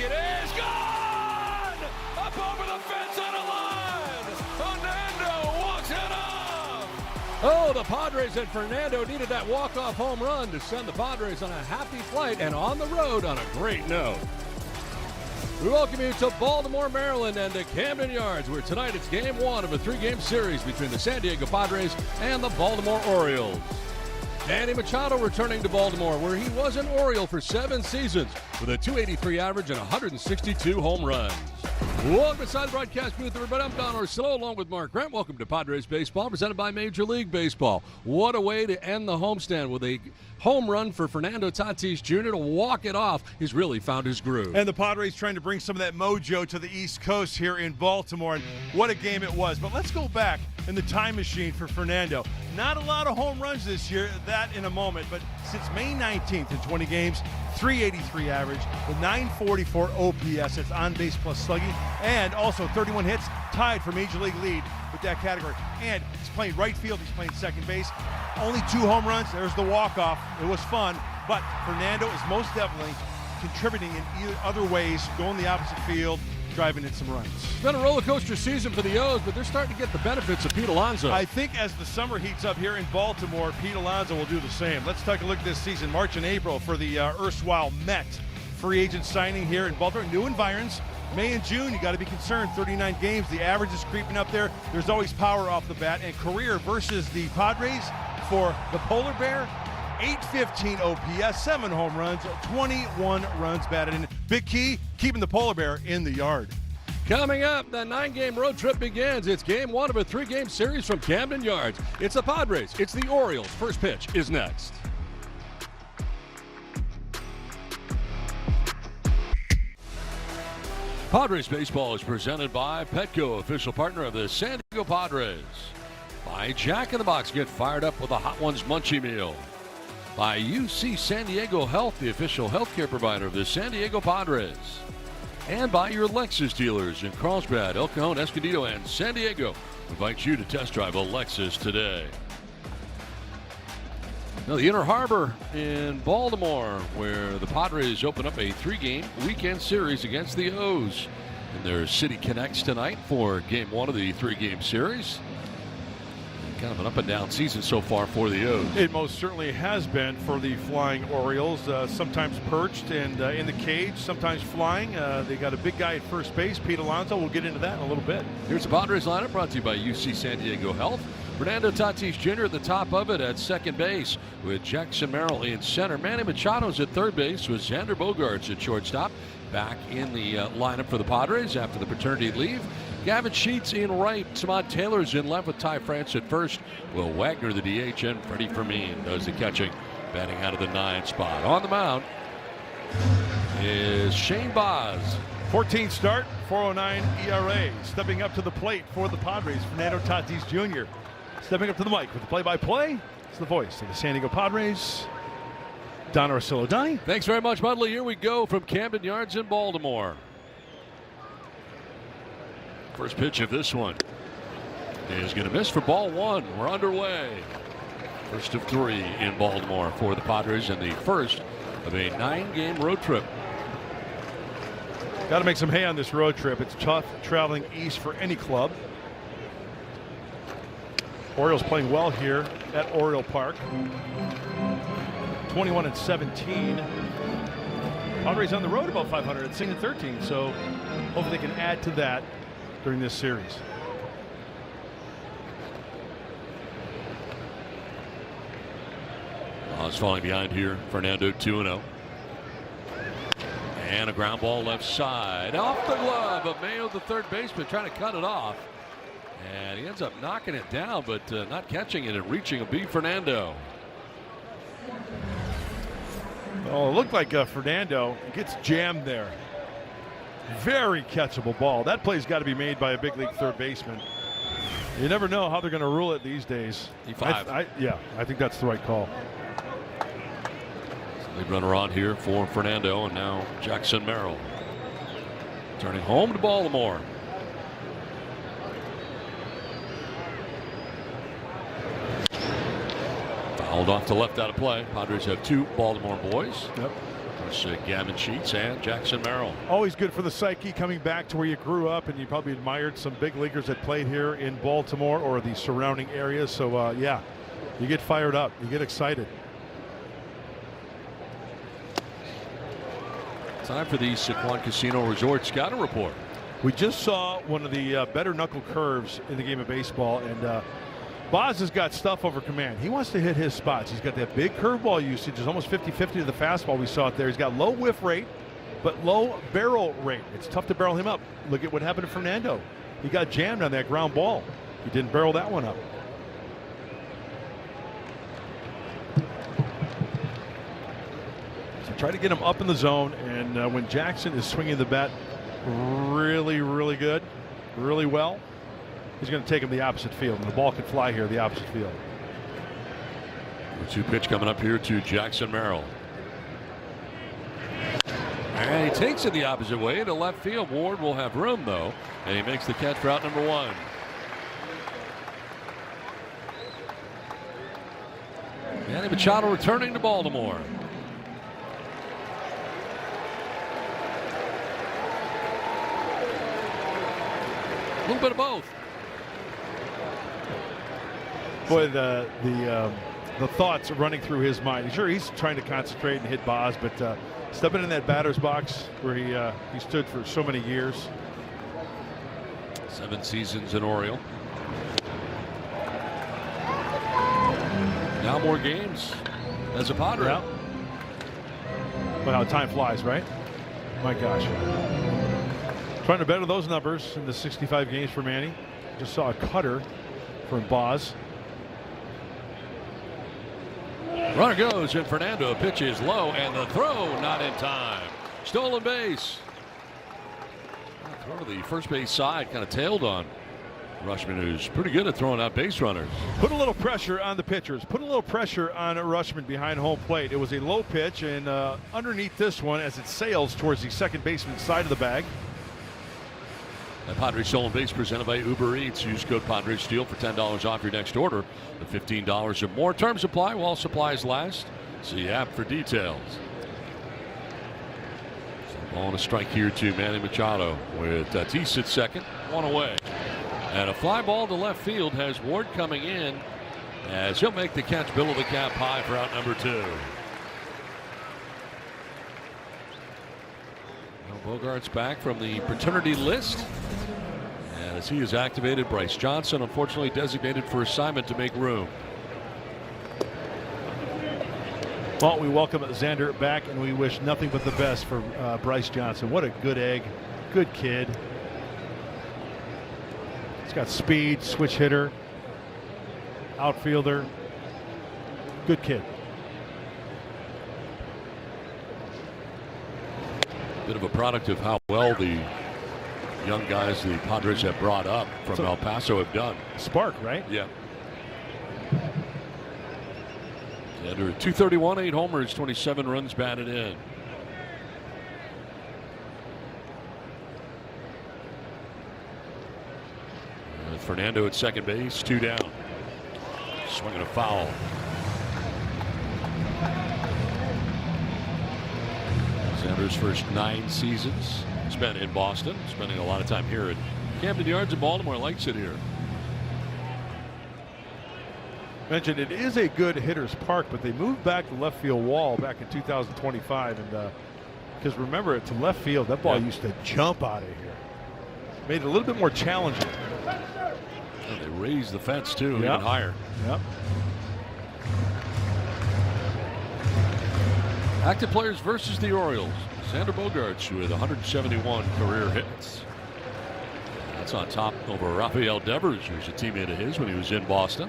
it is gone! Up over the fence on a line! Fernando walks it off! Oh, the Padres and Fernando needed that walk-off home run to send the Padres on a happy flight and on the road on a great note. We welcome you to Baltimore, Maryland, and to Camden Yards, where tonight it's game one of a three-game series between the San Diego Padres and the Baltimore Orioles. Manny Machado returning to Baltimore, where he was an Oriole for 7 seasons with a .283 average and 162 home runs. Welcome inside the broadcast booth, everybody. I'm Don Orsillo along with Mark Grant. Welcome to Padres Baseball, presented by Major League Baseball. What a way to end the homestand with a home run for Fernando Tatis Jr. to walk it off. He's really found his groove. And the Padres trying to bring some of that mojo to the East Coast here in Baltimore. And what a game it was. But let's go back in the time machine for Fernando. Not a lot of home runs this year, that in a moment. But since May 19th in 20 games, .383 average, with .944 OPS. It's on base plus slugging. And also 31 hits, tied for Major League lead with that category. And he's playing right field, he's playing second base. Only 2 home runs. There's the walk-off. It was fun, but Fernando is most definitely contributing in other ways, going the opposite field, driving in some runs. It's been a roller coaster season for the O's, but they're starting to get the benefits of Pete Alonso. I think as the summer heats up here in Baltimore, Pete Alonso will do the same. Let's take a look at this season, March and April, for the erstwhile Met free agent signing here in Baltimore. New environs. May and June, you got to be concerned. 39 games, the average is creeping up there. There's always power off the bat. And career versus the Padres for the Polar Bear, .815 OPS, 7 home runs, 21 runs batted in. Big key, keeping the Polar Bear in the yard. Coming up, the 9-game road trip begins. It's game one of a 3-game series from Camden Yards. It's the Padres, it's the Orioles. First pitch is next. Padres Baseball is presented by Petco, official partner of the San Diego Padres. By Jack in the Box, get fired up with a Hot Ones Munchie Meal. By UC San Diego Health, the official healthcare provider of the San Diego Padres. And by your Lexus dealers in Carlsbad, El Cajon, Escondido, and San Diego. Invite you to test drive a Lexus today. Now, the Inner Harbor in Baltimore, where the Padres open up a 3-game weekend series against the O's. And their City Connects tonight for game one of the 3-game series. Kind of an up-and-down season so far for the O's. It most certainly has been for the Flying Orioles. Sometimes perched and in the cage, sometimes flying. They got a big guy at first base, Pete Alonso. We'll get into that in a little bit. Here's the Padres lineup brought to you by UC San Diego Health. Fernando Tatis Jr. at the top of it at second base with Jackson Merrill in center. Manny Machado's at third base with Xander Bogaerts at shortstop. Back in the lineup for the Padres after the paternity leave. Gavin Sheets in right. Samad Taylor's in left with Ty France at first. Will Wagner the DH and Freddie Fermin does the catching, batting out of the 9 spot. On the mound is Shane Baz. 14th start, 4.09 ERA. Stepping up to the plate for the Padres, Fernando Tatis Jr. Stepping up to the mic with the play-by-play. It's the voice of the San Diego Padres, Don Orsillo. Donnie? Thanks very much, Mudley. Here we go from Camden Yards in Baltimore. First pitch of this one is going to miss for ball 1. We're underway. First of 3 in Baltimore for the Padres and the first of a 9-game road trip. Got to make some hay on this road trip. It's tough traveling east for any club. Orioles playing well here at Oriole Park. 21-17. Padres on the road about 500 at 16-13, so hopefully they can add to that during this series. It's falling behind here. Fernando 2-0. And a ground ball left side. Off the glove of Mayo, the third baseman, trying to cut it off. And he ends up knocking it down, but not catching it and reaching a B. Fernando. Oh, it looked like Fernando gets jammed there. Very catchable ball. That play's got to be made by a big league third baseman. You never know how they're going to rule it these days. E5. I think that's the right call. Lead runner on here for Fernando, and now Jackson Merrill turning home to Baltimore. Fouled off to left out of play. Padres have 2 Baltimore boys. Yep. Gavin Sheets and Jackson Merrill. Always good for the psyche, coming back to where you grew up, and you probably admired some big leaguers that played here in Baltimore or the surrounding areas. So yeah, you get fired up, you get excited. Time for the Sequan Casino Resort Scouting Report. We just saw one of the better knuckle curves in the game of baseball, and Boz has got stuff over command. He wants to hit his spots. He's got that big curveball usage. It's almost 50-50 to the fastball. We saw it there. He's got low whiff rate, but low barrel rate. It's tough to barrel him up. Look at what happened to Fernando. He got jammed on that ground ball. He didn't barrel that one up. So try to get him up in the zone, and when Jackson is swinging the bat really, really good, really well, he's going to take him the opposite field, and the ball can fly here the opposite field. The 2 pitch coming up here to Jackson Merrill. And he takes it the opposite way to left field. Ward will have room, though, and he makes the catch for out number 1. Manny Machado returning to Baltimore. A little bit of both. Boy, the thoughts are running through his mind. Sure, he's trying to concentrate and hit Boz, but stepping in that batter's box where he stood for so many years. 7 seasons in Oriole. Now more games as a Padre. Yeah. But how time flies, right? My gosh. Trying to better those numbers in the 65 games for Manny. Just saw a cutter from Boz. Runner goes, and Fernando pitches low, and the throw not in time. Stolen base. Throw to the first base side, kind of tailed on Rushman, who's pretty good at throwing out base runners. Put a little pressure on the pitchers. Put a little pressure on Rushman behind home plate. It was a low pitch, and underneath this one as it sails towards the second baseman's side of the bag. The Padres stolen base presented by Uber Eats. Use code Padres Steel for $10 off your next order. The $15 or more. Terms apply while supplies last. See app for details. So ball and a strike here to Manny Machado with Tatis at second. 1 away. And a fly ball to left field has Ward coming in as he'll make the catch below the cap high for out number 2. Bogart's back from the paternity list. And as he is activated, Bryce Johnson unfortunately designated for assignment to make room. Well, we welcome Xander back, and we wish nothing but the best for Bryce Johnson. What a good egg. Good kid. He's got speed, switch hitter, outfielder. Good kid. Bit of a product of how well the young guys the Padres have brought up from El Paso have done. Spark, right? Yeah. Under 231, 8 homers, 27 runs batted in. Fernando at second base, 2 down. Swinging a foul. Xander's first 9 seasons spent in Boston, spending a lot of time here at Camden Yards in Baltimore. Likes it here. Mentioned it is a good hitter's park, but they moved back the left field wall back in 2025, and because remember, to left field, that ball used to jump out of here. Made it a little bit more challenging. And they raised the fence too, even higher. Yep. Active players versus the Orioles. Xander Bogaerts with 171 career hits. That's on top over Rafael Devers, who's a teammate of his when he was in Boston.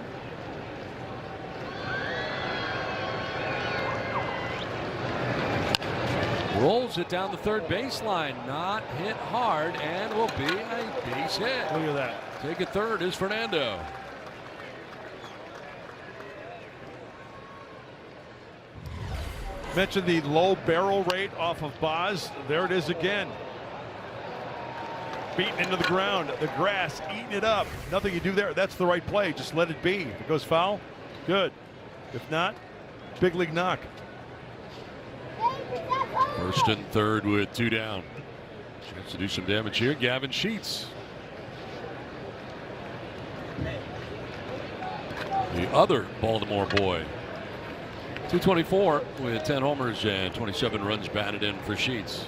Rolls it down the third baseline. Not hit hard, and will be a base hit. Look at that. Take it third is Fernando. Mentioned the low barrel rate off of Boz. There it is again. Beaten into the ground. The grass eating it up. Nothing you do there. That's the right play. Just let it be. If it goes foul, good. If not, big league knock. First and third with 2 down. Chance to do some damage here. Gavin Sheets, the other Baltimore boy. 224 with 10 homers and 27 runs batted in for Sheets.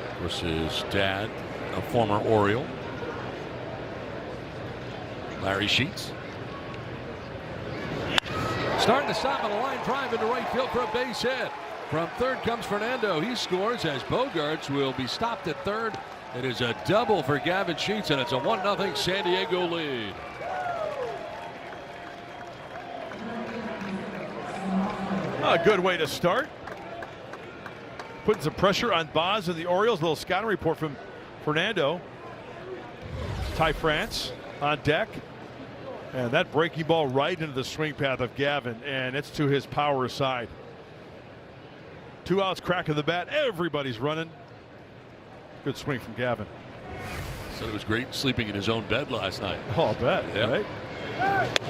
Of course, his dad, a former Oriole, Larry Sheets. Starting to stop on a line drive into right field for a base hit. From third comes Fernando. He scores as Bogaerts will be stopped at third. It is a double for Gavin Sheets, and it's a 1-0 San Diego lead. A good way to start. Putting some pressure on Boz of the Orioles. A little scouting report from Fernando. Ty France on deck. And that breaking ball right into the swing path of Gavin, and it's to his power side. 2 outs, crack of the bat. Everybody's running. Good swing from Gavin. So it was great sleeping in his own bed last night. Oh, I bet. Yep. Right?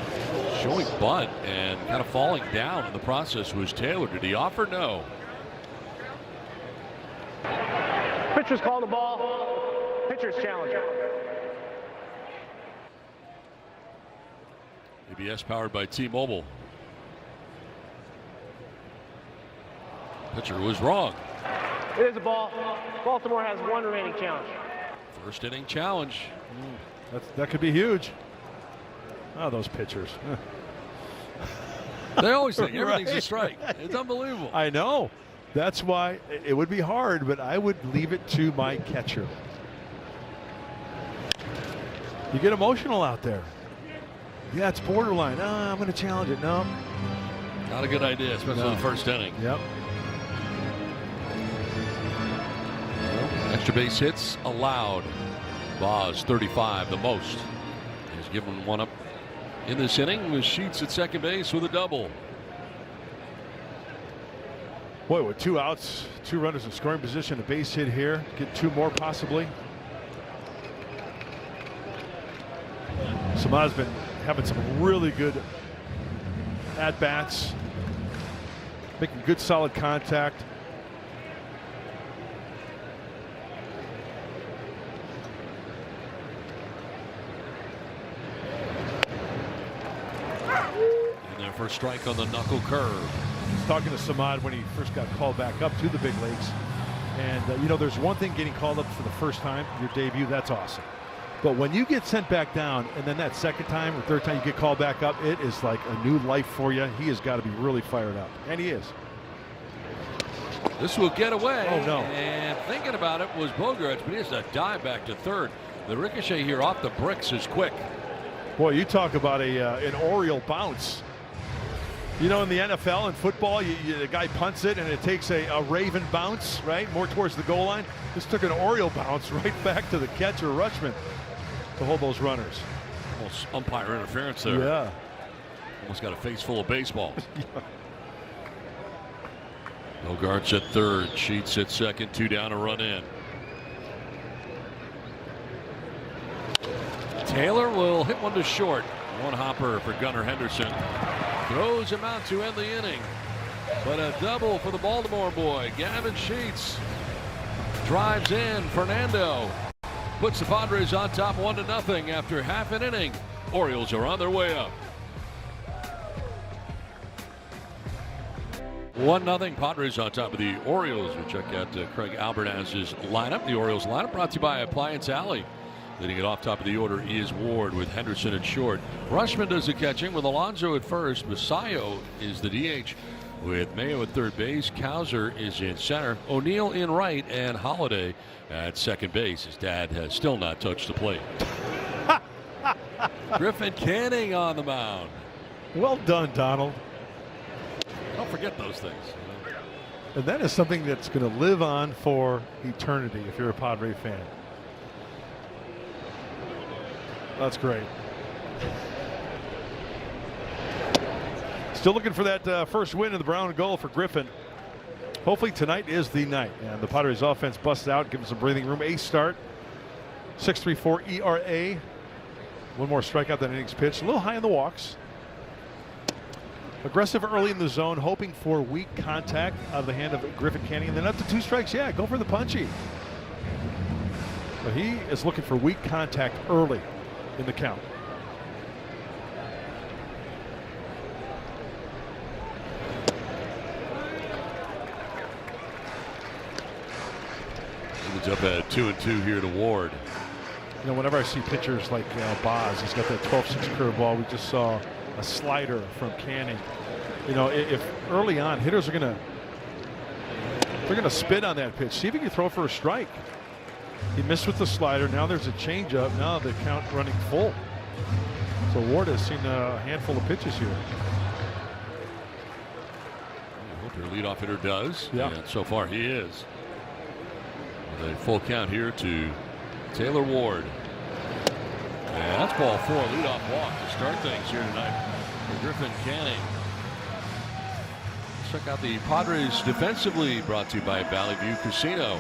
Showing bunt and kind of falling down in the process was Taylor. Did he offer? No. Pitcher's called the ball. Pitcher's challenge. ABS powered by T-Mobile. Pitcher was wrong. It is a ball. Baltimore has 1 remaining challenge. First inning challenge. That could be huge. Oh, those pitchers. They always think everything's Right. a strike. It's unbelievable. I know. That's why it would be hard, but I would leave it to my catcher. You get emotional out there. Yeah, it's borderline. I'm going to challenge it. No. Not a good idea, especially in the first inning. Yep. Extra base hits allowed. Boz 35, the most. He's given one up in this inning with Sheets at second base with a double. Boy, with 2 outs, 2 runners in scoring position, a base hit here. Get 2 more possibly. Samad's been having some really good at-bats. Making good solid contact. And their first strike on the knuckle curve. I was talking to Samad when he first got called back up to the big leagues. And, you know, there's one thing getting called up for the first time, your debut, that's awesome. But when you get sent back down and then that second time or third time you get called back up, it is like a new life for you. He has got to be really fired up. And he is. This will get away. Oh, no. And thinking about it was Bogaerts, but he has a dive back to third. The ricochet here off the bricks is quick. Boy, you talk about an Oriole bounce. You know, in the NFL and football, the guy punts it and it takes a Raven bounce, right? More towards the goal line. This took an Oriole bounce right back to the catcher, Rutschman, to hold those runners. Almost umpire interference there. Yeah. Almost got a face full of baseballs. Bogaerts at third, Sheets at second, 2 down, a run in. Taylor will hit one to short. One hopper for Gunnar Henderson. Throws him out to end the inning. But a double for the Baltimore boy. Gavin Sheets drives in. Fernando puts the Padres on top 1-0 after half an inning. Orioles are on their way up. 1-0 Padres on top of the Orioles. We'll check out Craig Albertaz's lineup. The Orioles lineup brought to you by Appliance Alley. Leading it off top of the order is Ward with Henderson at short. Rutschman does the catching with Alonso at first. Masayo is the DH with Mayo at third base. Cowser is in center. O'Neill in right, and Holiday at second base. His dad has still not touched the plate. Griffin Canning on the mound. Well done, Donald. Don't forget those things. And that is something that's going to live on for eternity if you're a Padre fan. That's great. Still looking for that first win in the brown and gold for Griffin. Hopefully tonight is the night. And the Padres offense busts out, gives them some breathing room. Ace start. 6.34 ERA. One more strikeout than innings pitched. A little high in the walks. Aggressive early in the zone, hoping for weak contact out of the hand of Griffin Canning. And then up to 2 strikes, yeah, go for the punchy. But he is looking for weak contact early in the count. It's up at 2-2 here to Ward. You know, whenever I see pitchers like Boz, he's got that 12-6 curveball. We just saw a slider from Canning. You know, if early on hitters are they're gonna spit on that pitch. See if he can throw for a strike. He missed with the slider. Now there's a changeup. Now the count running full. So Ward has seen a handful of pitches here. I hope your leadoff hitter does. Yeah. And so far he is. With a full count here to Taylor Ward. And that's ball 4. Leadoff walk to start things here tonight for Griffin Canning. Check out the Padres defensively, brought to you by Valley View Casino.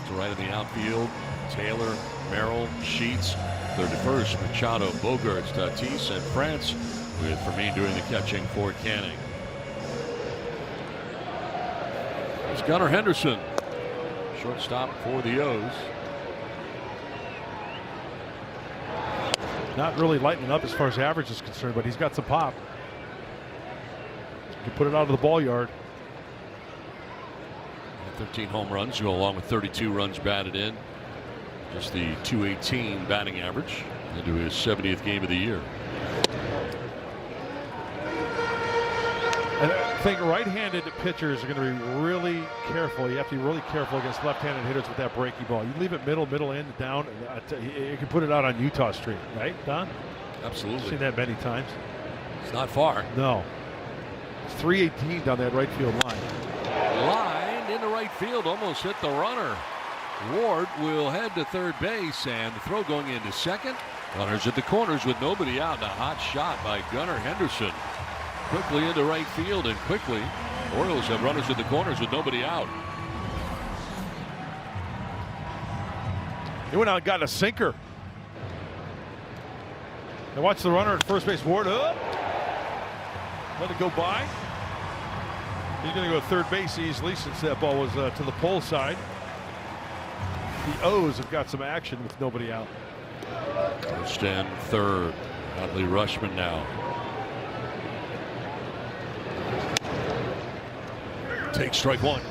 To right in the outfield, Taylor, Merrill, Sheets. Third to first, Machado, Bogarts, Tatis, and France, with Fermin doing the catching for Canning. It's Gunnar Henderson, shortstop for the O's. Not really lighting up as far as average is concerned, but he's got some pop. You put it out of the ball yard. 13 home runs to go along with 32 runs batted in. Just the .218 batting average into his 70th game of the year. And I think right-handed pitchers are going to be really careful. You have to be really careful against left-handed hitters with that breaky ball. You leave it middle in, down, you can put it out on Utah Street, right, Don? Absolutely. I've seen that many times. It's not far. No. It's 318 down that right field line. Lined into right field, almost hit the runner. Ward will head to third base, and the throw going into second. Runners at the corners with nobody out. And a hot shot by Gunnar Henderson. Quickly into right field, and quickly Orioles have runners at the corners with nobody out. He went out and got a sinker. And watch the runner at first base. Ward up. Let it go by. He's going to go to third base easily since that ball was to the pole side. The O's have got some action with nobody out. First and third. Adley Rutschman now. Take strike one.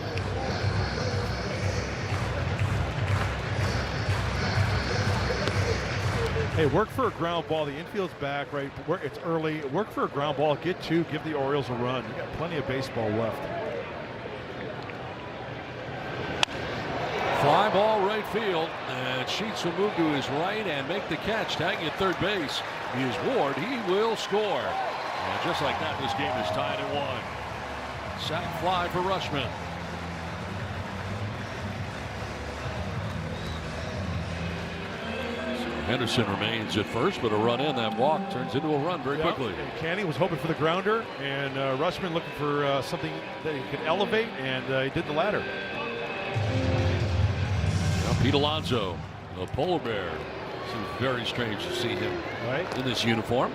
Hey, work for a ground ball. The infield's back, right? It's early. Work for a ground ball. Get 2. Give the Orioles a run. You got plenty of baseball left. Fly ball right field, and Sheets will move to his right and make the catch. Tagging at third base is Ward. He will score. And just like that, this game is tied at 1. Sac fly for Rutschman. So Henderson remains at first, but a run in. That walk turns into a run very quickly. Canning was hoping for the grounder, and Rutschman looking for something that he could elevate, and he did the latter. Now Pete Alonso, the polar bear. Seems very strange to see him in this uniform.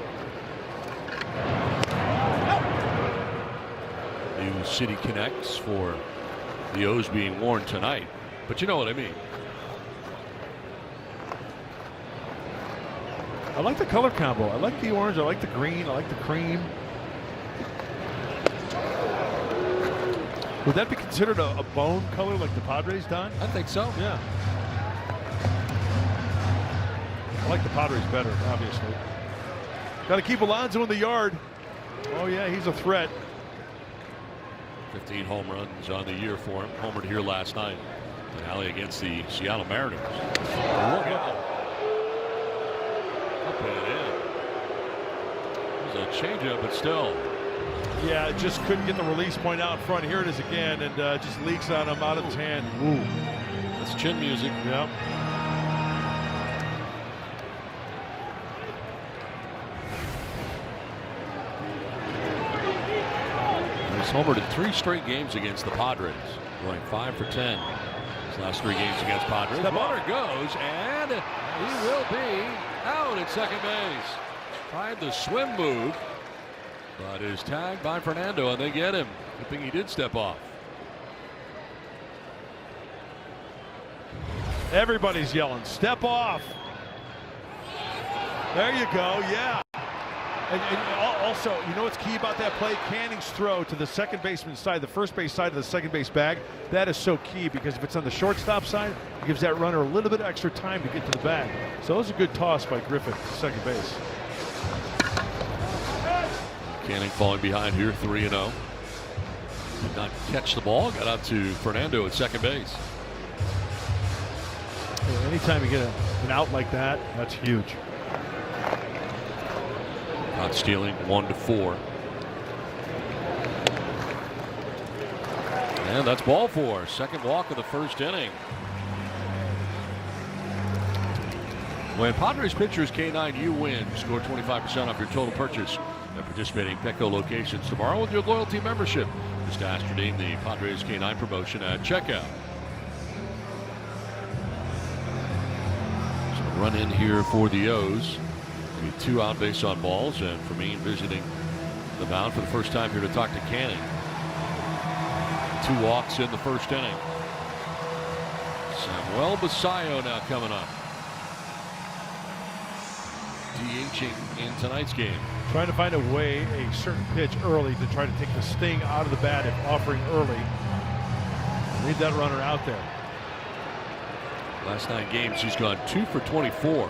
New City Connects for the O's being worn tonight, but you know what I mean. I like the color combo. I like the orange. I like the green. I like the cream. Would that be considered a bone color like the Padres, Don? I think so. Yeah. I like the Padres better, obviously. Got to keep Alonso in the yard. Oh, yeah, he's a threat. 15 home runs on the year for him. Homered here last night. Finale against the Seattle Mariners. Look out. Up and in. There's a changeup, but still. Yeah, just couldn't get the release point out in front. Here it is again, and just leaks on him out of his hand. Ooh. That's chin music. Yep. homered in 3 straight games against the Padres, going 5 for 10 his last 3 games against Padres. The runner goes, and he will be out at second base. Tried the swim move, but is tagged by Fernando, and they get him. Good thing he did step off. Everybody's yelling, step off. There you go, yeah. And also, you know what's key about that play? Canning's throw to the second baseman's side, the first base side of the second base bag. That is so key, because if it's on the shortstop side, it gives that runner a little bit extra time to get to the bag. So it was a good toss by Griffin to second base. Canning falling behind here, 3-0. Did not catch the ball, got out to Fernando at second base. Anytime you get an out like that, that's huge. Not stealing, 1-4. And that's ball 4. Second walk of the first inning. When Padres pitchers K9, you win. Score 25% off your total purchase at participating Petco locations tomorrow with your loyalty membership. Just ask to redeem the Padres K9 promotion at checkout. So run in here for the O's. 2 out base on balls, and Fermin visiting the mound for the first time here to talk to Canning. 2 walks in the first inning. Samuel Basayo now coming up, DHing in tonight's game. Trying to find a way, a certain pitch early to try to take the sting out of the bat if offering early. Leave that runner out there. Last 9 games he's gone 2 for 24.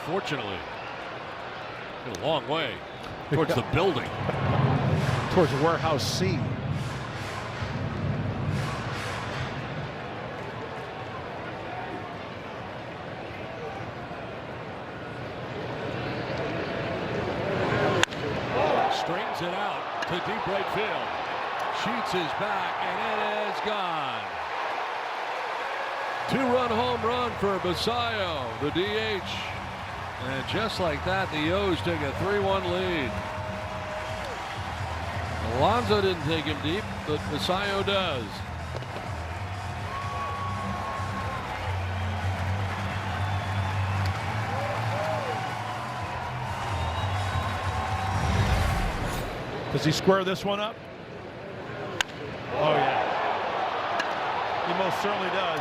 Fortunately, a long way towards the building. Towards warehouse C. Strings it out to deep right field. Shoots his back, and it is gone. 2-run home run for Basayo, the DH. And just like that, the O's take a 3-1 lead. Alonso didn't take him deep, but Basayo does. Does he square this one up? Oh, yeah. He most certainly does.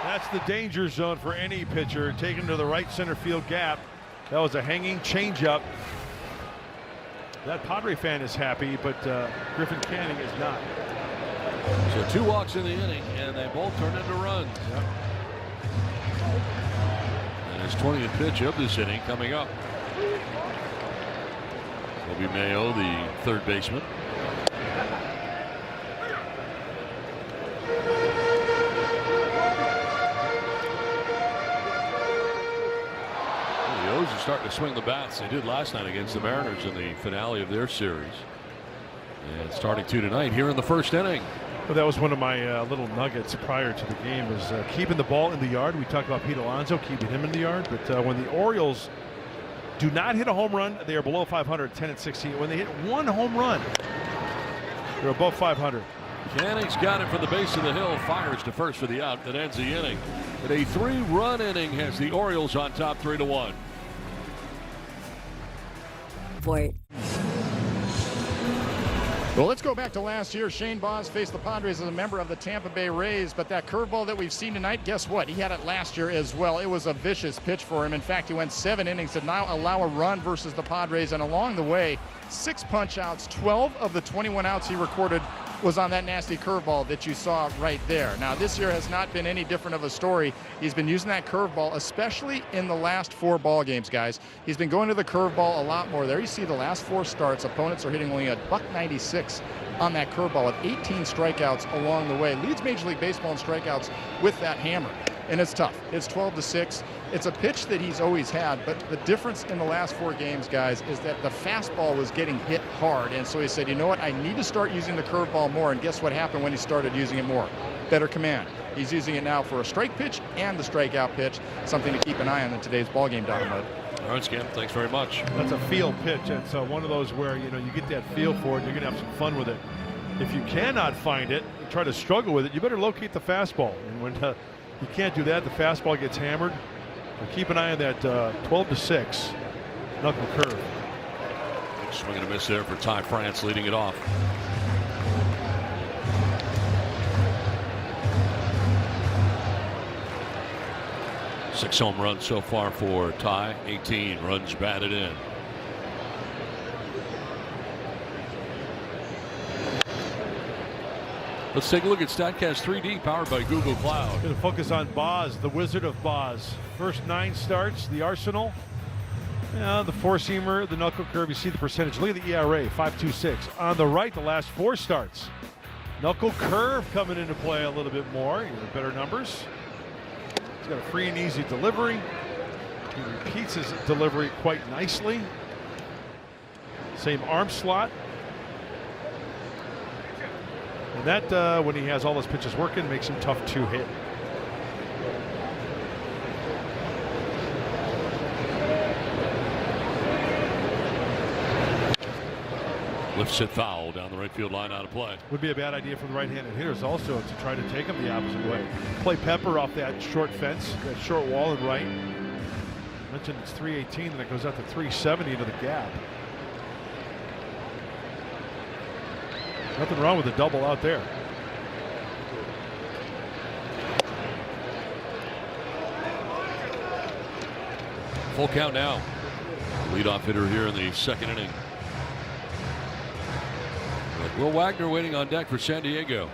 That's the danger zone for any pitcher. Taken to the right center field gap. That was a hanging changeup. That Padre fan is happy, but Griffin Canning is not. So 2 walks in the inning, and they both turn into runs. Yep. And his 20th pitch of this inning coming up. Will be Mayo, the third baseman. The O's are starting to swing the bats. They did last night against the Mariners in the finale of their series. And starting 2 tonight here in the first inning. Well, that was one of my little nuggets prior to the game, is keeping the ball in the yard. We talked about Pete Alonso keeping him in the yard, but when the Orioles do not hit a home run, they are below 500, 10-16. When they hit 1 home run, they're above 500. Canning's got it from the base of the hill, fires to first for the out that ends the inning. But a 3-run inning has the Orioles on top 3-1. Well, let's go back to last year. Shane Baz faced the Padres as a member of the Tampa Bay Rays, but that curveball that we've seen tonight, guess what? He had it last year as well. It was a vicious pitch for him. In fact, he went 7 innings to now allow a run versus the Padres, and along the way, 6 punch outs. 12 of the 21 outs he recorded was on that nasty curveball that you saw right there. Now, this year has not been any different of a story. He's been using that curveball, especially in the last 4 ball games, guys. He's been going to the curveball a lot more. There you see the last 4 starts, opponents are hitting only a $196 on that curveball with 18 strikeouts along the way. Leads Major League Baseball in strikeouts with that hammer. And it's tough. It's 12-6. It's a pitch that he's always had, but the difference in the last 4 games, guys, is that the fastball was getting hit hard. And so he said, you know what, I need to start using the curveball more. And guess what happened when he started using it more? Better command. He's using it now for a strike pitch and the strikeout pitch. Something to keep an eye on in today's ballgame, Donovan. All right, Skip, thanks very much. That's a feel pitch. It's one of those where, you get that feel for it. You're going to have some fun with it. If you cannot find it, try to struggle with it, you better locate the fastball. And when you can't do that, the fastball gets hammered. So keep an eye on that 12-6 knuckle curve. Swing and a miss there for Ty France, leading it off. Six home runs so far for Ty. 18 runs batted in. Let's take a look at StatCast 3D, powered by Google Cloud. Going to focus on Boz, the Wizard of Boz. First 9 starts, the arsenal. The four-seamer, the knuckle curve. You see the percentage. Look at the ERA, 5.26. On the right, the last 4 starts. Knuckle curve coming into play a little bit more. Better numbers. He's got a free and easy delivery. He repeats his delivery quite nicely. Same arm slot. And that, when he has all his pitches working, makes him tough to hit. Lifts it foul down the right field line, out of play. Would be a bad idea for the right-handed hitters also to try to take him the opposite way. Play Pepper off that short fence, that short wall and right. I mentioned it's 318, and it goes out to 370 into the gap. Nothing wrong with a double out there. Full count now. Leadoff hitter here in the second inning. But Will Wagner waiting on deck for San Diego.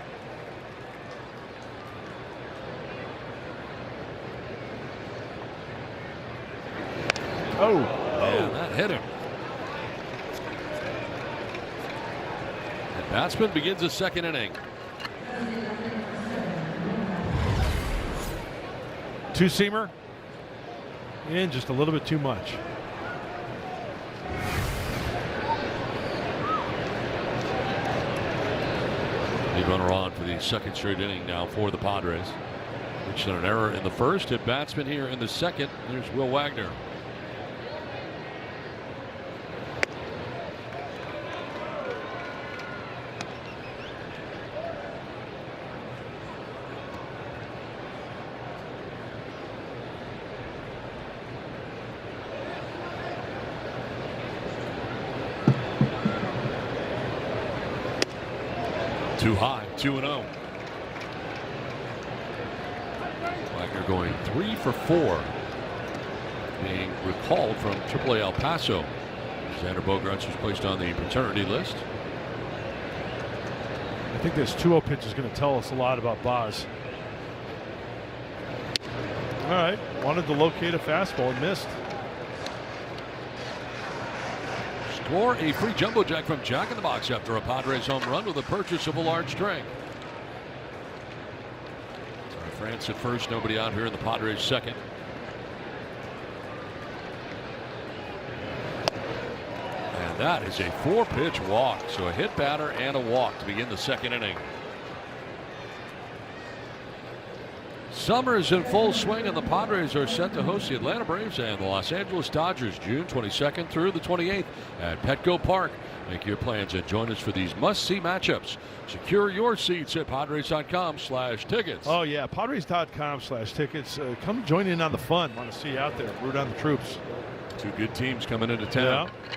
And that hit him. Batsman begins the second inning. Two-seamer. And just a little bit too much. Lead runner on for the second straight inning now for the Padres. Which is an error in the first. Hit batsman here in the second. There's Will Wagner. Too high, 2-0. Wagner going 3 for 4. Being recalled from AAA El Paso. Xander Bogaerts was placed on the paternity list. I think this 2-0 pitch is going to tell us a lot about Boz. All right, wanted to locate a fastball and missed. Score a free jumbo jack from Jack in the Box after a Padres home run with the purchase of a large drink. France at first, nobody out here in the Padres second. And that is a 4-pitch walk. So a hit batter and a walk to begin the second inning. Summer is in full swing, and the Padres are set to host the Atlanta Braves and the Los Angeles Dodgers June 22nd through the 28th at Petco Park. Make your plans and join us for these must-see matchups. Secure your seats at Padres.com/tickets. Oh, yeah, Padres.com/tickets. Come join in on the fun. Want to see you out there. Root on the troops. Two good teams coming into town. Yeah.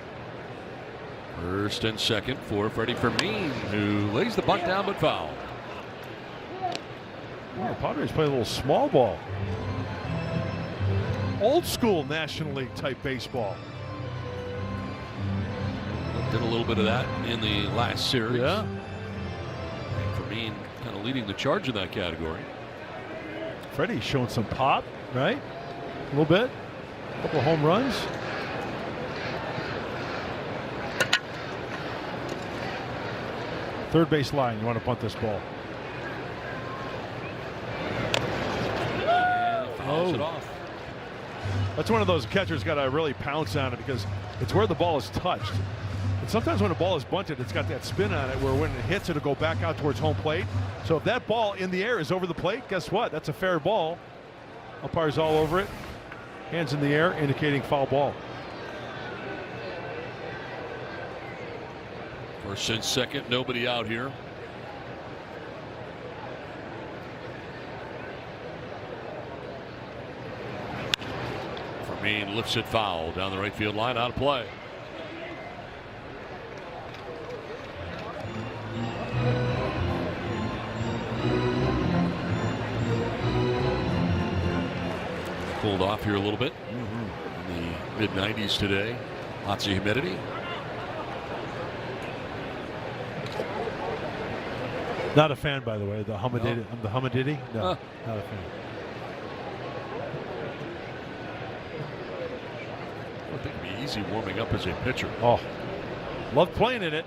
First and second for Freddie Fermin, who lays the bunt down but foul. The Padres play a little small ball. Old school National League type baseball. Did a little bit of that in the last series. Yeah. Fermin kind of leading the charge in that category. Freddie's showing some pop, right? A little bit. A couple of home runs. Third base line, you want to bunt this ball. And fouls it off. That's one of those catchers got to really pounce on it because it's where the ball is touched. And sometimes when a ball is bunted, it's got that spin on it where when it hits, it'll go back out towards home plate. So if that ball in the air is over the plate, guess what? That's a fair ball. Umpire's all over it. Hands in the air, indicating foul ball. First and second, nobody out here. Vermeer lifts it foul down the right field line, out of play. Cooled off here a little bit. In the mid-90s today. Lots of humidity. Not a fan, by the way. The humidity. No. The humidity? No, not a fan. I think it'd be easy warming up as a pitcher. Oh, love playing in it.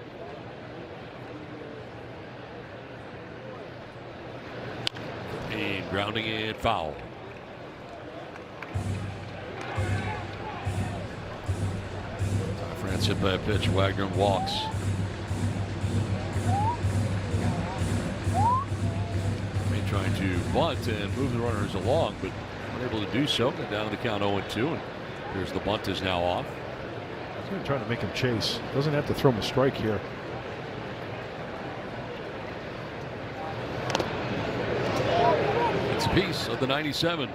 And grounding it foul. France hit by a pitch. Wagner walks. Trying to bunt and move the runners along, but unable to do so. Got down to the count 0-2, and here's the bunt is now off. He's going to try to make him chase. Doesn't have to throw him a strike here. It's a piece of the 97.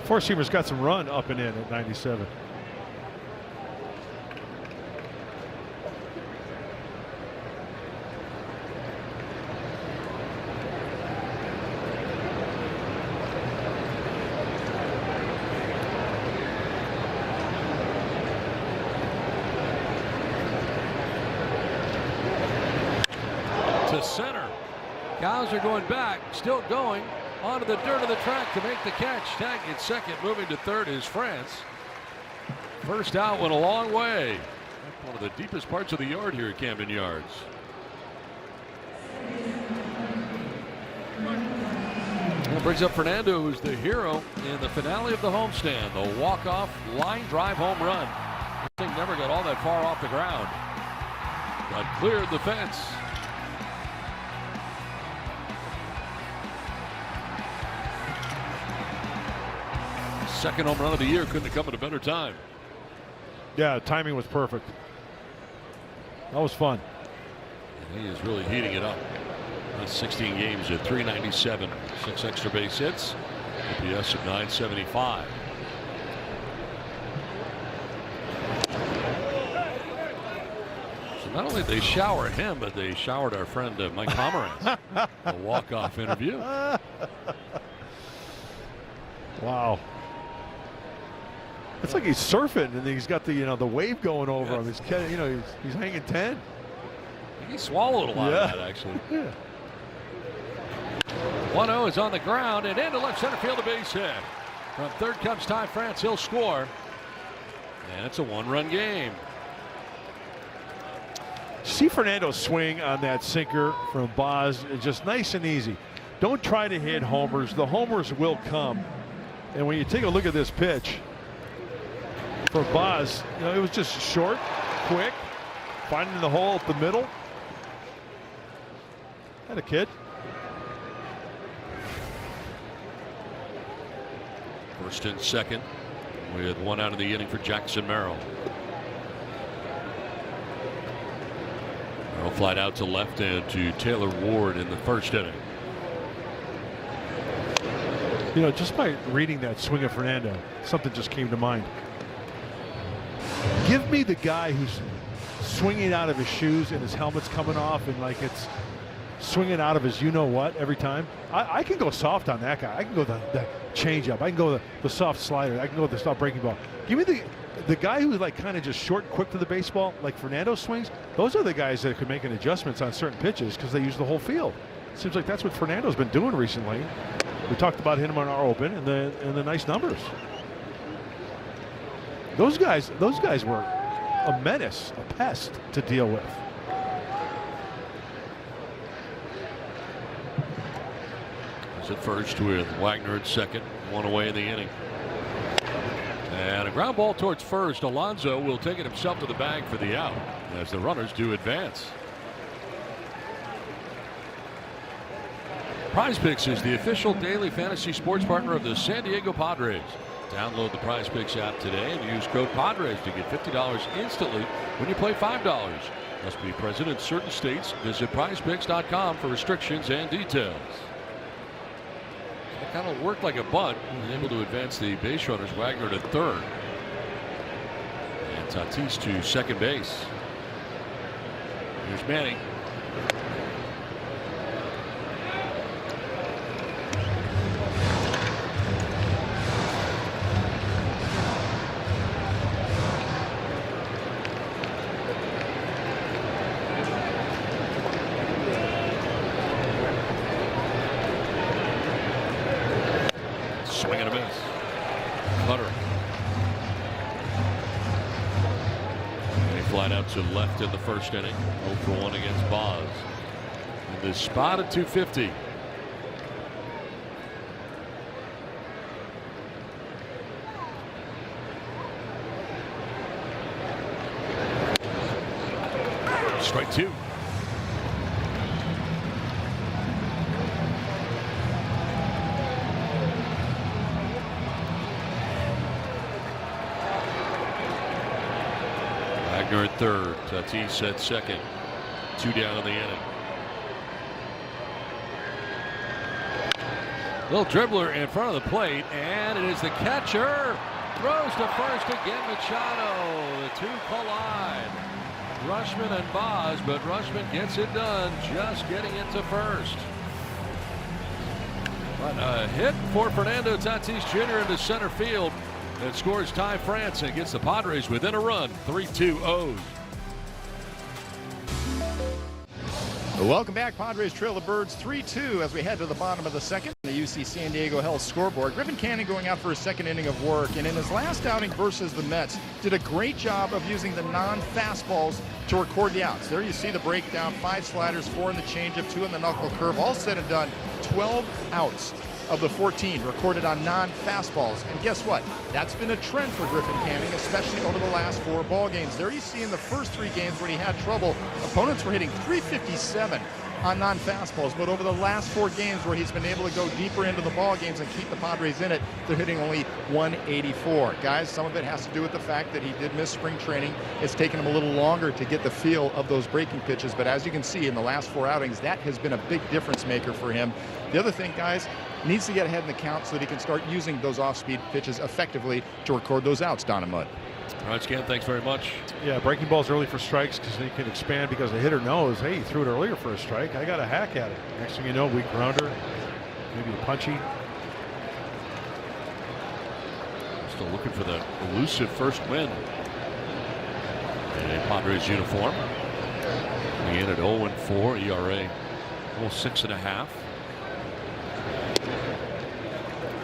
Four-seamer's got some run up and in at 97. To center. Cows are going back, still going onto the dirt of the track to make the catch. Tagging at second, moving to third is France. First out went a long way. One of the deepest parts of the yard here at Camden Yards. That brings up Fernando, who's the hero in the finale of the homestand. The walk-off line drive home run. This thing never got all that far off the ground, but cleared the fence. Second home run of the year. Couldn't have come at a better time. Yeah, timing was perfect. That was fun. And he is really heating it up. That's 16 games at .397, 6 extra base hits, OPS of .975. So not only did they shower him, but they showered our friend Mike Pomeranz. A walk-off interview. Wow. It's like he's surfing and he's got the the wave going over him. He's hanging 10. He swallowed a lot of that actually. Yeah. 1-0 is on the ground and into left center field, a base hit. From third comes Ty France. He'll score. And it's a one-run game. See Fernando's swing on that sinker from Boz. It's just nice and easy. Don't try to hit homers. The homers will come. And when you take a look at this pitch for Boz, it was just short, quick, finding the hole up the middle. Had a kid. First and second with one out of the inning for Jackson Merrill. Merrill flied out to left and to Taylor Ward in the first inning. Just by reading that swing of Fernando, something just came to mind. Give me the guy who's swinging out of his shoes and his helmet's coming off and like it's swinging out of his you-know-what every time. I can go soft on that guy. I can go the changeup. I can go the soft slider. I can go the soft breaking ball. Give me the guy who's like kind of just short, quick to the baseball, like Fernando swings. Those are the guys that could make adjustments on certain pitches because they use the whole field. Seems like that's what Fernando's been doing recently. We talked about him on our open and the nice numbers. Those guys were a menace, a pest to deal with. He's at first with Wagner at second. One away in the inning. And a ground ball towards first. Alonso will take it himself to the bag for the out as the runners do advance. Prize Picks is the official daily fantasy sports partner of the San Diego Padres. Download the Prize Picks app today and use code Padres to get $50 instantly when you play $5. Must be present in certain states. Visit prizepicks.com for restrictions and details. It kind of worked like a bunt. Able to advance the base runners. Wagner to third. And Tatis to second base. Here's Manning. Swing and a miss. Cutter. And he flat out to left in the first inning. 0 for 1 against Boz. And the spot at 250. Strike two. Wagner at third. Tatis at second. 2 down in the inning. Little dribbler in front of the plate, and it is the catcher. Throws to first again. Machado. The two collide. Rushman and Boz, but Rushman gets it done, just getting into first. But a hit for Fernando Tatis Jr. into center field. That scores Ty France and gets the Padres within a run. 3-2 O's. Welcome back. Padres trail the Birds 3-2 as we head to the bottom of the second. The UC San Diego Health scoreboard. Griffin Canning going out for his second inning of work, and in his last outing versus the Mets did a great job of using the non-fastballs to record the outs. There you see the breakdown. 5 sliders, 4 in the changeup, 2 in the knuckle curve. All said and done, 12 outs of the 14 recorded on non-fastballs. And guess what? That's been a trend for Griffin Canning, especially over the last 4 ball games. There you see in the first 3 games when he had trouble, opponents were hitting .357 on non-fastballs, but over the last 4 games where he's been able to go deeper into the ball games and keep the Padres in it, they're hitting only .184. Guys, some of it has to do with the fact that he did miss spring training. It's taken him a little longer to get the feel of those breaking pitches, but as you can see in the last 4 outings, that has been a big difference maker for him. The other thing, guys, needs to get ahead in the count so that he can start using those off-speed pitches effectively to record those outs, Don and Mudd. All right, Scan, thanks very much. Yeah, breaking balls early for strikes because he can expand because the hitter knows, hey, he threw it earlier for a strike. I got a hack at it. Next thing you know, weak grounder, maybe a punchy. Still looking for that elusive first win in a Padres uniform. Again at 0-4, ERA 6.5.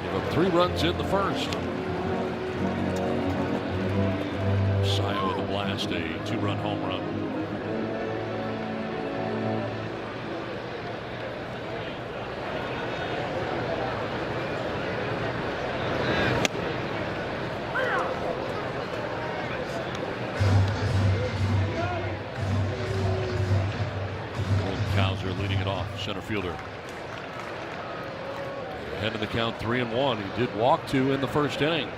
Gave up 3 runs in the first. Sayo with a blast, a 2-run home run. Cowser leading it off, center fielder. Ahead of the count, 3-1. He did walk 2 in the first inning.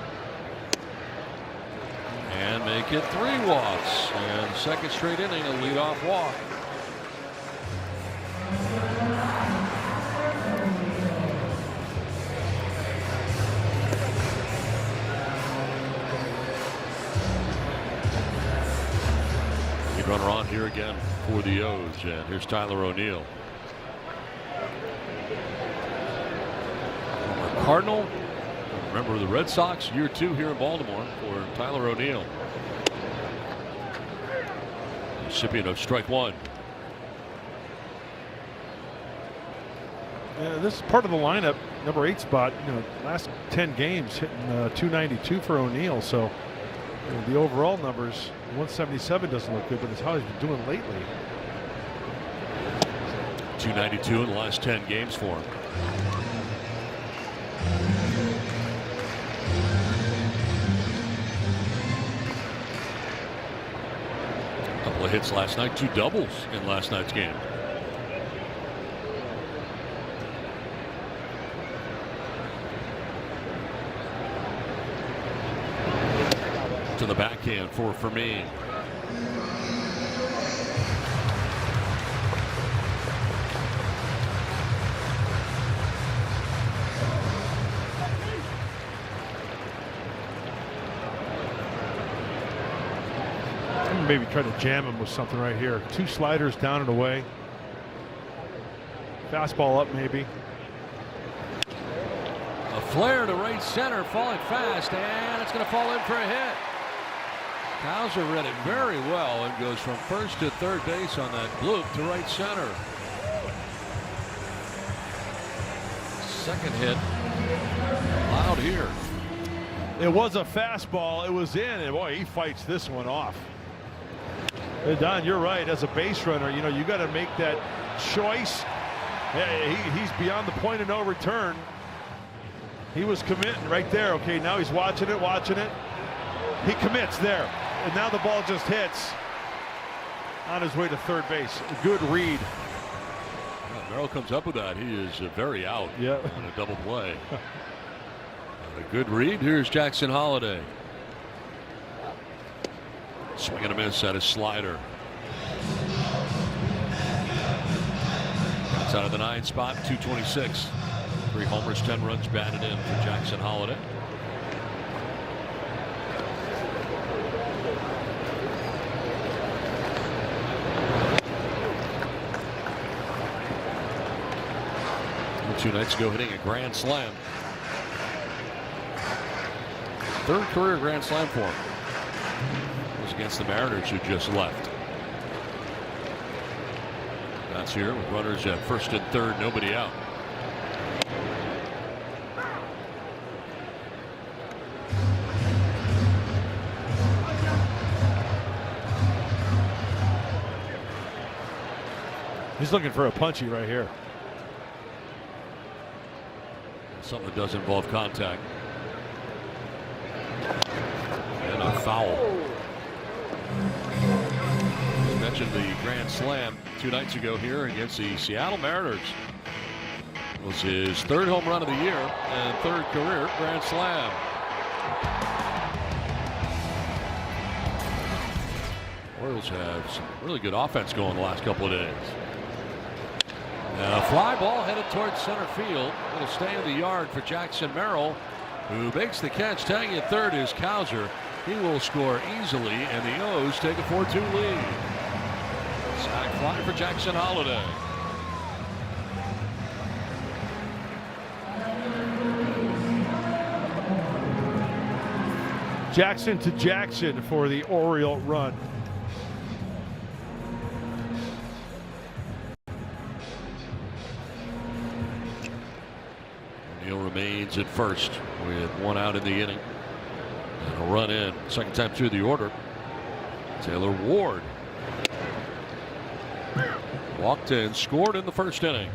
And make it 3 walks. And second straight inning, a leadoff walk. Lead runner on here again for the O's. And here's Tyler O'Neill. Former Cardinal. Remember the Red Sox, year 2 here in Baltimore for Tyler O'Neill. Recipient of strike 1. Yeah, this is part of the lineup, number 8 spot. Last 10 games hitting .292 for O'Neill. So the overall numbers, 177 doesn't look good, but it's how he's been doing lately. .292 in the last 10 games for him. Couple of hits last night, 2 doubles in last night's game. To the backhand for me. Maybe try to jam him with something right here. 2 sliders down and away. Fastball up maybe. A flare to right center, falling fast, and it's going to fall in for a hit. Cowser read it very well and goes from first to third base on that bloop to right center. Second hit allowed here. It was a fastball. It was in, and boy, he fights this one off. Hey, Don, you're right. As a base runner, you know, you got to make that choice. Hey, he's beyond the point of no return. He was committing right there. Okay, now he's watching it. He commits there. And now the ball just hits on his way to third base. A good read. Yeah, Merrill comes up with that. He is very out on a double play. A good read. Here's Jackson Holliday. Swing and a miss at his slider. That's out of the 9 spot, 226. 3 homers, 10 runs batted in for Jackson Holliday. And 2 nights ago, hitting a grand slam. 3rd career grand slam for him. It was against the Mariners, who just left. That's here with runners at first and third, nobody out. He's looking for a punchy right here. Something that does involve contact. And a foul. Just mentioned the grand slam 2 nights ago here against the Seattle Mariners. It was his 3rd home run of the year and 3rd career grand slam. Orioles have some really good offense going the last couple of days. A fly ball headed towards center field. It'll stay in the yard for Jackson Merrill, who makes the catch. Tagging at third is Cowser. He will score easily, and the O's take a 4-2 lead. Sac fly for Jackson Holliday. Jackson to Jackson for the Oriole run. Neal remains at first with 1 out in the inning. And a run in. Second time through the order. Taylor Ward walked in, scored in the first inning.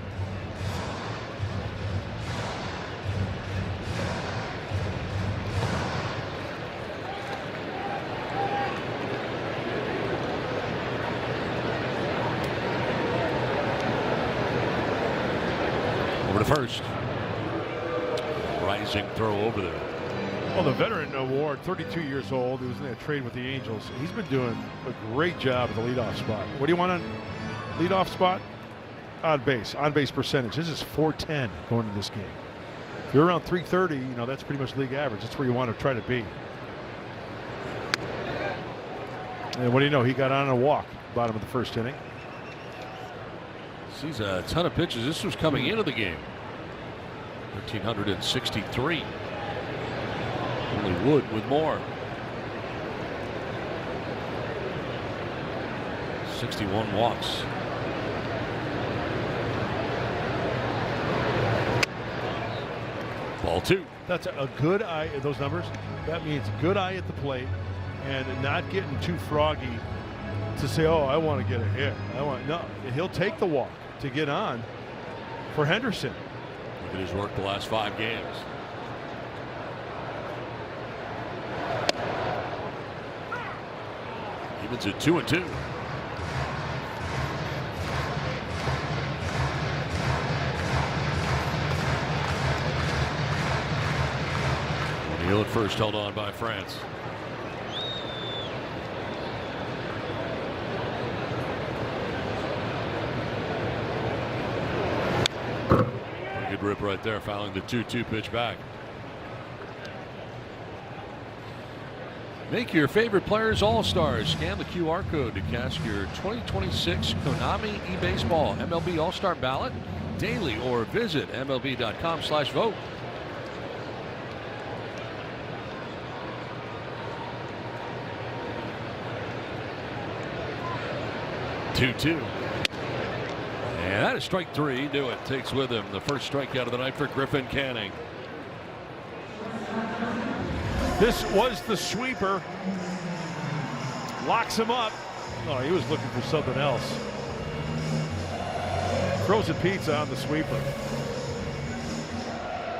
Over to first. Rising throw over there. Well, the veteran award, 32 years old. He was in that trade with the Angels. He's been doing a great job at the leadoff spot. What do you want on leadoff spot? On base percentage. This is .410 going into this game. If you're around .330, you know, that's pretty much league average. That's where you want to try to be. And what do you know? He got on a walk bottom of the first inning. Sees a ton of pitches. This was coming into the game. 1,363. Only Wood with more. 61 walks. Ball 2. That's a good eye. Those numbers. That means good eye at the plate and not getting too froggy to say, "Oh, I want to get a hit." No. He'll take the walk to get on for Henderson. Look at his work the last 5 games. Simmons at 2-2. O'Neill at first, held on by France. Pretty good rip right there, fouling the 2-2 pitch back. Make your favorite players all-stars. Scan the QR code to cast your 2026 Konami eBaseball MLB All-Star ballot daily or visit MLB.com/vote. Two. And that is strike three. Do it. Takes with him the first strikeout of the night for Griffin Canning. This was the sweeper. Locks him up. Oh, he was looking for something else. Throws a pizza on the sweeper.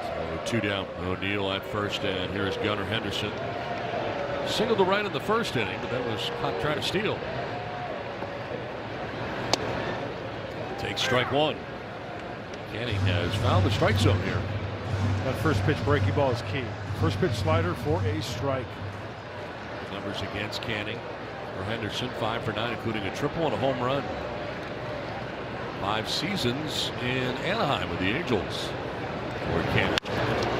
So 2 down. O'Neill at first, and here's Gunnar Henderson. Single to right in the first inning, but that was caught trying to steal. Takes strike one. Canning has found the strike zone here. That first pitch breaking ball is key. First pitch slider for a strike. Numbers against Canning for Henderson: 5 for 9, including a triple and a home run. 5 seasons in Anaheim with the Angels. For Canning.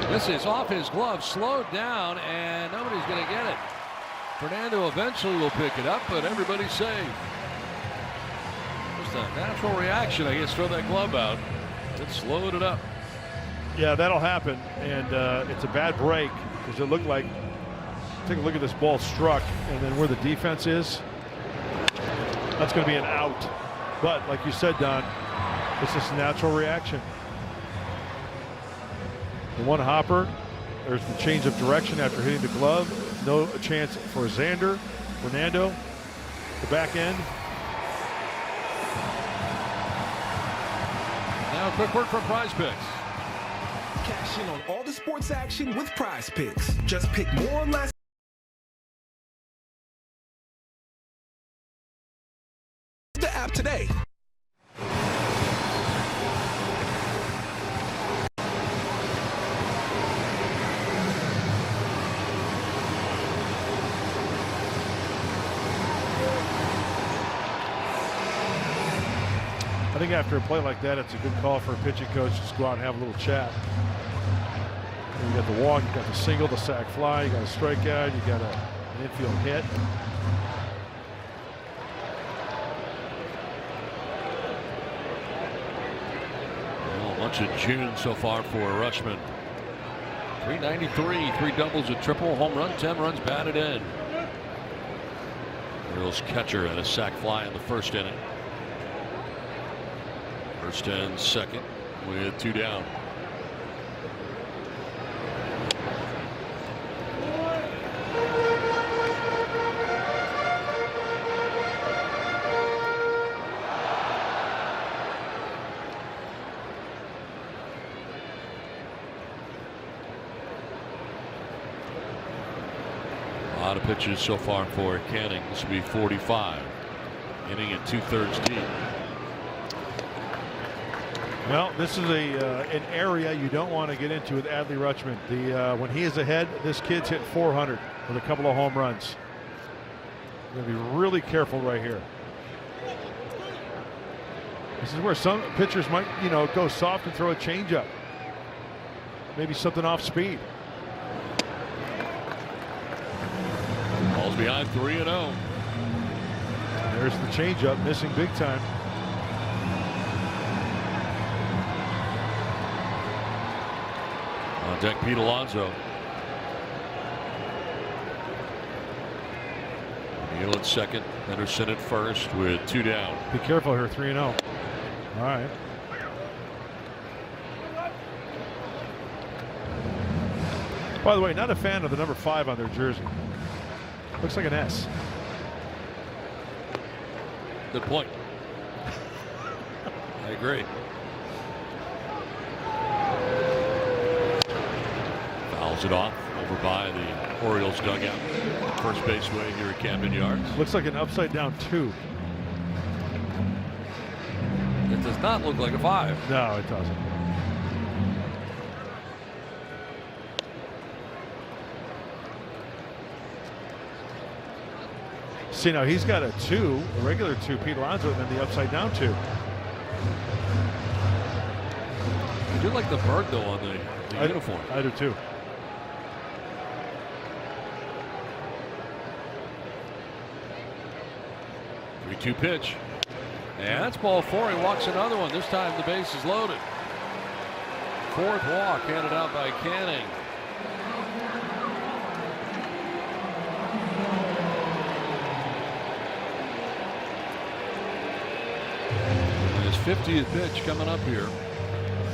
This is off his glove, slowed down, and nobody's going to get it. Fernando eventually will pick it up, but everybody's safe. Just a natural reaction, I guess, throw that glove out. It slowed it up. Yeah, that'll happen, and it's a bad break because it looked like, take a look at this ball struck, and then where the defense is, that's going to be an out. But like you said, Don, it's just a natural reaction. The one hopper, there's the change of direction after hitting the glove. No chance for Fernando, the back end. Now a quick word from Prize Picks. Cash in on all the sports action with Prize Picks. Just pick more or less. The app today. I think after a play like that, it's a good call for a pitching coach to just go out and have a little chat. You got the walk, you got the single, the sac fly, you got a strikeout, you got an infield hit. Well, a bunch of June so far for Rushman. 393, 3 doubles, a triple, home run, 10 runs batted in. Orioles catcher and a sac fly in the first inning. First and second with 2 down. A lot of pitches so far for Canning. This will be 45. Inning at 2/3 deep. Well, this is an area you don't want to get into with Adley Rutschman. When he is ahead, this kid's hit 400 with a couple of home runs. You're going to be really careful right here. This is where some pitchers might, go soft and throw a changeup. Maybe something off speed. Ball's behind 3-0. There's the changeup, missing big time. On deck, Pete Alonso. Neal at second, Henderson at first with 2 down. Be careful here, 3-0. All right. By the way, not a fan of the number 5 on their jersey. Looks like an S. Good point. I agree. Fouls it off. over by the Orioles dugout. First base way here at Camden Yards. Looks like an upside down 2. It does not look like a 5. No, it doesn't. See, now he's got a 2, a regular 2, Pete Alonso, and then the upside down 2. I do like the bird though on the uniform. I do too. Two pitch. And that's ball 4. He walks another one. This time the base is loaded. 4th walk handed out by Canning. And his 50th pitch coming up here.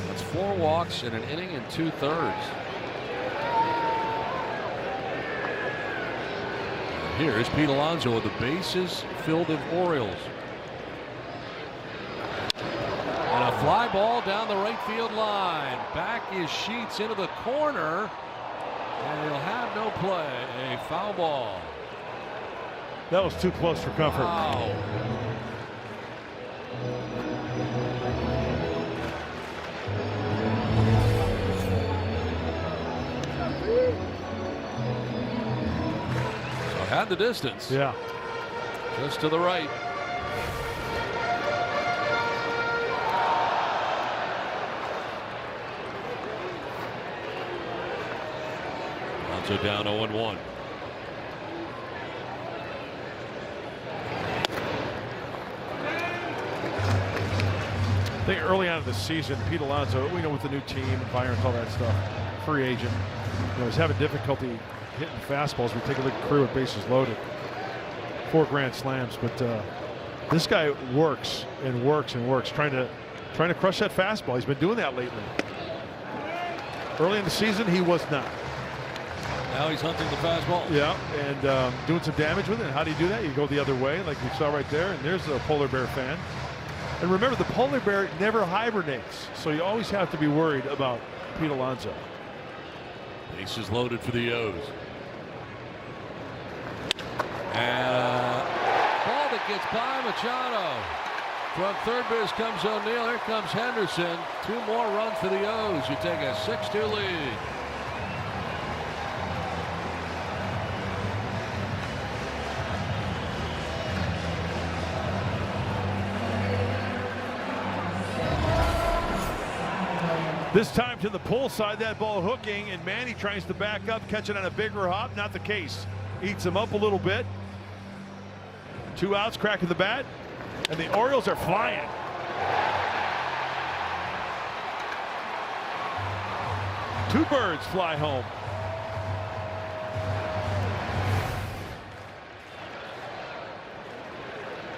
That's 4 walks in an inning and 2/3. Here's Pete Alonso with the bases filled of Orioles. And a fly ball down the right field line. Back is Sheets into the corner. And he'll have no play. A foul ball. That was too close for comfort. Wow. Had the distance. Yeah. Just to the right. Alonso down 0-1. I think early on in the season, Pete Alonso, we know with the new team, environment, all that stuff, free agent, was having difficulty hitting fastballs. We take a look at career with bases loaded. 4 grand slams, but this guy works and works and works, trying to crush that fastball. He's been doing that lately. Early in the season, he was not. Now he's hunting the fastball. Yeah, and doing some damage with it. And how do you do that? You go the other way, like we saw right there. And there's a polar bear fan. And remember, the polar bear never hibernates, so you always have to be worried about Pete Alonso. Bases loaded for the O's. And ball that gets by Machado. From third base comes O'Neill. Here comes Henderson. 2 more runs for the O's. You take a 6-2 lead. This time to the pull side, that ball hooking, and Manny tries to back up, catch it on a bigger hop. Not the case. Eats him up a little bit. 2 outs, cracking the bat, and the Orioles are flying. Two birds fly home.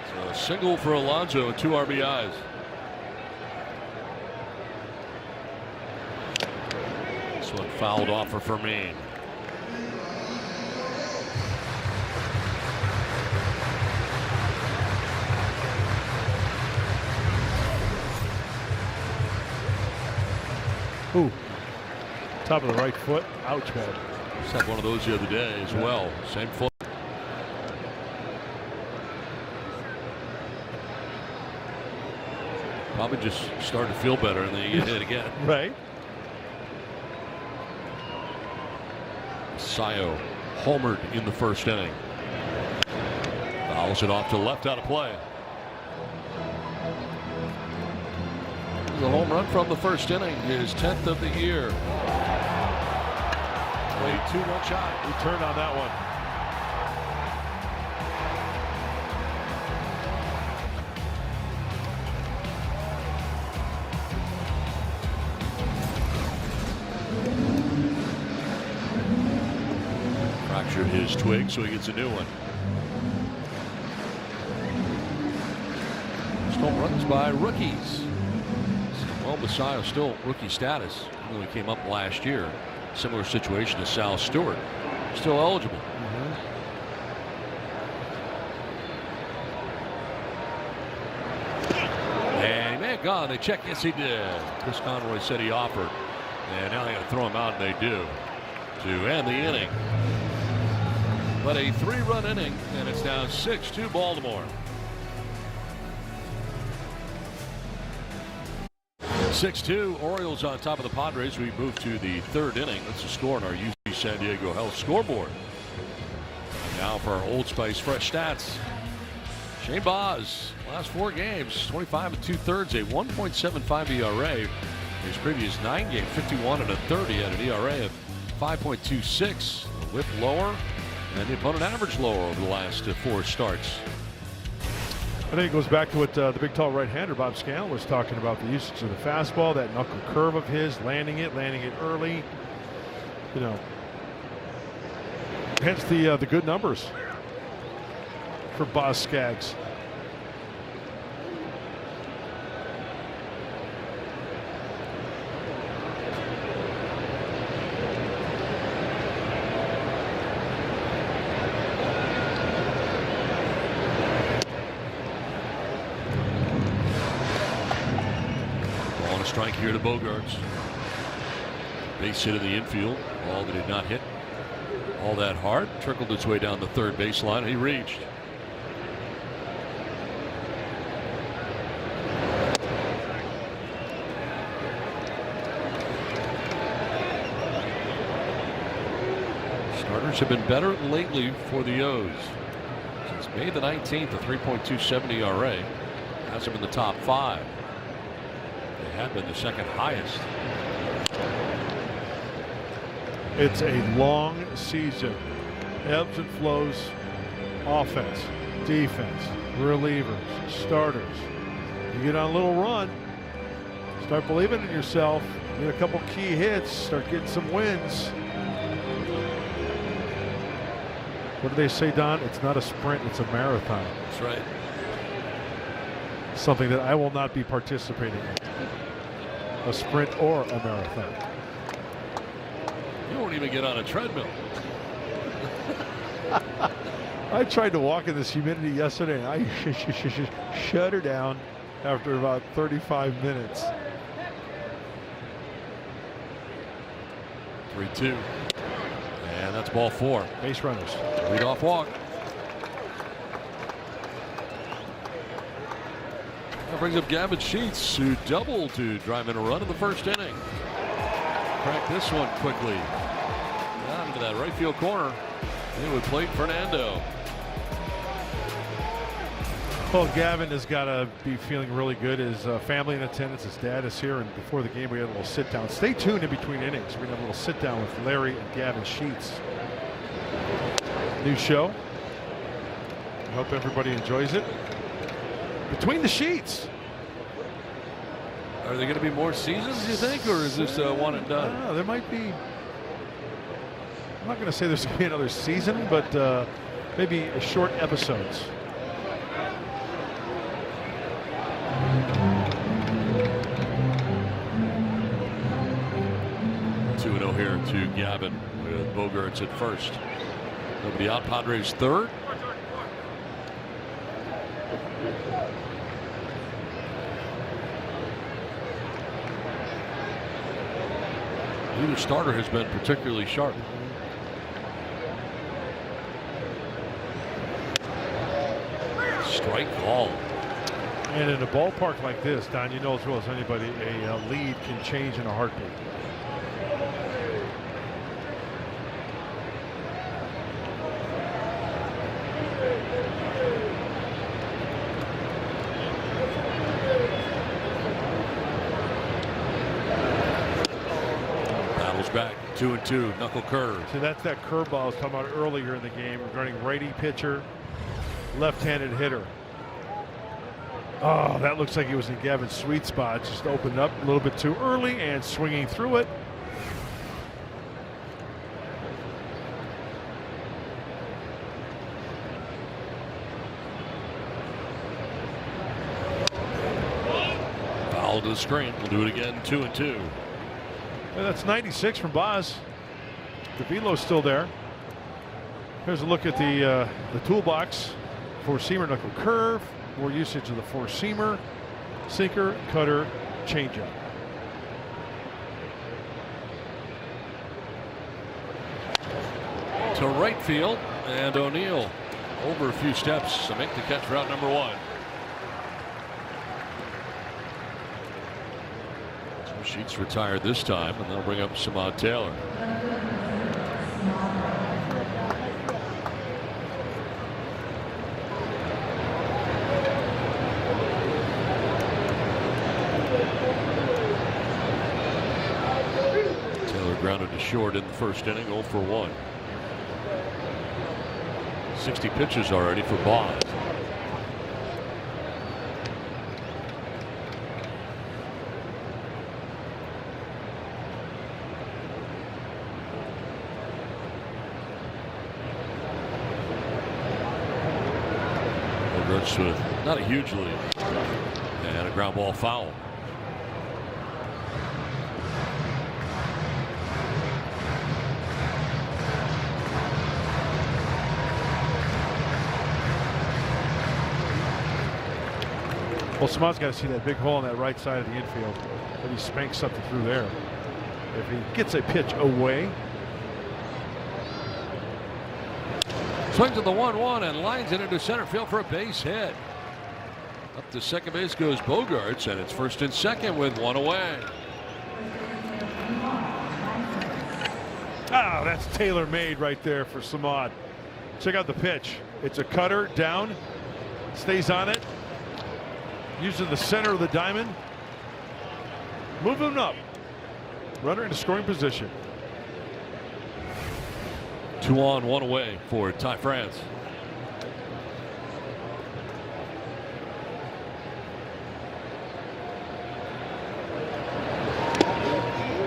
So a single for Alonso and 2 RBIs. This one fouled off for Fermin. Ooh, top of the right foot. Ouch, man. Just had one of those the other day as well. Same foot. Probably just started to feel better and then you get hit again. Right. Sayo homered in the first inning. Fouls it off to the left, out of play. The home run from the first inning, his 10th of the year. A 2-1 shot. He turned on that one. Fractured his twig, so he gets a new one. Just home runs by rookies. Well, Basayo still rookie status. Even though he came up last year. Similar situation to Sal Stewart. Still eligible. And he may have gone. They checked. Yes, he did. Chris Conroy said he offered. And now they got to throw him out, and they do. to end the inning. But a 3-run inning, and it's now 6-2 Baltimore. 6-2 Orioles on top of the Padres. We move to the 3rd inning. That's the score on our UC San Diego Health scoreboard. Now for our Old Spice fresh stats. Shane Baz, last 4 games, 25 2/3, a 1.75 ERA. His previous 9 games, 51 1/3, had an ERA of 5.26. The whip lower, and the opponent average lower over the last 4 starts. I think it goes back to what the big tall right-hander Bob Scanlon was talking about, the usage of the fastball, that knuckle curve of his, landing it early. You know, hence the good numbers for Boz Skaggs. Strike here to Bogarts. Base hit in the infield. Ball that did not hit all that hard. Trickled its way down the 3rd baseline. He reached. Starters have been better lately for the O's. Since May the 19th, a 3.27 ERA. Has them in the top 5. Had been the 2nd highest. It's a long season. Ebbs and flows. Offense, defense, relievers, starters. You get on a little run, start believing in yourself, get a couple key hits, start getting some wins. What do they say, Don? It's not a sprint, it's a marathon. That's right. Something that I will not be participating in. A sprint or a marathon. You won't even get on a treadmill. I tried to walk in this humidity yesterday and I shut her down after about 35 minutes. 3-2. And that's ball 4. Base runners. Leadoff walk. That brings up Gavin Sheets, who doubled to drive in a run in the 1st inning. Cracked this one quickly. Down into that right field corner. It would plate Fernando. Well, Gavin has got to be feeling really good. His family in attendance, his dad is here, and before the game we had a little sit down. Stay tuned in between innings. We're going to have a little sit down with Larry and Gavin Sheets. New show. I hope everybody enjoys it. Between the Sheets. Are there going to be more seasons, you think, or is this one and done? I don't know. There might be. I'm not going to say there's going to be another season, but maybe short episodes. Here to Gavin with Bogarts at 1st. Nobody out. Padres 3rd. Neither starter has been particularly sharp. Strike call. And in a ballpark like this, Don, you know as well as anybody, a lead can change in a heartbeat. Back 2-2, knuckle curve. So that's that curveball I was talking about earlier in the game regarding righty pitcher, left-handed hitter. Oh, that looks like it was in Gavin's sweet spot. Just opened up a little bit too early and swinging through it. Foul to the screen. We'll do it again. 2-2. And that's 96 from Baz. The velo's still there. Here's a look at the toolbox. Four-seamer knuckle curve. More usage of the four-seamer. Sinker, cutter, changeup. to right field, and O'Neill over a few steps to make the catch for out number 1. So Sheets retired this time, and they'll bring up Samad Taylor. Grounded to short in the first inning, 0 for 1. 60 pitches already for Boz. Bogarts with not a huge lead, and a ground ball foul. Well, Samad's got to see that big hole on that right side of the infield. But he spanks something through there. If he gets a pitch away. Swings to the 1-1 and lines it into center field for a base hit. Up to second base goes Bogarts, and it's first and second with 1 away. Ah, that's tailor-made right there for Samad. Check out the pitch. It's a cutter down, stays on it. Using the center of the diamond. Moving up. Runner in a scoring position. 2 on, 1 away for Ty France.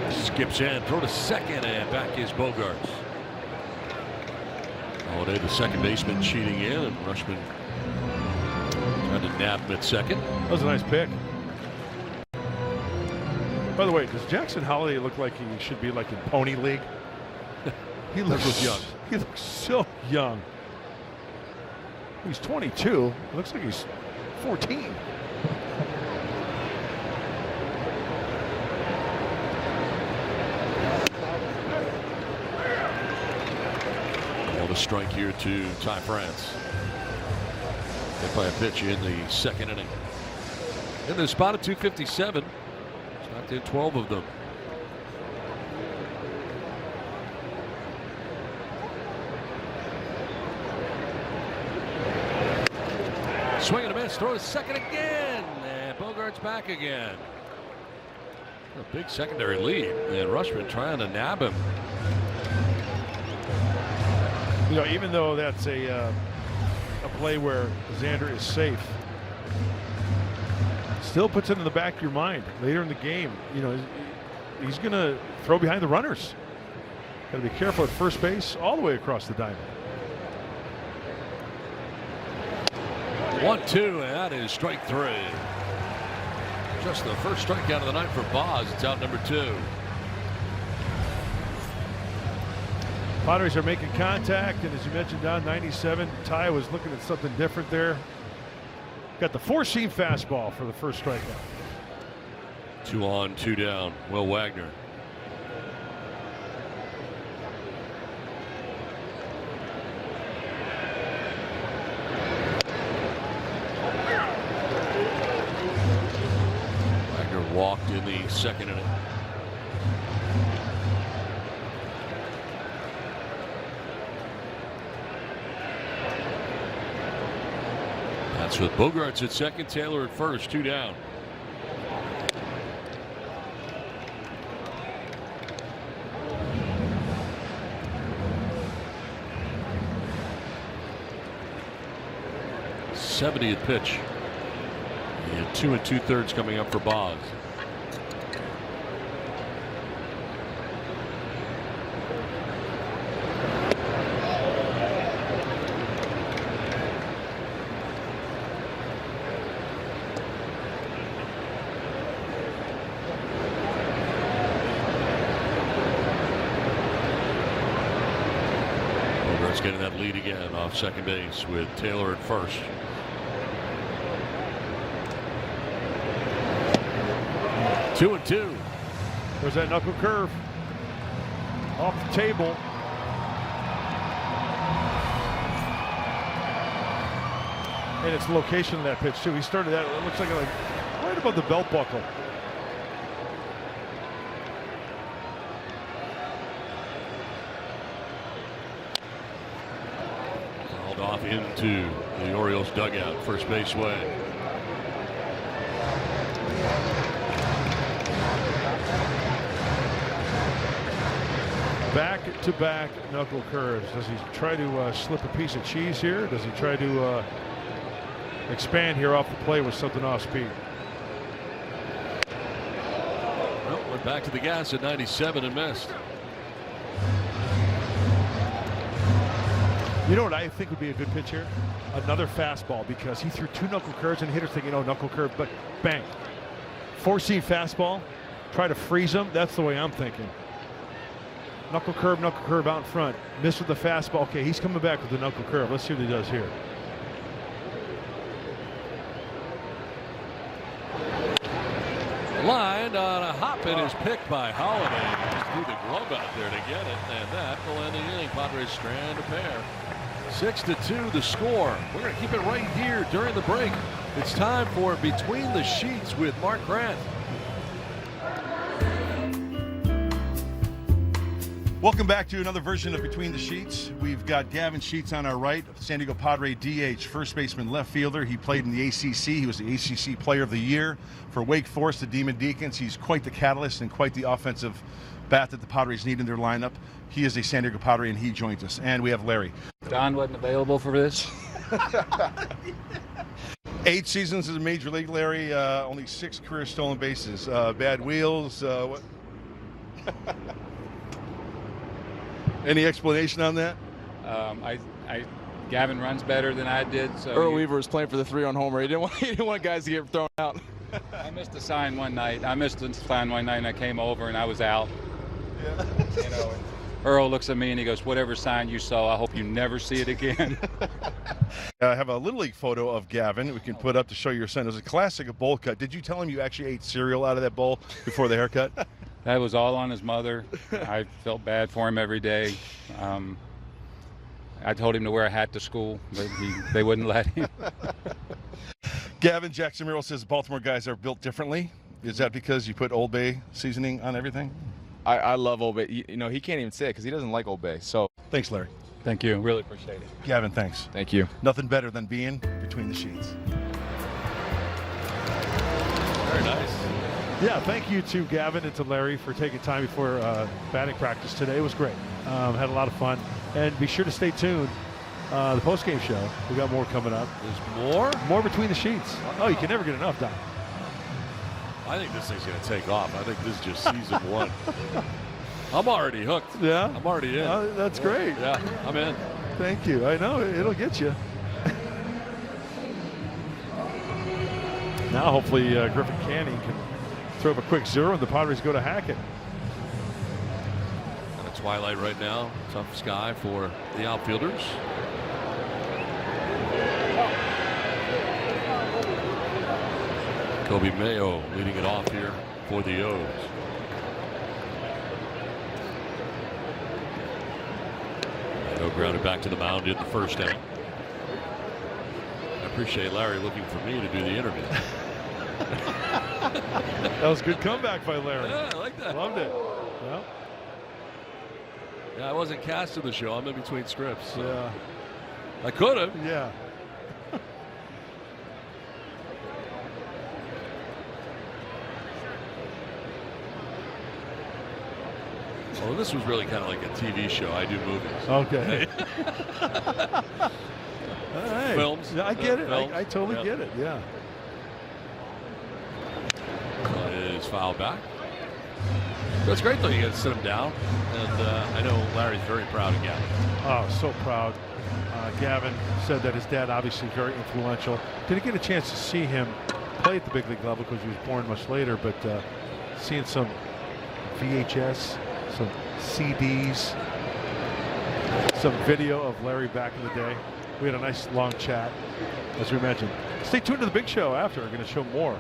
Skips in, throw to second, and back is Bogarts. Holiday, the second baseman, cheating in, and Rushman trying to nab him at second. That was a nice pick. By the way, does Jackson Holiday look like he should be like in Pony League? He looks young. He looks so young. He's 22. It looks like he's 14. A strike here to Ty France. Hit by a pitch in the second inning. In the spot at 257. Knocked in 12 of them. Swing and a miss. Throws second again. And Bogarts back again. A big secondary lead. And Rushman trying to nab him. You know, even though that's a play where Xander is safe, still puts it in the back of your mind later in the game. You know, he's going to throw behind the runners. Got to be careful at first base all the way across the diamond. 1-2, and that is strike 3. Just the first strikeout of the night for Boz. It's out number 2. Padres are making contact, and as you mentioned, down 97. Ty was looking at something different there. Got the four-seam fastball for the first strikeout. 2 on, 2 down. Will Wagner. Wagner walked in the second inning. That's with Bogarts at second, Taylor at first, 2 down. '70th pitch. And 2 2/3 coming up for Boz. Getting that lead again off second base with Taylor at first. Two and 2. There's that knuckle curve off the table. And it's the location of that pitch, too. He started that, it looks like right above the belt buckle. Called off into the Orioles dugout, first base way. Back-to-back knuckle curves. Does he try to slip a piece of cheese here? Does he try to expand here off the play with something off speed? Well, went back to the gas at 97 and missed. You know what I think would be a good pitch here? Another fastball, because he threw 2 knuckle curves and the hitter's thinking, oh, knuckle curve, but bang. 4-seam fastball. Try to freeze him. That's the way I'm thinking. Knuckle curve out in front. Missed with the fastball. Okay, he's coming back with the knuckle curve. Let's see what he does here. Lined on a hop, and is picked by Holiday. Just threw the glove out there to get it, and that will end the inning. Padres strand a pair. 6-2 the score. We're going to keep it right here during the break. It's time for Between the Sheets with Mark Grant. Welcome back to another version of Between the Sheets. We've got Gavin Sheets on our right, San Diego Padre DH, first baseman, left fielder. He played in the ACC. He was the ACC Player of the Year for Wake Forest, the Demon Deacons. He's quite the catalyst and quite the offensive bat that the Padres need in their lineup. He is a San Diego Padre, and he joins us. And we have Larry. Don wasn't available for this. 8 seasons as a major league, Larry. Only 6 career stolen bases. Bad wheels. What? Any explanation on that? Gavin runs better than I did. So Earl Weaver was playing for the 3-run homer. He didn't want guys to get thrown out. I missed a sign one night. And I came over and I was out. Yeah. You know, Earl looks at me and he goes, "Whatever sign you saw, I hope you never see it again." I have a Little League photo of Gavin we can put up to show your son. It was a classic, a bowl cut. Did you tell him you actually ate cereal out of that bowl before the haircut? That was all on his mother. I felt bad for him every day. I told him to wear a hat to school, but they wouldn't let him. Gavin, Jackson Merrill says Baltimore guys are built differently. Is that because you put Old Bay seasoning on everything? I love Old Bay. You know, he can't even say it because he doesn't like Old Bay. So thanks, Larry. Thank you. Really appreciate it. Gavin, thanks. Thank you. Nothing better than being between the sheets. Very nice. Yeah, thank you to Gavin and to Larry for taking time before batting practice today. It was great. Had a lot of fun. And be sure to stay tuned. The post-game show, we got more coming up. There's more? More Between the Sheets. Oh, you can never get enough, Don. I think this thing's going to take off. I think this is just season 1. I'm already hooked. Yeah? I'm already in. That's great. Yeah, I'm in. Thank you. I know, it'll get you. Now, hopefully, Griffin Canning can throw up a quick 0 and the Padres go to Hackett. And a twilight right now. Tough sky for the outfielders. Kobe Mayo leading it off here for the O's. Mayo grounded back to the mound in the first inning. I appreciate Larry looking for me to do the interview. That was a good comeback by Larry. Yeah, I like that. Loved it. Well, yeah, I wasn't cast in the show. I'm in between scripts. So yeah. I could have. Yeah. Well, this was really kind of like a TV show. I do movies. Okay. All right. Films. Yeah, I get it. Films. I totally Yeah. get it. Yeah. Is foul back. So it's great though. You got to sit him down, and I know Larry's very proud of Gavin. Oh, so proud. Gavin said that his dad obviously very influential. Didn't get a chance to see him play at the big league level because he was born much later, but seeing some VHS, some CDs, some video of Larry back in the day. We had a nice long chat, as we mentioned. Stay tuned to the big show after. We're going to show more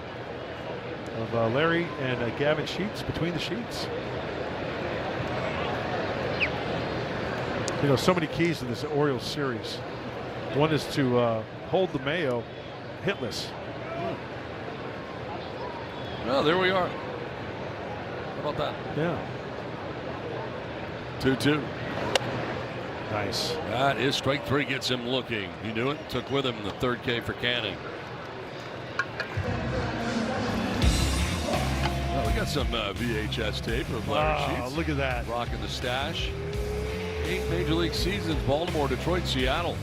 of Larry and Gavin Sheets, Between the Sheets. You know, so many keys to this Orioles series. One is to hold the Mayo hitless. Well, there we are. How about that? Yeah. 2-2. Nice. That is strike three, gets him looking. He knew it, took with him the third K for Canning. Well, we got some VHS tape of Larry Sheets. Look at that. Rocking the stash. 8 Major League seasons, Baltimore, Detroit, Seattle.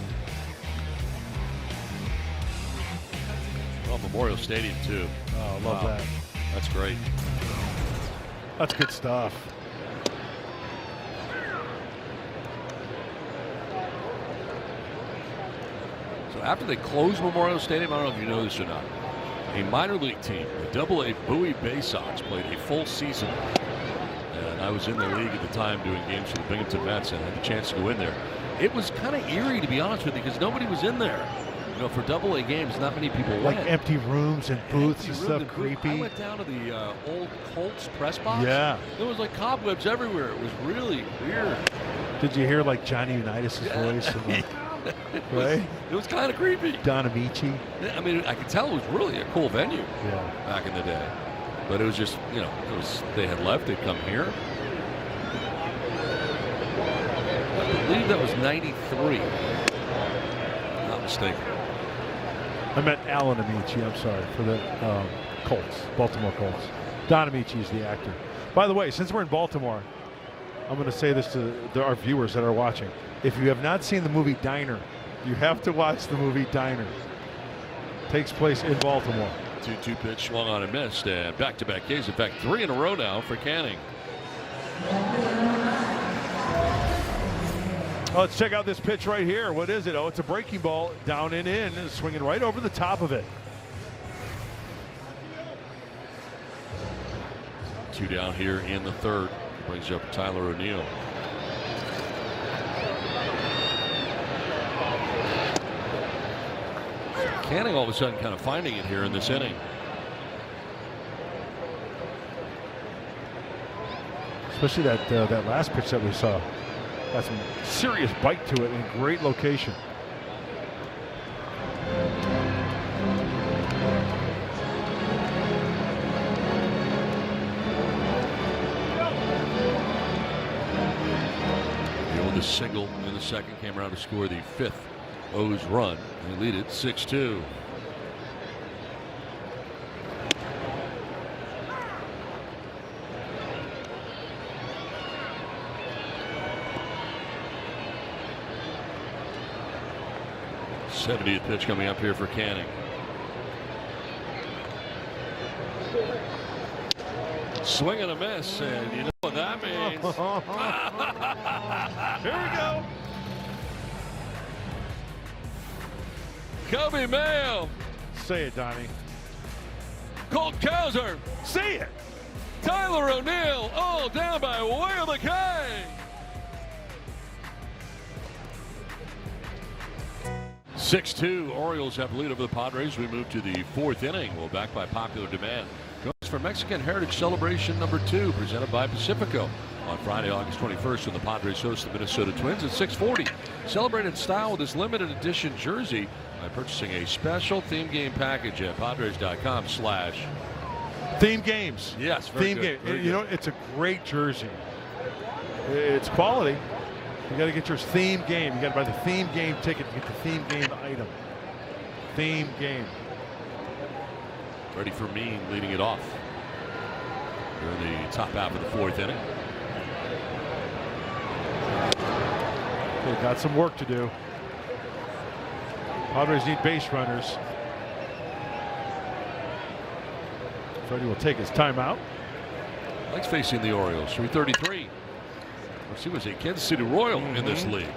Oh, Memorial Stadium, too. Oh, love that. That's great. That's good stuff. So after they closed Memorial Stadium, I don't know if you know this or not, a minor league team, the AA Bowie Bay Sox, played a full season. And I was in the league at the time doing games for the Binghamton Mets and had the chance to go in there. It was kind of eerie, to be honest with you, because nobody was in there. You know, for AA games, not many people went. Like empty rooms and booths and stuff, creepy. I went down to the old Colts press box. Yeah. There was like cobwebs everywhere. It was really weird. Did you hear like Johnny Unitas' voice? And right? It was kind of creepy. Don Amici. I mean, I could tell it was really a cool venue back in the day. But it was just, you know, they had left, they'd come here. I believe that was 93. Not mistaken. I meant Alan Amici, I'm sorry, for the Colts, Baltimore Colts. Don Amici is the actor. By the way, since we're in Baltimore, I'm going to say this to our viewers that are watching. If you have not seen the movie Diner, you have to watch the movie Diner. Takes place in Baltimore. 2-2 pitch swung on and missed, and back-to-back Ks. In fact, 3 in a row now for Canning. Oh, let's check out this pitch right here. What is it? Oh, it's a breaking ball down and in, and swinging right over the top of it. 2 down here in the third. Brings up Tyler O'Neill. Canning all of a sudden kind of finding it here in this inning. Especially that last pitch that we saw. Got some serious bite to it and great location. The oldest single in the second came around to score the 5th O's run. They lead it 6-2. '70th pitch coming up here for Canning. Swing and a miss, and you know what that means. Here we go. Kobe Mayo. Say it, Donnie. Colt Kauser. Say it. Tyler O'Neill, all down by way of the K. 6-2. Orioles have lead over the Padres. We move to the 4th inning. Well, back by popular demand. Join us for Mexican Heritage Celebration number 2, presented by Pacifico. On Friday, August 21st, when the Padres host the Minnesota Twins at 6:40. Celebrate in style with this limited edition jersey by purchasing a special theme game package at Padres.com/ Theme games. Yes, theme game. You know, it's a great jersey. It's quality. You got to get your theme game. You got to buy the theme game ticket to get the theme game item. Theme game. Ready for Mean leading it off. We're in the top half of the 4th inning. They got some work to do. Padres need base runners. Freddie will take his timeout. Likes facing the Orioles. 333. He was a Kansas City Royal in this league.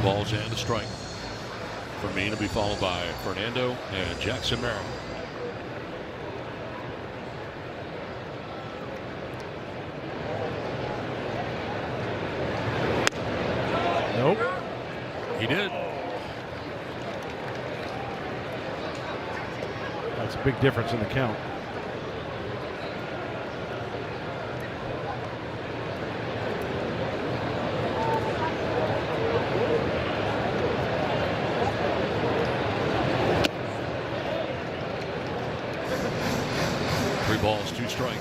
Balls and a strike. For me to be followed by Fernando and Jackson Merrick. He did. That's a big difference in the count. Three balls, two strikes.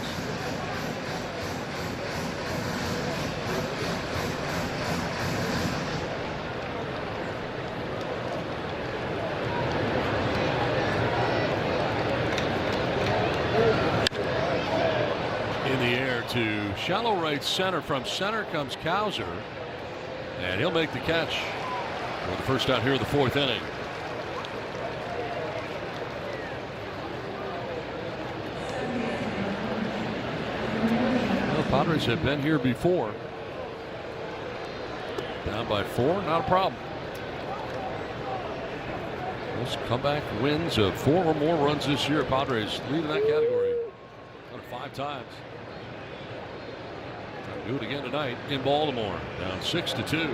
In the air to shallow right center. From center comes Cowser, and he'll make the catch for the first out here in the fourth inning. Well, Padres have been here before. Down by 4, not a problem. Those comeback wins of 4 or more runs this year. Padres lead in that category. Done it 5 times. Do it again tonight in Baltimore. Down 6-2.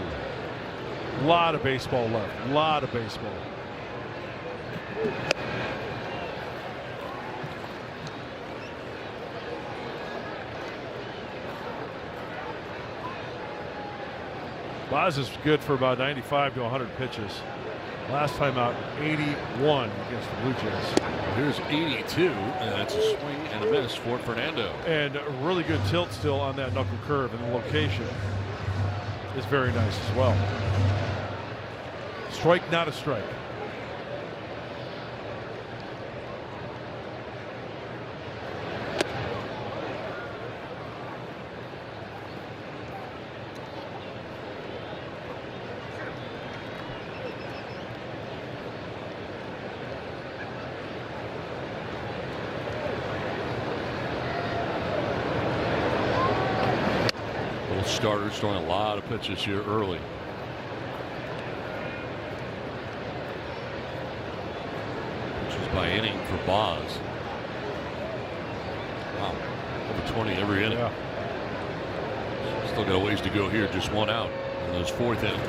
A lot of baseball left. A lot of baseball. Boz is good for about 95 to 100 pitches. Last time out, 81 against the Blue Jays. Here's 82, and that's a swing and a miss for Fernando. And a really good tilt still on that knuckle curve, and the location is very nice as well. Strike, not a strike. Starters throwing a lot of pitches here early. Pitches by inning for Boz. Wow, over 20 every inning. Yeah. Still got a ways to go here. Just 1 out in those 4th inning.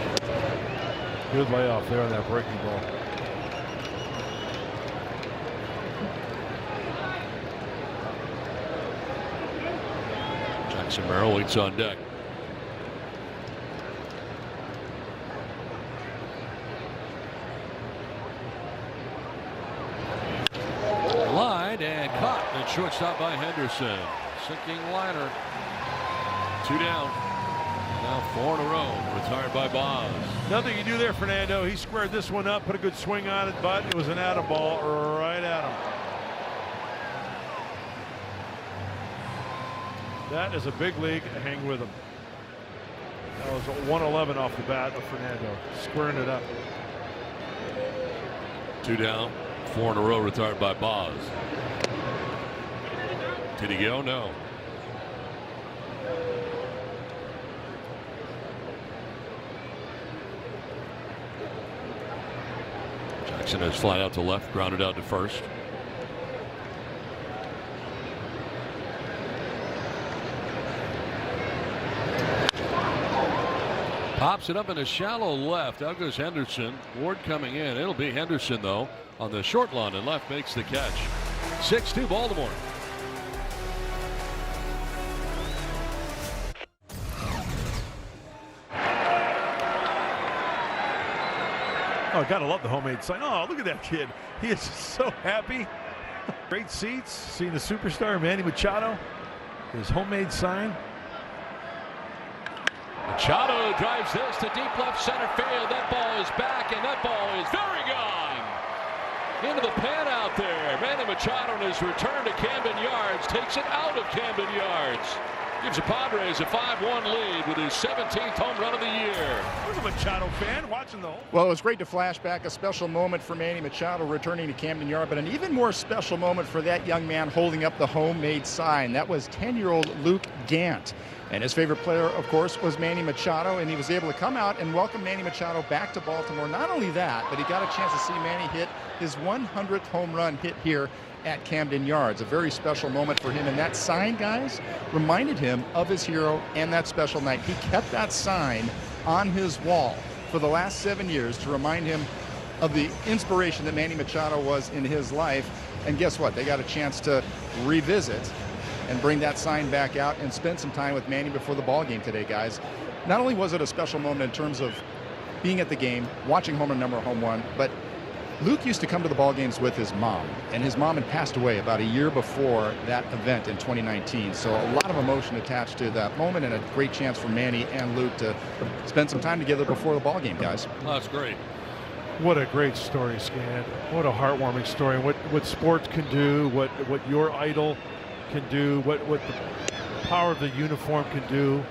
Good layoff there on that breaking ball. Jackson Merrill waits on deck. And caught at shortstop by Henderson. Sinking liner. 2 down. Now 4 in a row. Retired by Boz. Nothing you do there, Fernando. He squared this one up, put a good swing on it, but it was an atom ball right at him. That is a big league. Hang with him. That was a 111 off the bat of Fernando. Squaring it up. 2 down. 4 in a row. Retired by Boz. Did he go? No. Jackson has fly out to left, grounded out to first. Pops it up in a shallow left. Out goes Henderson. Ward coming in. It'll be Henderson, though, on the short line, and left makes the catch. 6-2 Baltimore. Oh, gotta love the homemade sign. Oh, look at that kid. He is so happy. Great seats. Seeing the superstar Manny Machado. His homemade sign. Machado drives this to deep left center field. That ball is back, and that ball is very gone. Into the pan out there. Manny Machado on his return to Camden Yards takes it out of Camden Yards. Gives the Padres a 5-1 lead with his 17th home run of the year. Who's a Machado fan watching the whole? Well, it was great to flash back a special moment for Manny Machado returning to Camden Yard, but an even more special moment for that young man holding up the homemade sign. That was 10-year-old Luke Gant. And his favorite player, of course, was Manny Machado, and he was able to come out and welcome Manny Machado back to Baltimore. Not only that, but he got a chance to see Manny hit his 100th home run hit here at Camden Yards. A very special moment for him, and that sign, guys, reminded him of his hero and that special night. He kept that sign on his wall for the last 7 years to remind him of the inspiration that Manny Machado was in his life. And guess what? They got a chance to revisit and bring that sign back out and spend some time with Manny before the ball game today, guys. Not only was it a special moment in terms of being at the game, watching home run, but Luke used to come to the ball games with his mom, and his mom had passed away about a year before that event in 2019. So a lot of emotion attached to that moment, and a great chance for Manny and Luke to spend some time together before the ball game, guys. Oh, that's great. What a great story, Scan. What a heartwarming story. What sports can do, what your idol can do, what the power of the uniform can do.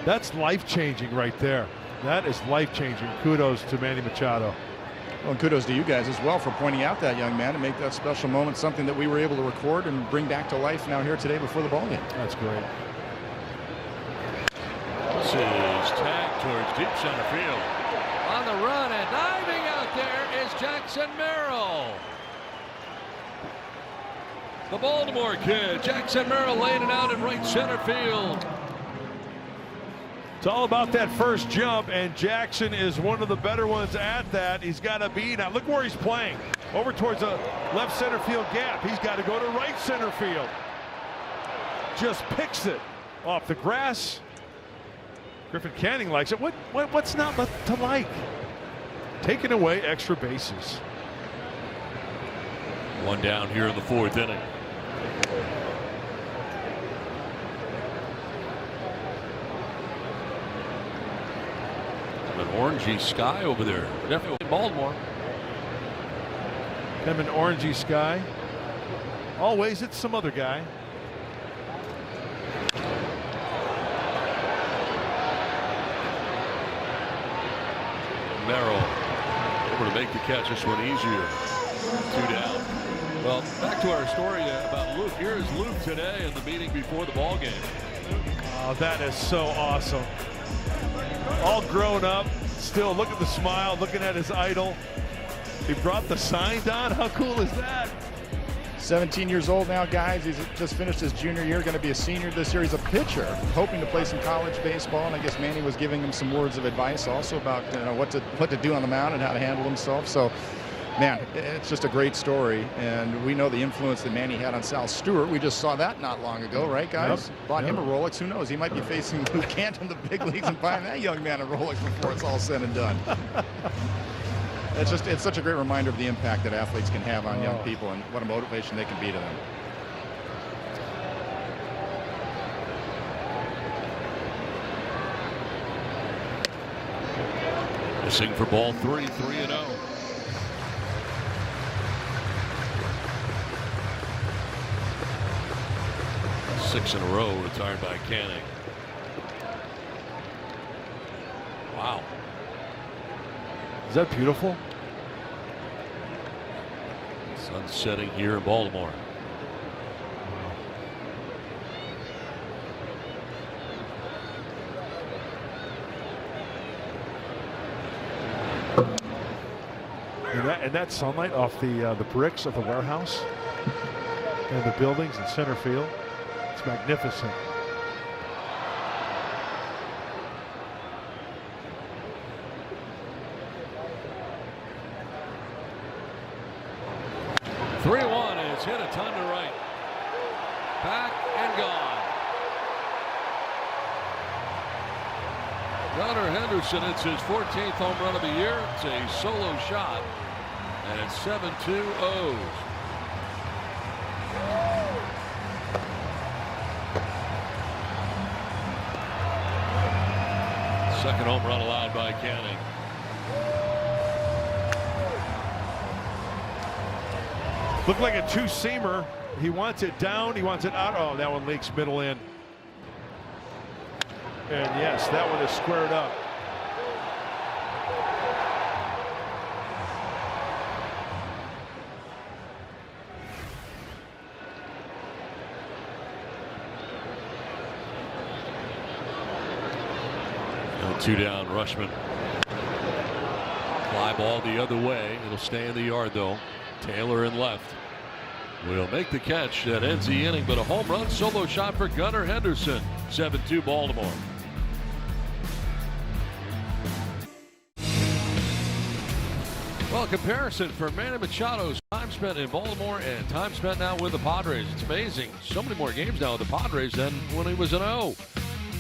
That's life-changing right there. That is life-changing. Kudos to Manny Machado. Well, and kudos to you guys as well for pointing out that young man and make that special moment something that we were able to record and bring back to life now here today before the ball game. That's great. This is tagged towards deep center field. On the run and diving out there is Jackson Merrill. The Baltimore kid, Jackson Merrill, laying it out in right center field. It's all about that first jump, and Jackson is one of the better ones at that. He's got to be. Now look where he's playing. Over towards the left center field gap. He's got to go to right center field. Just picks it off the grass. Griffin Canning likes it. What's not to like? Taking away extra bases. One down here in the fourth inning. An orangey sky over there. Definitely Baltimore. Kind of an orangey sky. Always it's some other guy. Merrill over to make the catch. This one easier. 2 down. Well, back to our story about Luke. Here is Luke today in the meeting before the ball game. Oh, that is so awesome. All grown up, still look at the smile, looking at his idol. He brought the sign down. How cool is that? 17 years old now, guys. He's just finished his junior year, going to be a senior this year. He's a pitcher, hoping to play some college baseball, and I guess Manny was giving him some words of advice also about what to do on the mound and how to handle himself. So, man, it's just a great story, and we know the influence that Manny had on Sal Stewart. We just saw that not long ago, right, guys? Yep. Bought him a Rolex. Who knows? He might be facing Luke Kent in the big leagues and buying that young man a Rolex before it's all said and done. It's such a great reminder of the impact that athletes can have on young people and what a motivation they can be to them. Missing for ball 3, 3-0. Six in a row retired by Canning. Wow. Is that beautiful? Sun setting here in Baltimore. And that sunlight off the bricks of the warehouse and the buildings in center field. It's magnificent. It's hit a ton to right. Back and gone. Gunnar Henderson, it's his 14th home run of the year. It's a solo shot, and it's 7-2 O's. Second home run allowed by Canning. Looked like a two-seamer. He wants it down. He wants it out. Oh, that one leaks middle in. And yes, that one is squared up. Now 2 down, Rushman. Fly ball the other way. It'll stay in the yard, though. Taylor in left will make the catch that ends the inning, but a home run solo shot for Gunnar Henderson. 7-2 Baltimore. Well, comparison for Manny Machado's time spent in Baltimore and time spent now with the Padres. It's amazing. So many more games now with the Padres than when he was an O.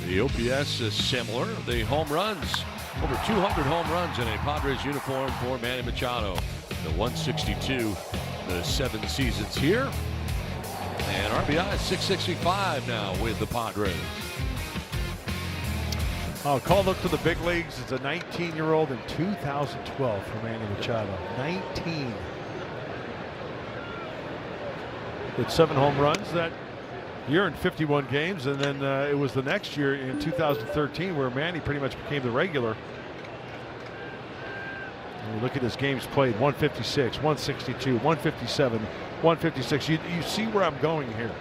The OPS is similar. The home runs, over 200 home runs in a Padres uniform for Manny Machado. The 162, the 7 seasons here. And RBI is 665 now with the Padres. Called up to the big leagues as a 19-year-old in 2012 for Manny Machado. 19. Hit 7 home runs that year in 51 games, and then it was the next year in 2013 where Manny pretty much became the regular. And you look at his games played: 156, 162, 157, 156. You see where I'm going here.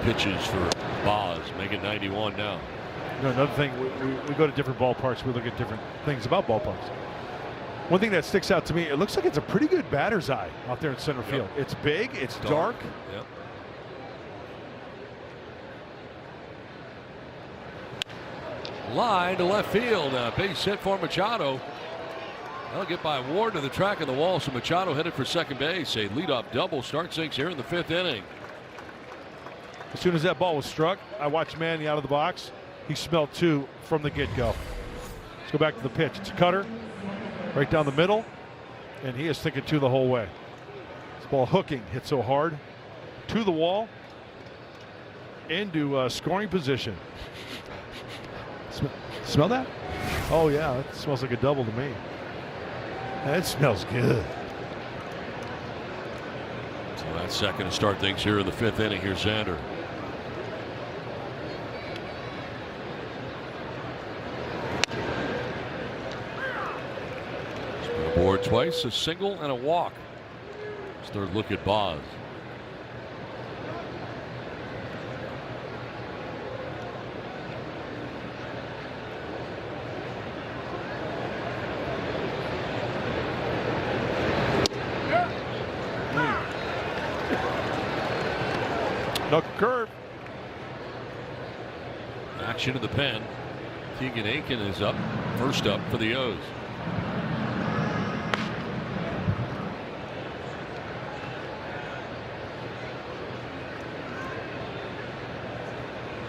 Pitches for Boz, make it 91 now. You know, another thing, we go to different ballparks, we look at different things about ballparks. One thing that sticks out to me, it looks like it's a pretty good batter's eye out there in center field. It's big, it's dark. Yep. Line to left field, base hit for Machado. They'll get by Ward to the track of the wall, so Machado headed for second base. A leadoff double starts things here in the 5th inning. As soon as that ball was struck, I watched Manny out of the box. He smelled 2 from the get-go. Let's go back to the pitch. It's a cutter right down the middle, and he is thinking 2 the whole way. This ball hooking, hit so hard to the wall into scoring position. Smell that? Oh yeah, it smells like a double to me. That smells good. So that's second to start things here in the 5th inning. Here's Xander. Aboard twice, a single and a walk. His third look at Boz. Knuckle curve. Action in the pen. Keegan Aiken is up, first up for the O's.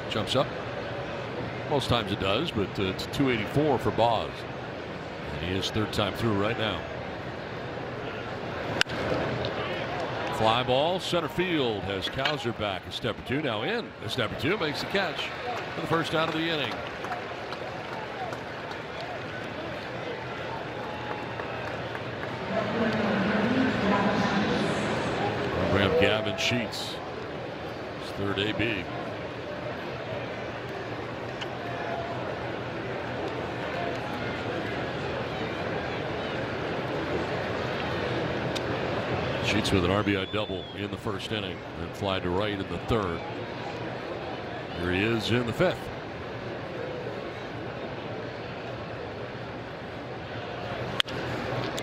Jumps up. Most times it does, but it's 284 for Boz. And he is 3rd time through right now. Fly ball, center field has Kowser back a step or 2. Now in a step or 2, makes the catch for the first out of the inning. We have Gavin Sheets, his 3rd AB. Sheets with an RBI double in the 1st inning and fly to right in the 3rd. Here he is in the 5th.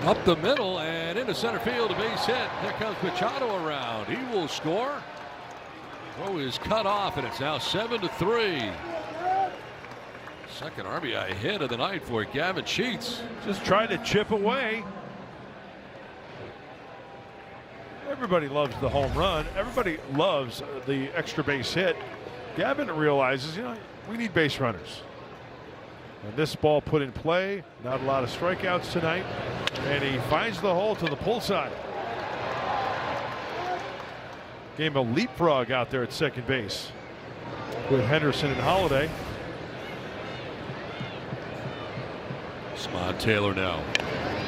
Up the middle and into center field, a base hit. Here comes Machado around. He will score. Throw is cut off, and it's now 7-3. Second RBI hit of the night for Gavin Sheets. Just trying to chip away. Everybody loves the home run. Everybody loves the extra base hit. Gavin realizes, you know, we need base runners. And this ball put in play. Not a lot of strikeouts tonight. And he finds the hole to the pull side. Game a leapfrog out there at second base with Henderson and Holiday. Smod Taylor now.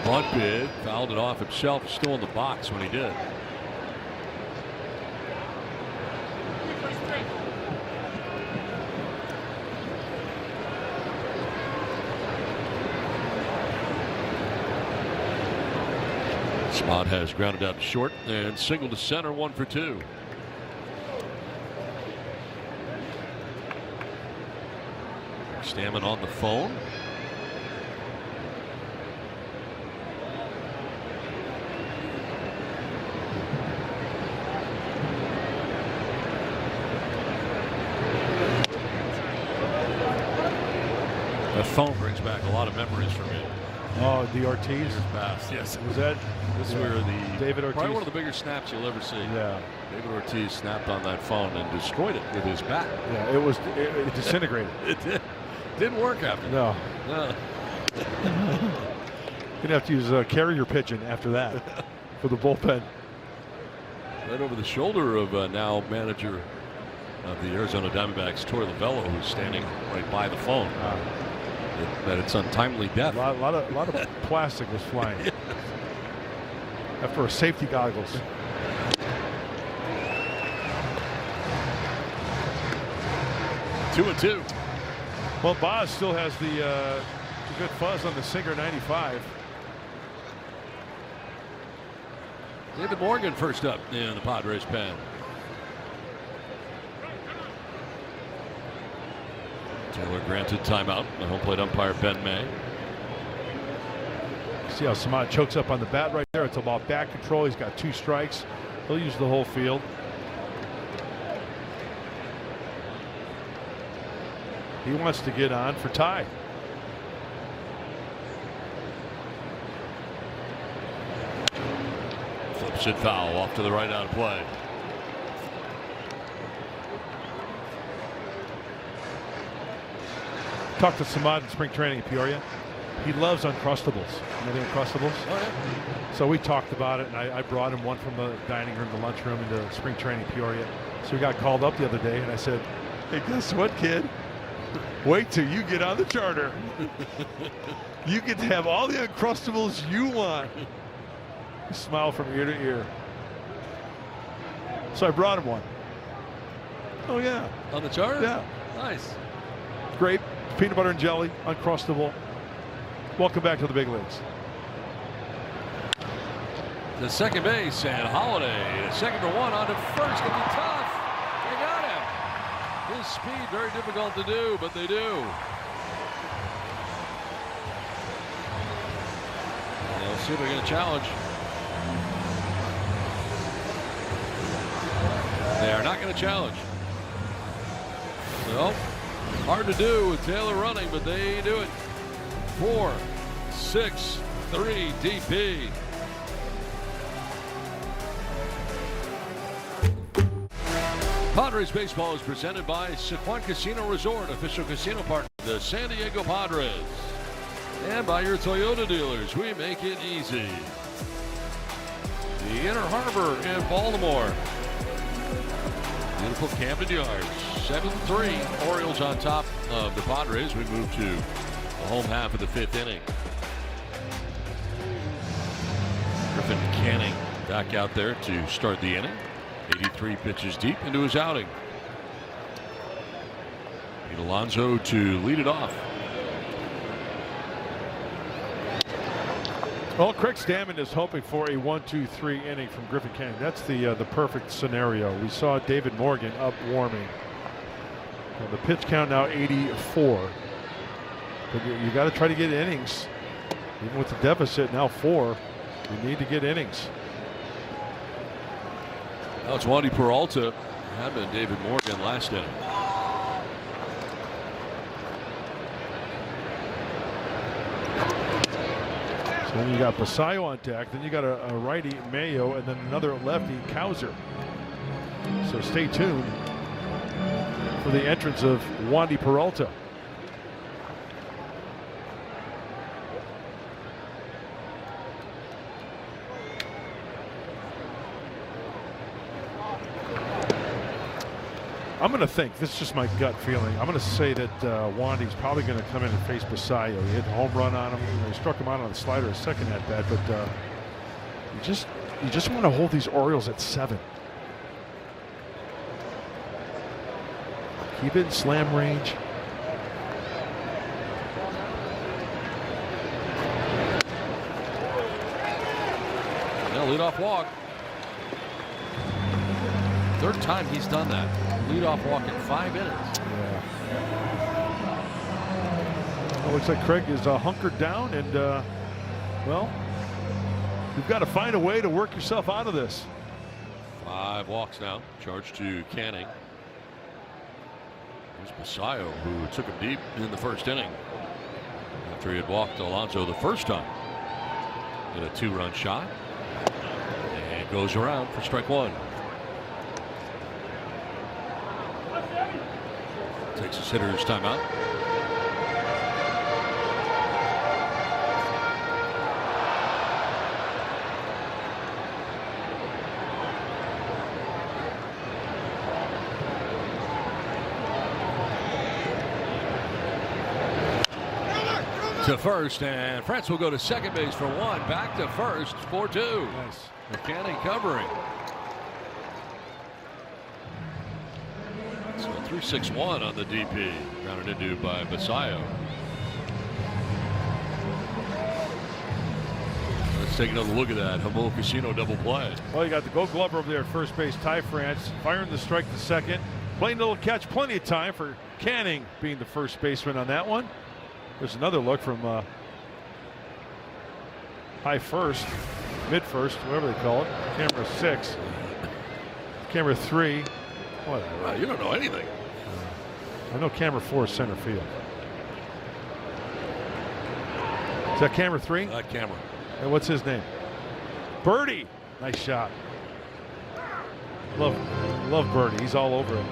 Bunt bid, fouled it off himself, still in the box when he did. Smod has grounded out to short and singled to center, 1 for 2. Stammen on the phone. That phone brings back a lot of memories for me. Oh, the Ortiz? Years past, yes. Was that? This were the David Ortiz? Probably one of the bigger snaps you'll ever see. Yeah. David Ortiz snapped on that phone and destroyed it with his bat. Yeah, it disintegrated. It did. Didn't work after that. No. No. You're going to have to use a carrier pigeon after that for the bullpen. Right over the shoulder of now manager of the Arizona Diamondbacks, Torey Lovullo, who's standing right by the phone. That it's untimely death. A lot of plastic was flying. After a safety goggles. Two and two. Well, Boz still has the good fuzz on the Singer 95. David Morgan first up in the Padres pen. Taylor granted timeout. The home plate umpire Ben May. See how Samad chokes up on the bat right there. It's about bat control. He's got 2 strikes. He'll use the whole field. He wants to get on for tie. Flips it foul off to the right out of play. Talked to Samad in spring training in Peoria. He loves Uncrustables. You know the Uncrustables? Oh, yeah. So we talked about it, and I brought him one from the dining room, the lunchroom, into spring training in Peoria. So we got called up the other day, and I said, "Hey, guess what, kid? Wait till you get on the charter. You get to have all the Uncrustables you want." He smiled from ear to ear. So I brought him one. Oh, yeah. On the charter? Yeah. Nice. Grape, peanut butter and jelly, Uncrustable. Welcome back to the big leagues. The second base, and Holiday, second to one on to first. It'll be tough. They got him. His speed, very difficult to do, but they do. They'll see if they're going to challenge. They are not going to challenge. So, hard to do with Taylor running, but they do it. 4, 6, 3 DP. Padres baseball is presented by Sequan Casino Resort, official casino partner of the San Diego Padres. And by your Toyota dealers, we make it easy. The Inner Harbor in Baltimore. Beautiful Camden Yards. 7-3. Orioles on top of the Padres. We move to the home half of the 5th inning. Griffin Canning back out there to start the inning. 83 pitches deep into his outing. Pete Alonso to lead it off. Well, Craig Stammen is hoping for a 1-2-3 inning from Griffin Canning. That's the perfect scenario. We saw David Morgan up warming. And the pitch count now 84. But you got to try to get innings. Even with the deficit now 4, you need to get innings. Now it's Wandy Peralta. Had been David Morgan last inning. So then you got Basayo on deck. Then you got a righty, Mayo, and then another lefty, Cowser. So stay tuned for the entrance of Wandy Peralta. I'm going to think, this is just my gut feeling, I'm going to say that Wandy's probably going to come in and face Basayo. He hit a home run on him. He struck him out on the slider a second at bat, but you just want to hold these Orioles at 7. Keep it in slam range. Now leadoff walk. 3rd time he's done that. Leadoff walk in 5 innings. Yeah. Well, looks like Craig is hunkered down, and well, you've got to find a way to work yourself out of this. 5 walks now. Charged to Canning. Here's Basayo, who took him deep in the 1st inning. after he had walked Alonso the first time in a 2-run shot, and goes around for strike 1. Takes his hitter's timeout. To first, and France will go to second base for 1. Back to first for 2. Nice. McCanny covering. So 3-6-1 on the DP. Grounded into by Basayo. Let's take another look at that Humboldt Casino double play. Well, you got the Gold Glover over there at first base, Ty France, firing the strike to second. Playing a little catch, plenty of time for Canning being the first baseman on that one. There's another look from high first, mid first, whatever they call it. Camera 6, camera 3. Whatever. You don't know anything. I know camera 4 is center field. Is that camera 3? That camera. And what's his name? Birdie. Nice shot. Love Birdie. He's all over it.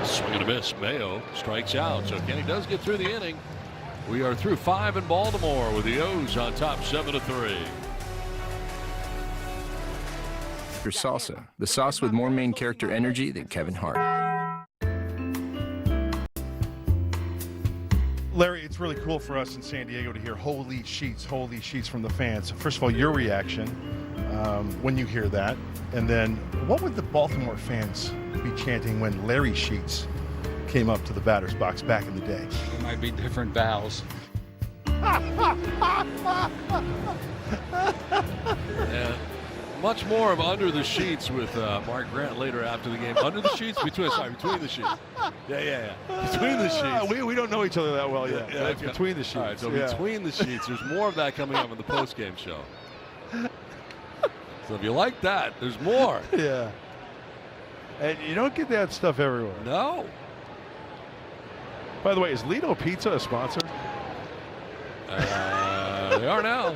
Swing and a miss. Mayo strikes out. So Kenny does get through the inning. We are through 5 in Baltimore with the O's on top 7-3. Salsa, the sauce with more main character energy than Kevin Hart. Larry, it's really cool for us in San Diego to hear holy sheets from the fans. First of all, your reaction when you hear that, and then what would the Baltimore fans be chanting when Larry Sheets came up to the batter's box back in the day? It might be different vowels. Yeah. Much more of Under the Sheets with Mark Grant later after the game. Under the Sheets, between the sheets. Yeah. Between the sheets. We don't know each other that well yet. Yeah, between the sheets. All right, so yeah. Between the Sheets. There's more of that coming up in the post-game show. So if you like that, there's more. Yeah. And you don't get that stuff everywhere. No. By the way, is Lido Pizza a sponsor? They are now.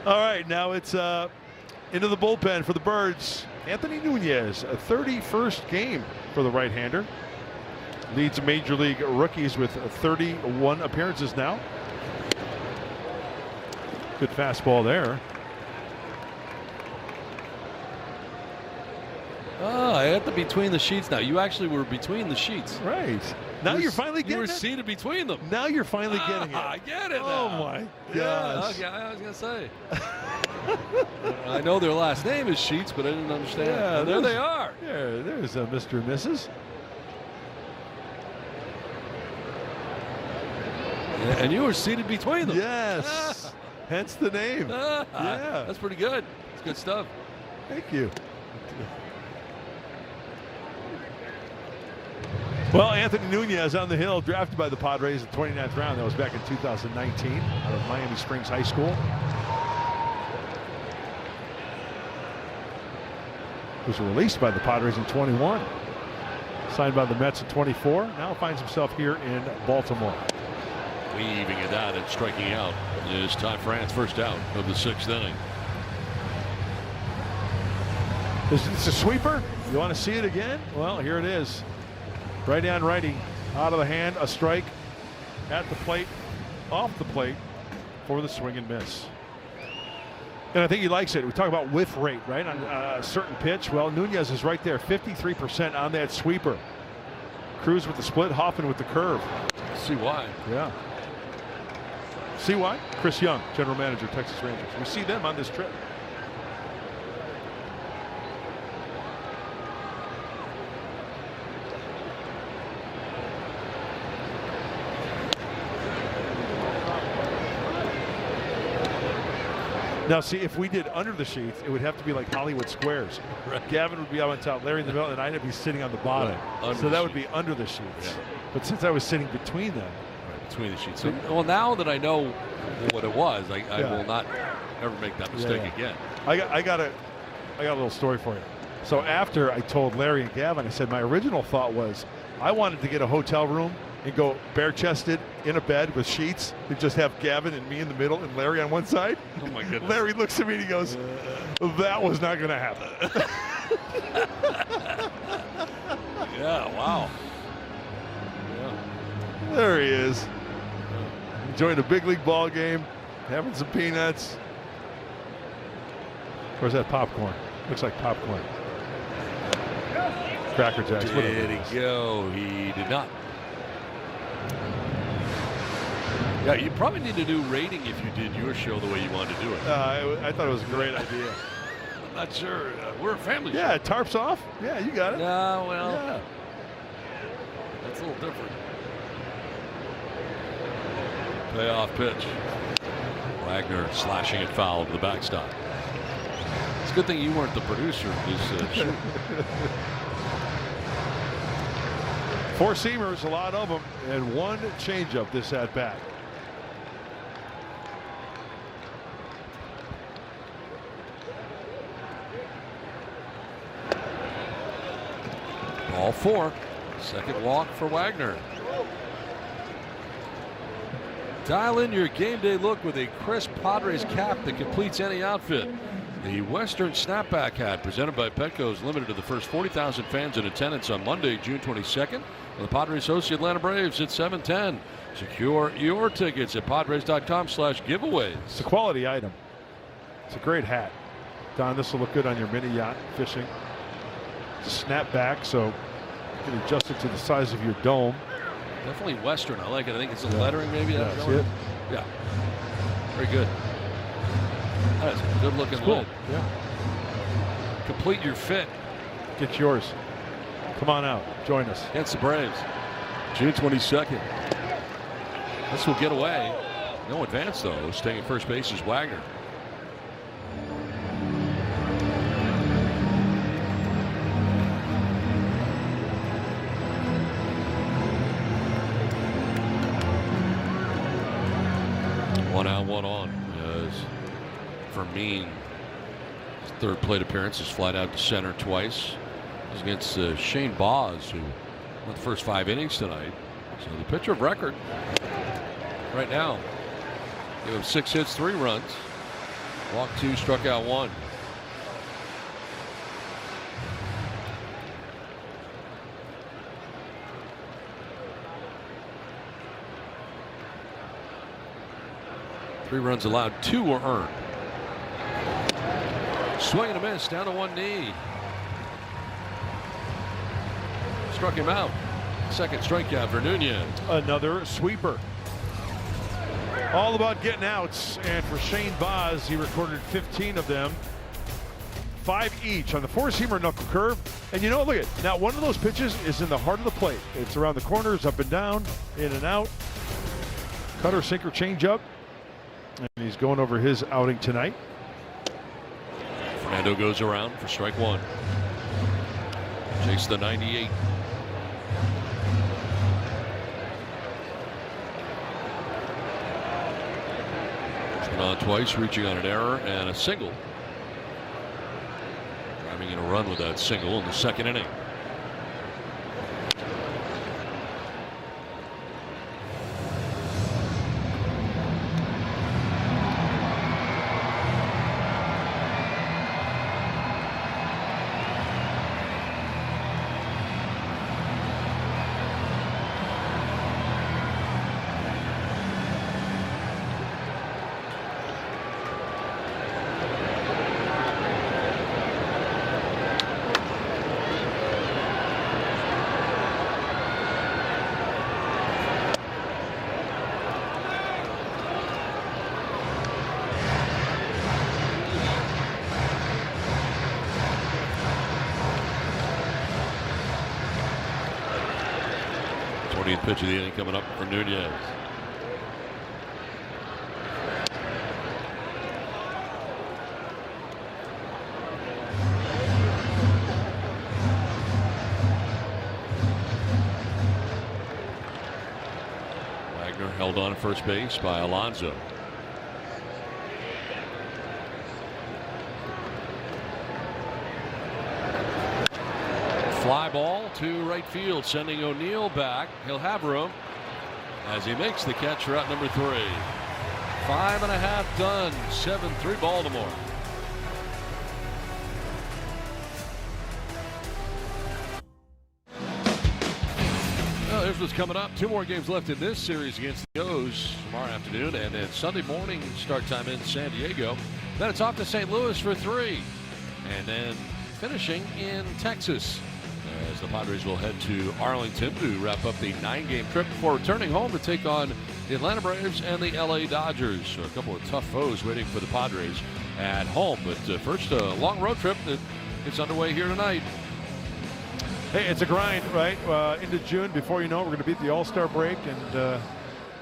All right, now it's into the bullpen for the Birds. Anthony Nunez, a 31st game for the right-hander. Leads Major League rookies with 31 appearances now. Good fastball there. Oh, I got the between the sheets now. You actually were between the sheets. Right. Now you're finally getting You were it? seated between them. Now you're finally getting it. I get it now. Oh, my gosh. Yeah, I was going to say. I know their last name is Sheets, but I didn't understand. Yeah, there they are. There's Mr. and Mrs. And you were seated between them. Yes. Hence the name. Yeah. That's pretty good. It's good stuff. Thank you. Well, Anthony Nunez on the hill, drafted by the Padres in the 29th round. That was back in 2019 out of Miami Springs High School. Was released by the Padres in 21. Signed by the Mets in 24. Now finds himself here in Baltimore. Weaving it out and striking out is Ty France, first out of the 6th inning. Is this a sweeper? You want to see it again? Well, here it is. Right on righty, out of the hand, a strike at the plate, off the plate for the swing and miss. And I think he likes it. We talk about whiff rate, right, on a certain pitch. Well, Nunez is right there, 53% on that sweeper. Cruz with the split, Hoffman with the curve. See why. Yeah. See why? Chris Young, general manager, Texas Rangers. We see them on this trip. Now, see, if we did under the sheets, it would have to be like Hollywood Squares. Right. Gavin would be out on top, Larry in the middle, and I'd be sitting on the bottom. Right. So that would be under the sheets. Yeah. But since I was sitting between them, Between the sheets. So, well, now that I know what it was, I will not ever make that mistake again. I got a little story for you. So after I told Larry and Gavin, I said my original thought was I wanted to get a hotel room and go bare-chested in a bed with sheets and just have Gavin and me in the middle and Larry on one side. Oh, my goodness. Larry looks at me and he goes, that was not going to happen. Yeah, wow. Yeah. There he is. Enjoying a big league ball game, having some peanuts. Where's that popcorn? Looks like popcorn. Cracker Jacks. Did he go? He did not. Yeah, you probably need a new rating if you did your show the way you wanted to do it. I thought it was a great idea. I'm not sure. We're a family show. Yeah, tarps off. Yeah, you got it. No, well, Yeah. that's a little different. Payoff pitch. Wagner slashing it foul to the backstop. It's a good thing you weren't the producer of this show. Four seamers, a lot of them, and one changeup this at bat. Ball 4. Second walk for Wagner. Dial in your game day look with a crisp Padres cap that completes any outfit. The Western Snapback hat presented by Petco is limited to the first 40,000 fans in attendance on Monday, June 22nd. The Padres host the Atlanta Braves at 7:10. Secure your tickets at Padres.com/giveaways. It's a quality item. It's a great hat. Don, this will look good on your mini yacht fishing. It's a snapback, so you can adjust it to the size of your dome. Definitely Western. I like it. I think it's the lettering maybe. Yeah, see it? Yeah. Very good. That's a good looking It's cool. lid. Yeah. Complete your fit. Get yours. Come on out. Join us. Against the Braves. June 22nd. This will get away. No advance though. Staying at first base is Wagner. One out, one on. As Vermean, his third plate appearance, is flied out to center twice. It's against Shane Boz, who went the first 5 innings tonight. So the pitcher of record right now. Gave him 6 hits, 3 runs. Walked 2, struck out 1. Three runs allowed, 2 were earned. Swing and a miss, down to one knee. Struck him out. Second strikeout for Nunez. Another sweeper. All about getting outs, and for Shane Boz, he recorded 15 of them. 5 each on the four-seamer knuckle curve. And you know, look at now, one of those pitches is in the heart of the plate. It's around the corners, up and down, in and out. Cutter, sinker, changeup. And he's going over his outing tonight. Fernando goes around for strike 1. Chase the 98. On twice, reaching on an error and a single. Driving in a run with that single in the second inning. Pitch of the inning coming up for Nunez. Wagner held on at first base by Alonso. Fly ball to right field, sending O'Neill back. He'll have room as he makes the catch for out number 3. 5.5 done. 7-3 Baltimore. Well, here's what's coming up. 2 more games left in this series against the O's tomorrow afternoon, and then Sunday morning start time in San Diego. Then it's off to St. Louis for 3, and then finishing in Texas, as the Padres will head to Arlington to wrap up the 9-game trip before returning home to take on the Atlanta Braves and the LA Dodgers. So a couple of tough foes waiting for the Padres at home. But first, a long road trip that gets underway here tonight. Hey, it's a grind, right? Into June. Before you know it, we're going to beat the All-Star break. And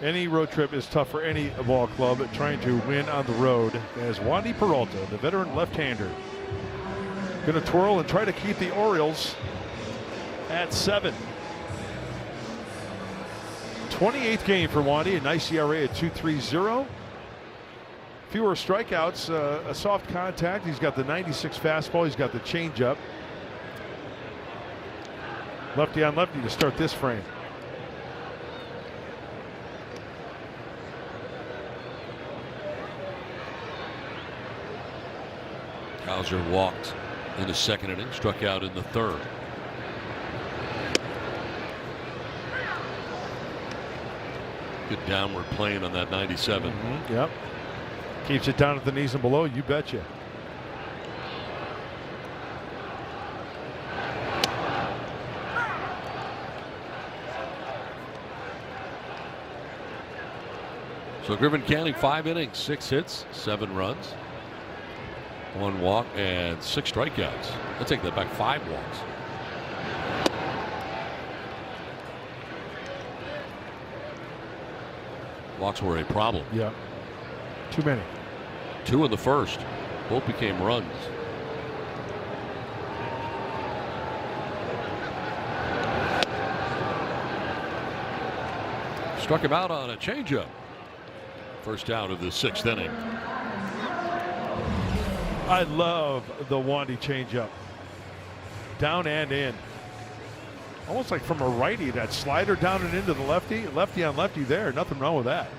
any road trip is tough for any ball club trying to win on the road. As Wandy Peralta, the veteran left-hander, going to twirl and try to keep the Orioles at 7. 28th game for Wandy, a nice ERA at 2.30. Fewer strikeouts, a soft contact. He's got the 96 fastball. He's got the changeup. Lefty on lefty to start this frame. Hauser walked in the second inning, struck out in the third. Good downward plane on that 97. Yep. Keeps it down at the knees and below, you betcha. So Griffin Canning, 5 innings, 6 hits, 7 runs, 1 walk, and 6 strikeouts. I'll take that back, 5 walks. Walks were a problem. Yeah. Too many. 2 in the first. Both became runs. Struck him out on a changeup. First out of the 6th inning. I love the Wandy changeup. Down and in. Almost like from a righty, that slider down and into the lefty. Lefty on lefty there. Nothing wrong with that.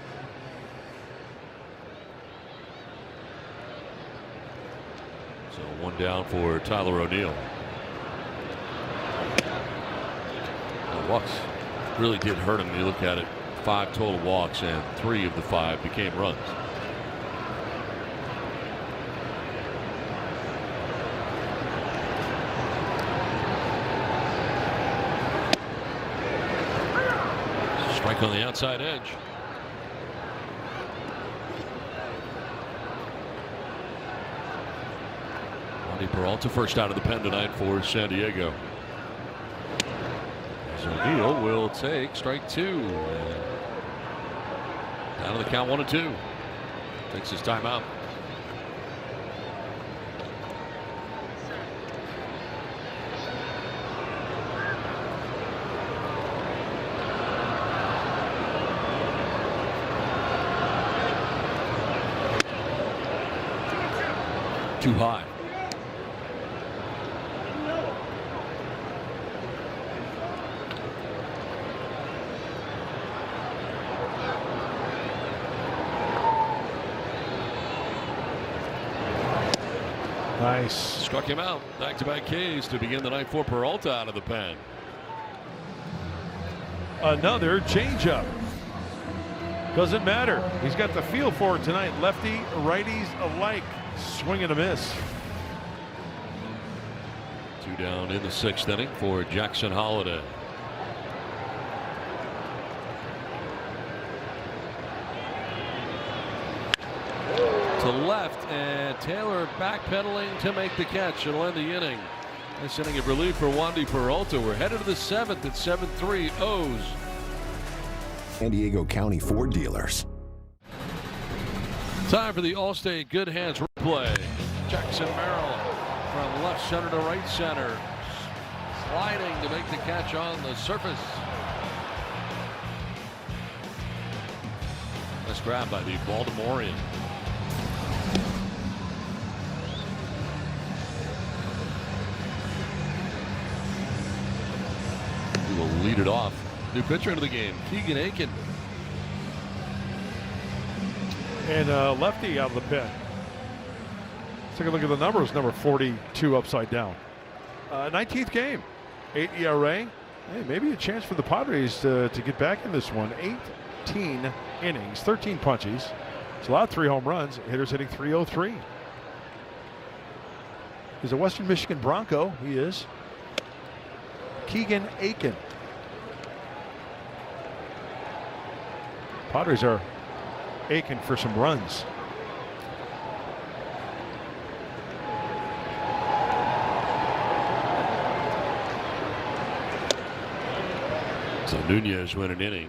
So 1 down for Tyler O'Neill. The walks really did hurt him when you look at it. 5 total walks, and 3 of the 5 became runs. Strike on the outside edge. Wandy Peralta first out of the pen tonight for San Diego. O'Neill will take strike 2. Down to the count, 1-2. Takes his timeout. Too high. Nice. Struck him out. Back-to-back Ks to begin the night for Peralta out of the pen. Another changeup. Doesn't matter. He's got the feel for it tonight. Lefty, righties alike. Swing and a miss. 2 down in the 6th inning for Jackson Holliday. To left, and Taylor backpedaling to make the catch. It'll end the inning. Nice inning of relief for Wandy Peralta. We're headed to the 7th at 7-3 O's. San Diego County Ford dealers. Time for the Allstate Good Hands replay. Jackson Merrill from left center to right center. Sliding to make the catch on the surface. Nice grab by the Baltimorean. He will lead it off. New pitcher into the game, Keegan Aiken. And lefty out of the pen. Let's take a look at the numbers. Number 42 upside down. 19th game. 8 ERA. Hey, maybe a chance for the Padres to get back in this one. 18 innings, 13 punches. It's allowed 3 home runs. Hitters hitting .303. He's a Western Michigan Bronco. He is. Keegan Aiken. Padres are aching for some runs. So Nunez went an inning.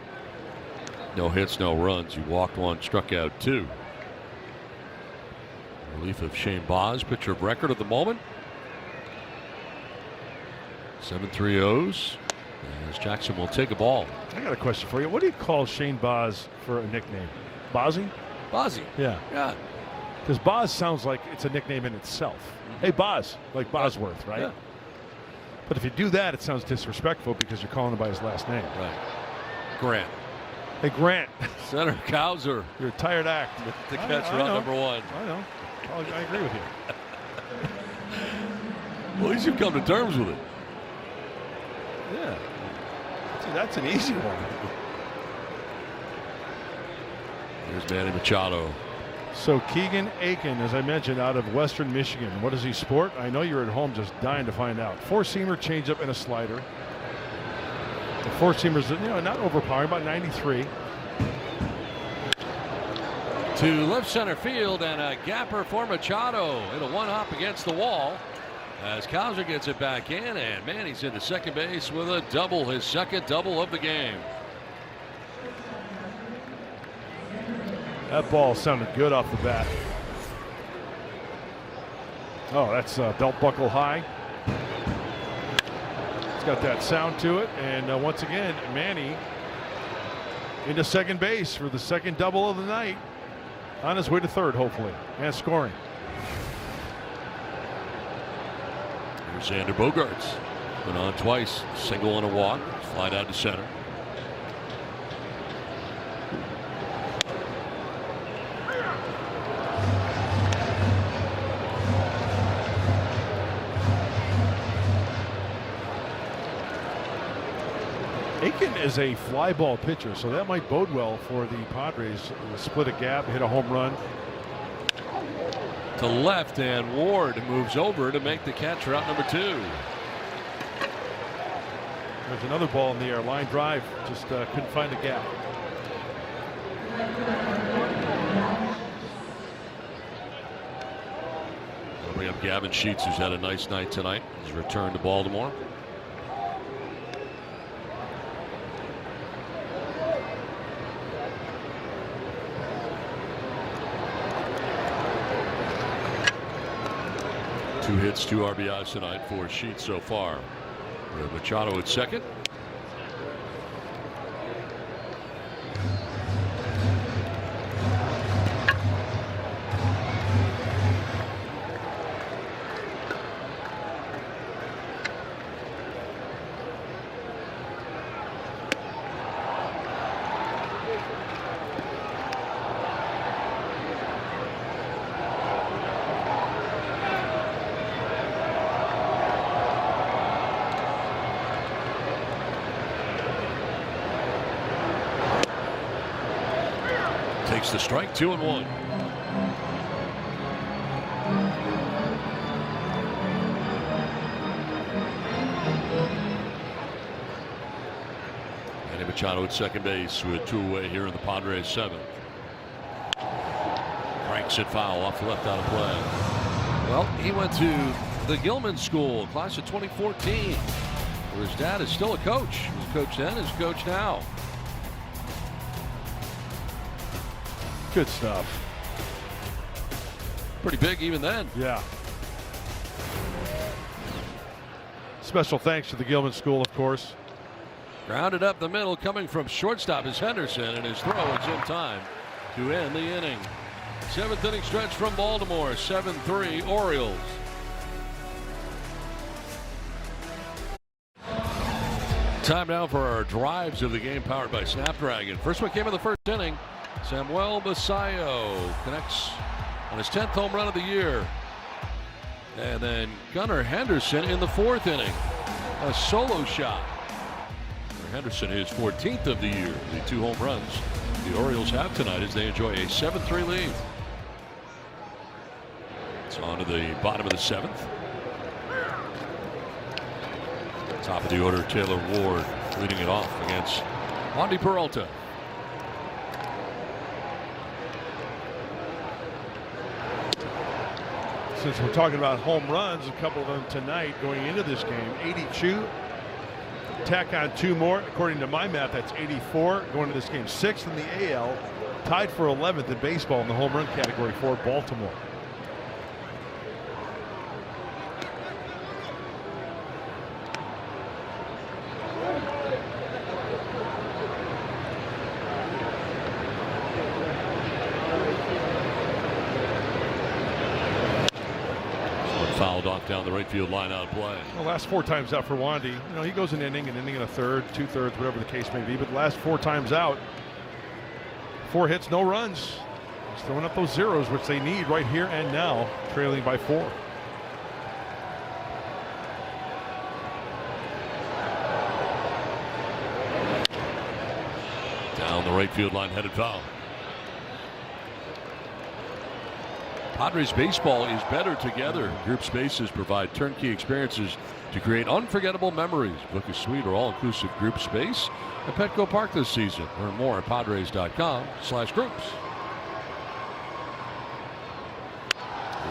No hits, no runs. He walked 1, struck out 2. Relief of Shane Baz, pitcher of record at the moment. 7-3-0s. As Jackson will take a ball. I got a question for you. What do you call Shane Baz for a nickname? Bozzy? Bozzy. Yeah. Yeah. Because Baz sounds like it's a nickname in itself. Hey, Baz, like Bosworth, right? Yeah. But if you do that, it sounds disrespectful because you're calling him by his last name. Right. Grant. Hey, Grant. Senator Cowser. You're a tired act. The catch run number 1. I know. I agree with you. Well, at least you've come to terms with it. Yeah. See, that's an easy one. Here's Manny Machado. So Keegan Aiken, as I mentioned, out of Western Michigan. What does he sport? I know you're at home just dying to find out. 4-seamer, changeup, and a slider. The 4-seamer's, not overpowering, about 93. To left center field, and a gapper for Machado. Hit a 1-hop against the wall as Cowser gets it back in, and Manny's into second base with a double, his second double of the game. That ball sounded good off the bat. Oh, that's belt buckle high. It's got that sound to it, and once again, Manny into second base for the second double of the night. On his way to third, hopefully, and scoring. Here's Xander Bogaerts. Been on twice, single and a walk, slide out to center. Aiken is a fly ball pitcher, so that might bode well for the Padres. Split a gap, hit a home run. To left, and Ward moves over to make the catch route number 2. There's another ball in the air, line drive, just couldn't find the gap. We'll bring up Gavin Sheets, who's had a nice night tonight. He's returned to Baltimore. Two hits, 2 RBIs tonight for Sheets so far. We have Machado at second. Takes the strike, 2-1. Manny Machado at second base with 2 away here in the Padres 7th. Cranks it foul off the left out of play. Well, he went to the Gilman School, class of 2014, where his dad is still a coach. He was coach then, is coach now. Good stuff. Pretty big even then. Yeah. Special thanks to the Gilman School, of course. Grounded up the middle, coming from shortstop is Henderson, and his throw is in time. to end the inning. 7th inning stretch from Baltimore, 7-3 Orioles. Time now for our drives of the game powered by Snapdragon. First one came in the first inning. Samuel Basayo connects on his 10th home run of the year. And then Gunnar Henderson in the 4th inning. A solo shot. Gunnar Henderson, his 14th of the year. The 2 home runs the Orioles have tonight as they enjoy a 7-3 lead. It's on to the bottom of the 7th. Top of the order, Taylor Ward leading it off against Wandy Peralta. Since we're talking about home runs, a couple of them tonight going into this game. 82. Tack on 2 more. According to my math, that's 84. Going to this game, 6th in the AL. Tied for 11th in baseball in the home run category for Baltimore. Fouled off down the right field line out of play. The last 4 times out for Wandy, you know, he goes an inning and a third, 2/3, whatever the case may be. But the last 4 times out, 4 hits, no runs. He's throwing up those zeros, which they need right here and now, trailing by 4. Down the right field line, headed foul. Padres baseball is better together. Group spaces provide turnkey experiences to create unforgettable memories. Book a suite or all-inclusive group space at Petco Park this season. Learn more at Padres.com/groups.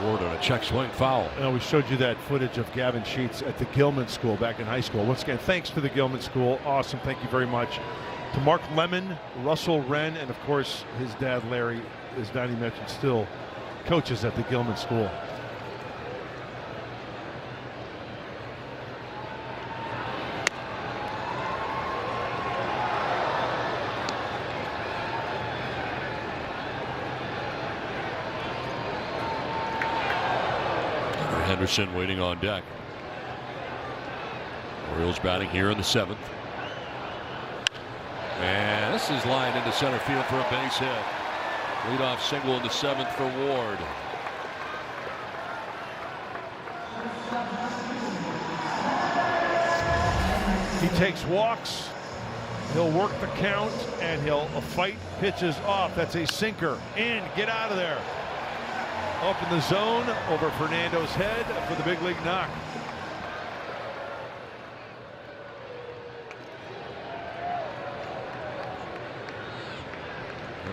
Ward on a check swing foul. You know, we showed you that footage of Gavin Sheets at the Gilman School back in high school. Once again, thanks to the Gilman School. Awesome. Thank you very much to Mark Lemon, Russell Wren, and of course his dad Larry, as Donnie mentioned, still coaches at the Gilman School. Henderson waiting on deck. Orioles batting here in the 7th. And this is lined into center field for a base hit. Leadoff single in the 7th for Ward. He takes walks. He'll work the count and he'll fight pitches off. That's a sinker. In, get out of there. Up in the zone over Fernando's head for the big league knock.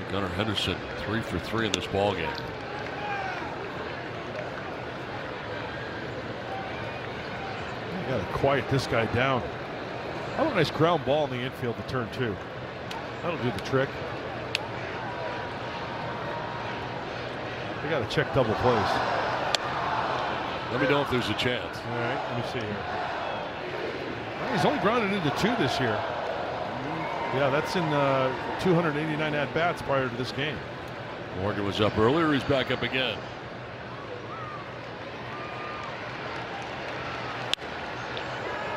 Gunnar Henderson 3 for 3 in this ball game. You got to quiet this guy down. How about a nice ground ball in the infield to turn 2? That'll do the trick. They got to check double plays. Let me know if there's a chance. All right, let me see here. Well, he's only grounded into 2 this year. Yeah, that's in 289 at-bats prior to this game. Morgan was up earlier. He's back up again.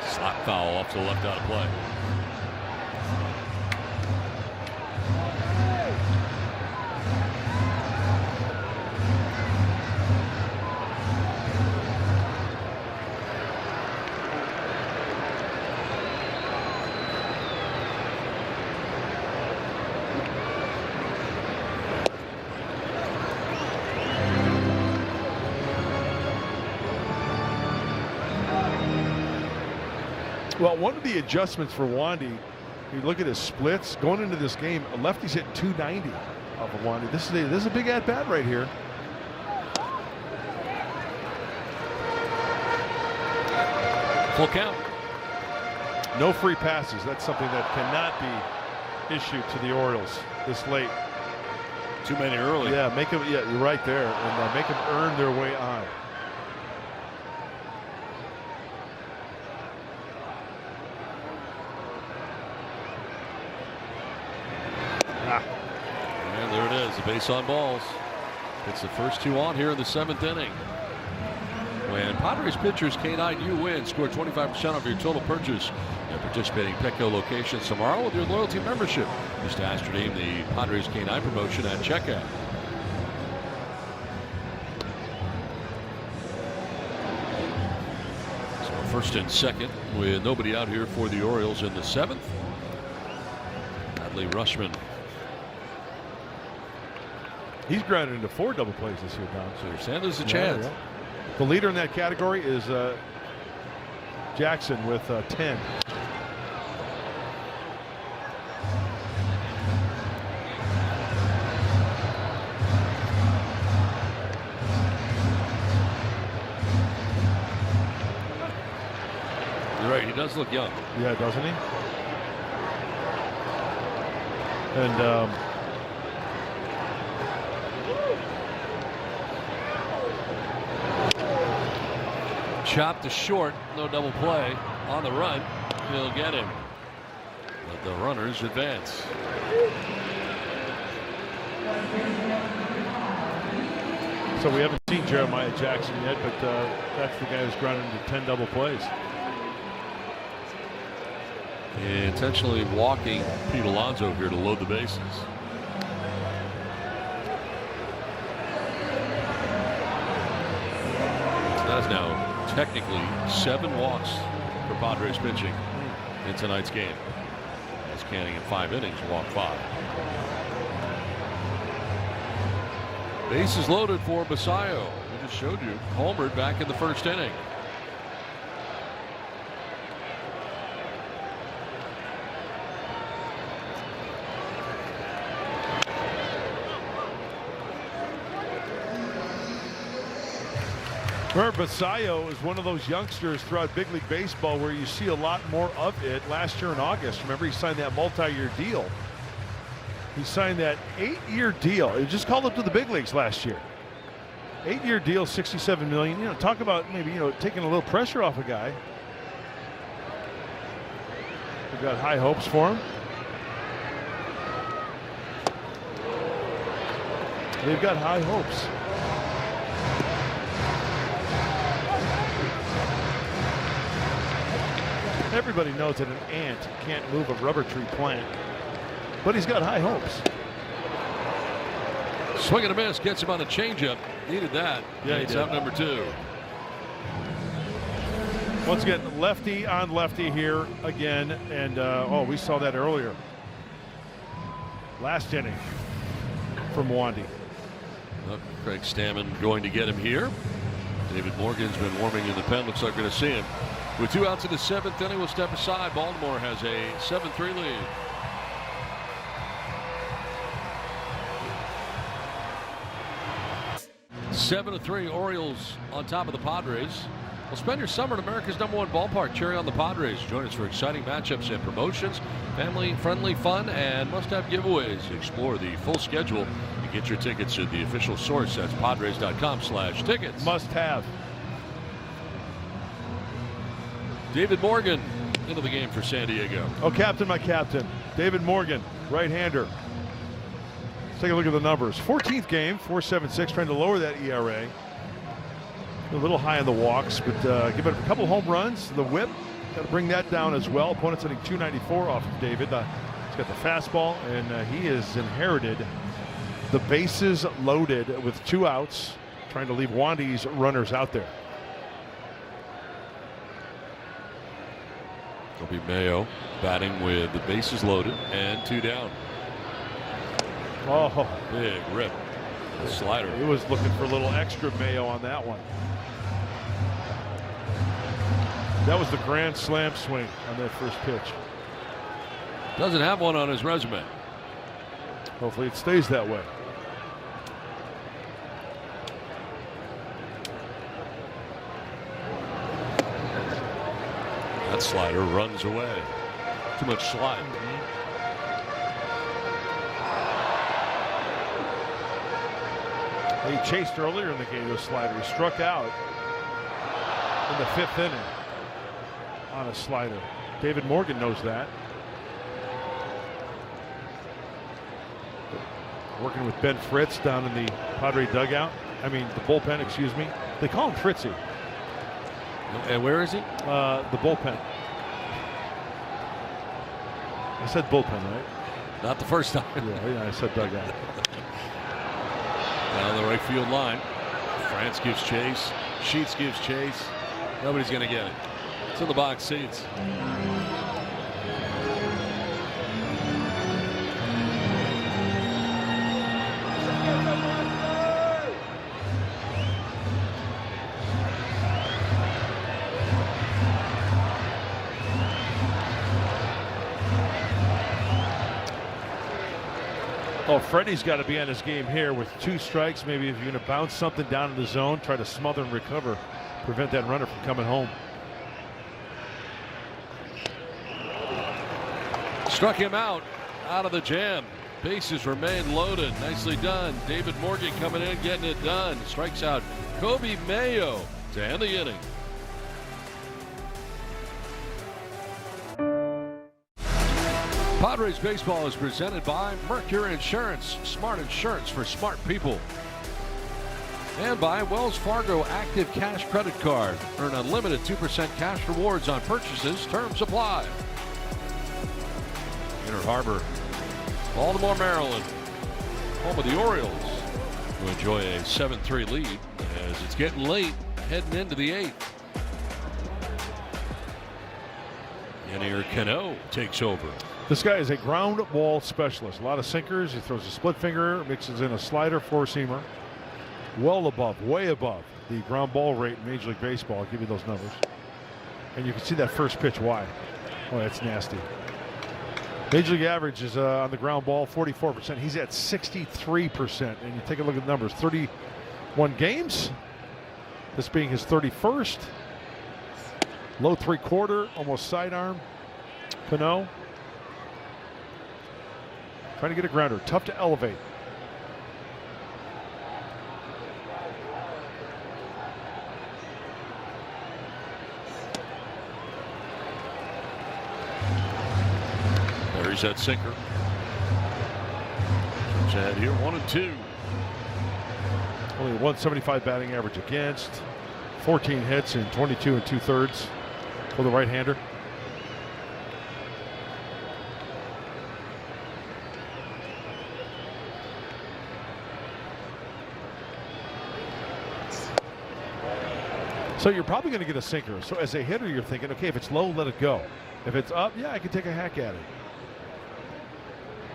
Slap foul off to the left out of play. Well, one of the adjustments for Wandy, you look at his splits going into this game. A lefty's hitting 290 off of Wandy. This is a big at bat right here. Full count. No free passes. That's something that cannot be issued to the Orioles this late. Too many early. Yeah, make them. Yeah, you're right there, and make them earn their way on. And there it is, the base on balls. It's the first 2 on here in the 7th inning. When Padres pitchers K9, you win. Score 25% of your total purchase at participating Petco locations tomorrow with your loyalty membership. Just ask to name the Padres K9 promotion at checkout. So first and second with nobody out here for the Orioles in the 7th. Adley Rutschman. He's grounded into 4 double plays this year, Don. So Sanders a chance. Yeah. The leader in that category is Jackson with 10. You're right, he does look young. Yeah, doesn't he? And chopped to short, no double play on the run. He'll get him. Let the runners advance. So we haven't seen Jeremiah Jackson yet, but that's the guy who's grounded into 10 double plays. Intentionally walking Pete Alonso here to load the bases. That is now technically 7 walks for Padres pitching in tonight's game. As Canning in 5 innings walked 5. Bases loaded for Basayo. We just showed you homered back in the 1st inning. Remember, Basayo is one of those youngsters throughout big league baseball where you see a lot more of it. Last year in August, remember, he signed that multi-year deal. He signed that 8-year deal. He just called up to the big leagues last year. 8-year deal, $67 million. You know, talk about maybe, you know, taking a little pressure off a guy. We've got high hopes for him. They've got high hopes. Everybody knows that an ant can't move a rubber tree plant, but he's got high hopes. Swing and a miss, gets him on a changeup. Needed that. Yeah, it's out number 2. Once again, lefty on lefty here again, and oh, we saw that earlier. Last inning from Wandy. Well, Craig Stammen going to get him here. David Morgan's been warming in the pen. Looks like we're going to see him. With 2 outs in the 7th inning, we'll step aside. Baltimore has a 7-3 lead. Seven to 3, Orioles on top of the Padres. Well, spend your summer at America's #1 ballpark, Cherry on the Padres. Join us for exciting matchups and promotions, family-friendly fun, and must-have giveaways. Explore the full schedule and get your tickets at the official source. That's Padres.com/tickets. Must have. David Morgan into the game for San Diego. Oh, captain, my captain. David Morgan, right-hander. Let's take a look at the numbers. 14th game, 4.76, trying to lower that ERA. A little high on the walks, but give it a couple home runs. The whip, got to bring that down as well. Opponent's hitting 294 off of David. He's got the fastball, and he has inherited the bases loaded with 2 outs, trying to leave Wandy's runners out there. It'll be Mayo batting with the bases loaded and 2 down. Oh, big rip. The slider. He was looking for a little extra Mayo on that one. That was the grand slam swing on that first pitch. Doesn't have one on his resume. Hopefully it stays that way. That slider runs away. Too much slide. He chased earlier in the game with a slider. He struck out in the 5th inning on a slider. David Morgan knows that. working with Ben Fritz down in the Padre dugout. I mean, the bullpen, excuse me. They call him Fritzy. And where is he? The bullpen. I said bullpen, right? Not the first time. Yeah, I said dugout. Down the right field line. France gives chase. Sheets gives chase. Nobody's going to get it. It's in the box seats. Oh, Freddie's got to be on his game here with 2 strikes. Maybe if you're going to bounce something down in the zone, try to smother and recover, prevent that runner from coming home. Struck him out of the jam. Bases remain loaded. Nicely done. David Morgan coming in, getting it done. Strikes out Kobe Mayo to end the inning. Padres baseball is presented by Mercury Insurance, smart insurance for smart people. And by Wells Fargo Active Cash Credit Card. Earn unlimited 2% cash rewards on purchases. Terms apply. Inner Harbor, Baltimore, Maryland, home of the Orioles, who enjoy a 7-3 lead as it's getting late, heading into the 8th. Yanier Cano takes over. This guy is a ground ball specialist. A lot of sinkers. He throws a split finger, mixes in a slider, 4-seamer. Well above, way above the ground ball rate in Major League Baseball. I'll give you those numbers. And you can see that first pitch. Why? Oh, that's nasty. Major League average is on the ground ball 44%. He's at 63%. And you take a look at the numbers. 31 games. This being his 31st. Low 3/4, almost sidearm. Cano. Trying to get a grounder. Tough to elevate. There's that sinker. Comes ahead here, 1-2. Only 175 batting average against. 14 hits in 22 2/3 for the right-hander. So you're probably going to get a sinker. So as a hitter, you're thinking, okay, if it's low, let it go. If it's up, yeah, I can take a hack at it.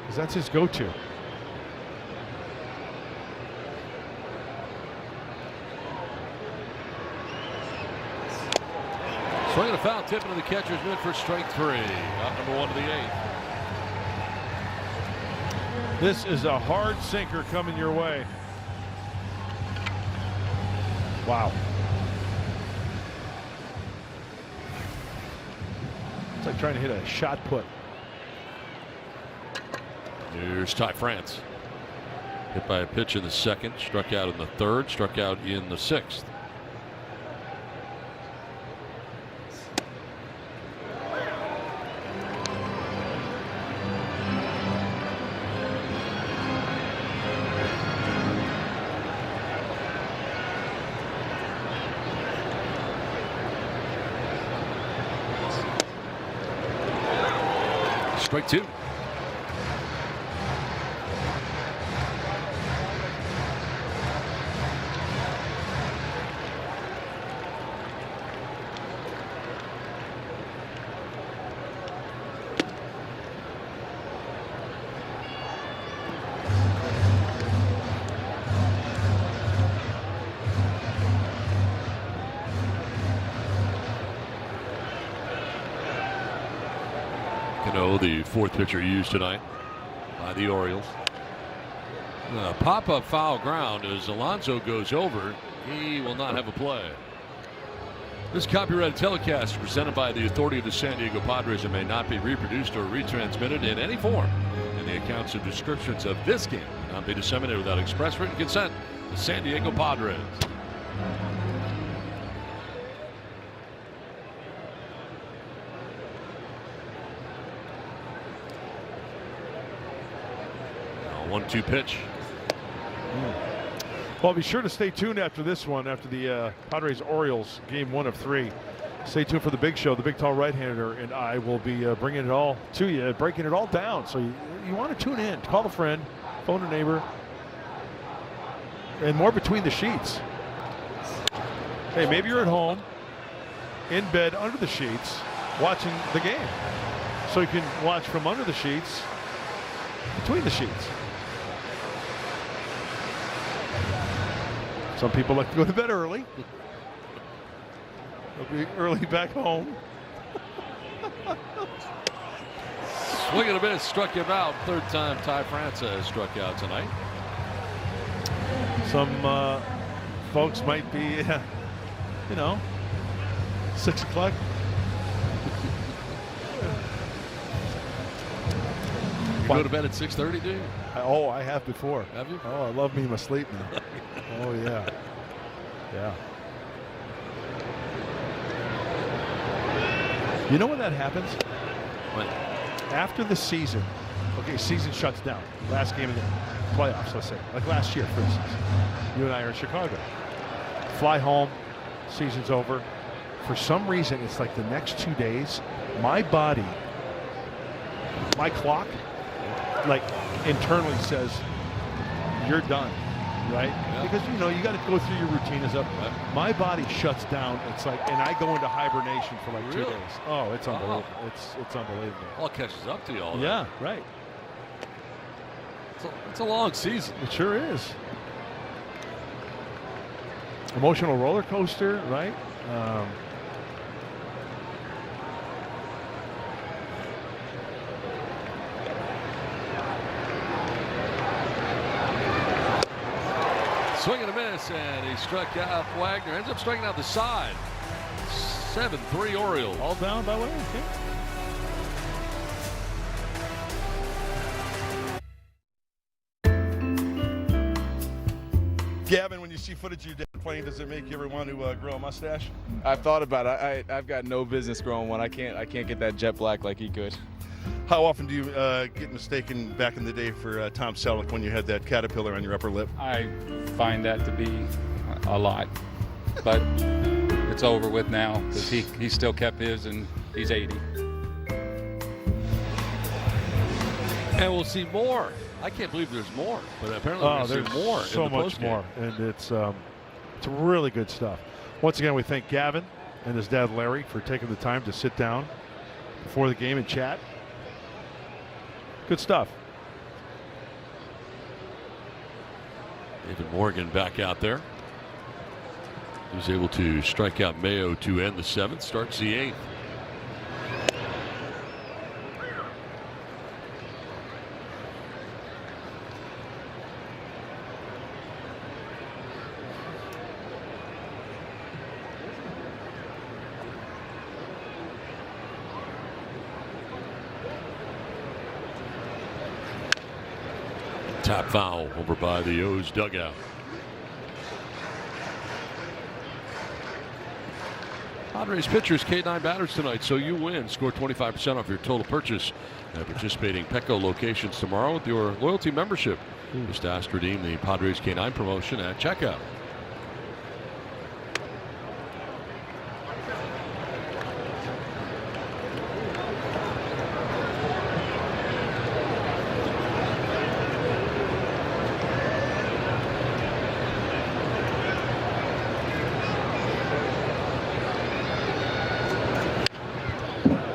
Because that's his go-to. Swing and a foul tip into the catcher's mitt for strike 3. Out number 1 to the 8th. This is a hard sinker coming your way. Wow. It's like trying to hit a shot put. Here's Ty France. Hit by a pitch in the 2nd, struck out in the 3rd, struck out in the 6th. Strike 2. The 4th pitcher used tonight by the Orioles. Pop-up foul ground as Alonso goes over. He will not have a play. This copyrighted telecast is presented by the authority of the San Diego Padres and may not be reproduced or retransmitted in any form. And the accounts and descriptions of this game cannot be disseminated without express written consent of the San Diego Padres. Now 1-2 pitch. Well, be sure to stay tuned after this one, after the Padres Orioles game 1 of 3. Stay tuned for the big show. The big tall right-hander and I will be bringing it all to you, breaking it all down. So you want to tune in. Call a friend, phone a neighbor, and more between the sheets. Hey, maybe you're at home, in bed, under the sheets, watching the game. So you can watch from under the sheets, between the sheets. Some people like to go to bed early. They'll be early back home. Swing and a miss, struck him out. Third time Ty France has struck out tonight. Some folks might be, 6 o'clock. You go to bed at 6:30, do you? I have before. Have you? Oh, I love me my sleep now. Oh, yeah. Yeah. You know when that happens? When? After the season. Okay, season shuts down. Last game of the playoffs, let's say. Like last year, for instance. You and I are in Chicago. Fly home. Season's over. For some reason, it's like the next 2 days, my body, my clock, like internally says, you're done. Right? Yeah. Because, you got to go through your routine as up. My body shuts down. It's like, and I go into hibernation for like 2 days. Oh, it's unbelievable. It's unbelievable. All catches up to you all. Yeah, right. It's a long season. It sure is. Emotional roller coaster, right? Swing and a miss, and he struck out Wagner. Ends up striking out the side. 7-3 Orioles. All down, by the way. Okay. Gavin, when you see footage of your dad playing, does it make you ever want to grow a mustache? I've thought about it. I've got no business growing one. I can't get that jet black like he could. How often do you get mistaken back in the day for Tom Selleck when you had that caterpillar on your upper lip? I find that to be a lot, but it's over with now because he still kept his and he's 80. And we'll see more. I can't believe there's more, but apparently there's more. So much more, and it's really good stuff. Once again, we thank Gavin and his dad Larry for taking the time to sit down before the game and chat. Good stuff. David Morgan back out there. He was able to strike out Mayo to end the 7th, starts the 8th. Tap foul over by the O's dugout. Padres pitchers, K9 batters tonight, so you win. Score 25% off your total purchase at participating Petco locations tomorrow with your loyalty membership. Just ask to redeem the Padres K9 promotion at checkout.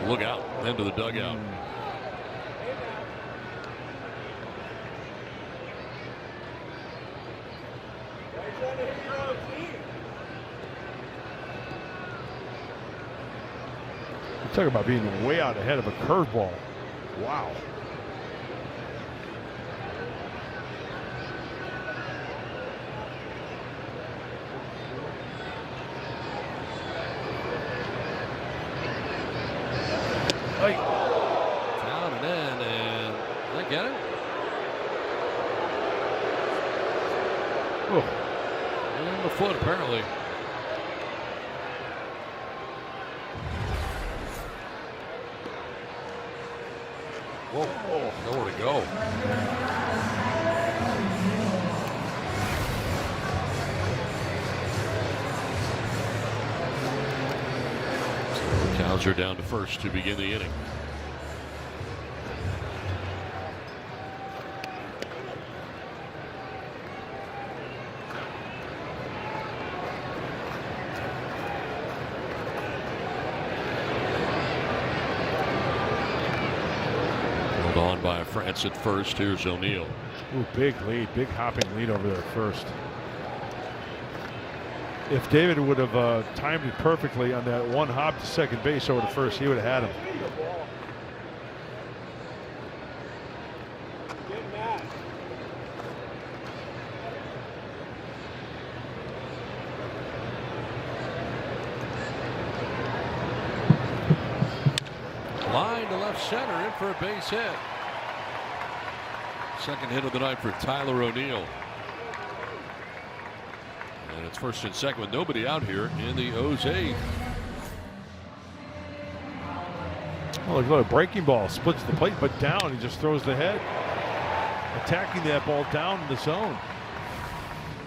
Look out, into the dugout. Talk about being way out ahead of a curveball. Wow. Down and in, and did I get it? Oh, in the foot apparently. Whoa, nowhere to go. Clouser down to first to begin the inning. Held on by France at first. Here's O'Neill. Ooh, big lead, big hopping lead over there at first. If David would have timed it perfectly on that one hop to second base over to first, he would have had him. Line to left center, in for a base hit. Second hit of the night for Tyler O'Neill. And it's first and second with nobody out here in the O's eighth. Oh, look at a breaking ball, splits the plate, but down. He just throws the head. Attacking that ball down in the zone.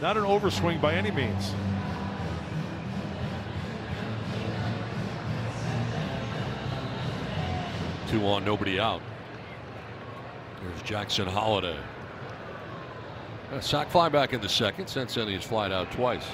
Not an overswing by any means. Two on, nobody out. There's Jackson Holliday. A sac fly back in the second. Since then, he's flied out twice.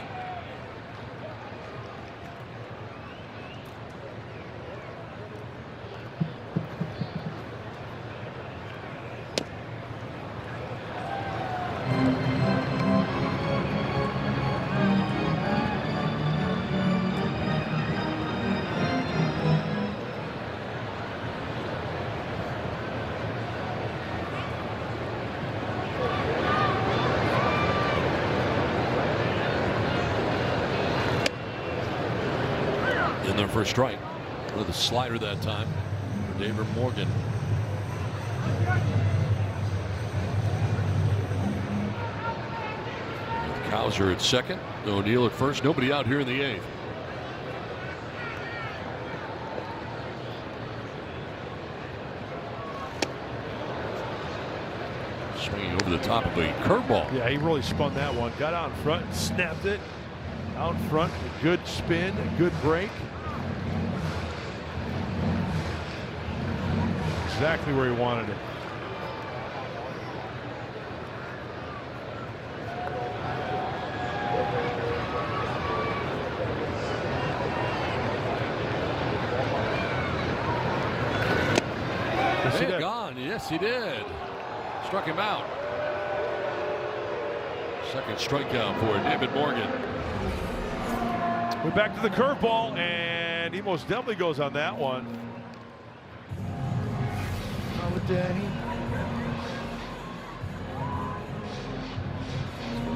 In there for a strike with a slider that time for David Morgan. With Clouser at second, O'Neill at first, nobody out here in the eighth. Swinging over the top of a curveball. Yeah, he really spun that one. Got out in front and snapped it. Out in front, a good spin, a good break. Exactly where he wanted it. Gone. Yes, he did. Struck him out. Second strikeout for David Morgan. We're back to the curveball, and he most definitely goes on that one.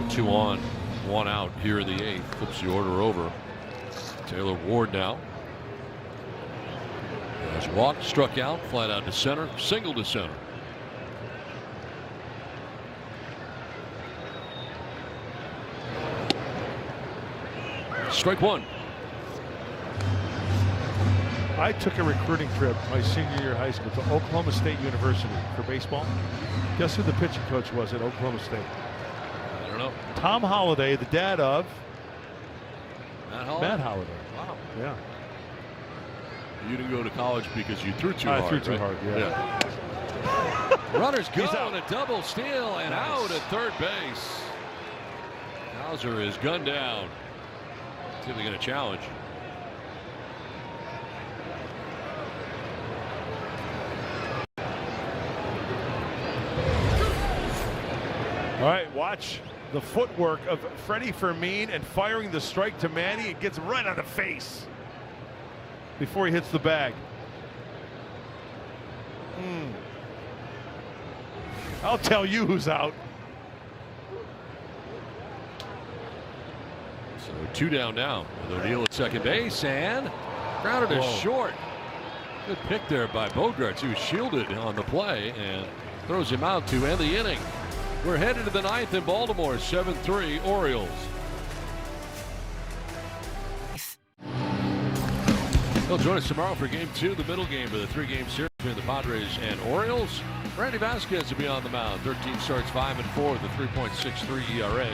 Two on, one out here in the eighth. Flips the order over. Taylor Ward now. Has walked, struck out, flat out to center, single to center. Strike one. I took a recruiting trip my senior year of high school to Oklahoma State University for baseball. Guess who the pitching coach was at Oklahoma State? I don't know. Tom Holliday, the dad of Matt Holliday. Wow. Yeah. You didn't go to college because you threw too hard. I threw too right? hard, yeah. Runners go on a double steal and out at third base. Clouser is gunned down. See if they're going to challenge. All right, watch the footwork of Freddie Fermin and firing the strike to Manny. It gets right on the face before he hits the bag. I'll tell you who's out. So two down now with O'Neill at second base and grounded to short. Good pick there by Bogaerts, who was shielded on the play and throws him out to end the inning. We're headed to the ninth in Baltimore, 7-3 Orioles. They'll join us tomorrow for game two, the middle game of the three-game series between the Padres and Orioles. Randy Vasquez will be on the mound. 13 starts, 5-4 with a 3.63 ERA.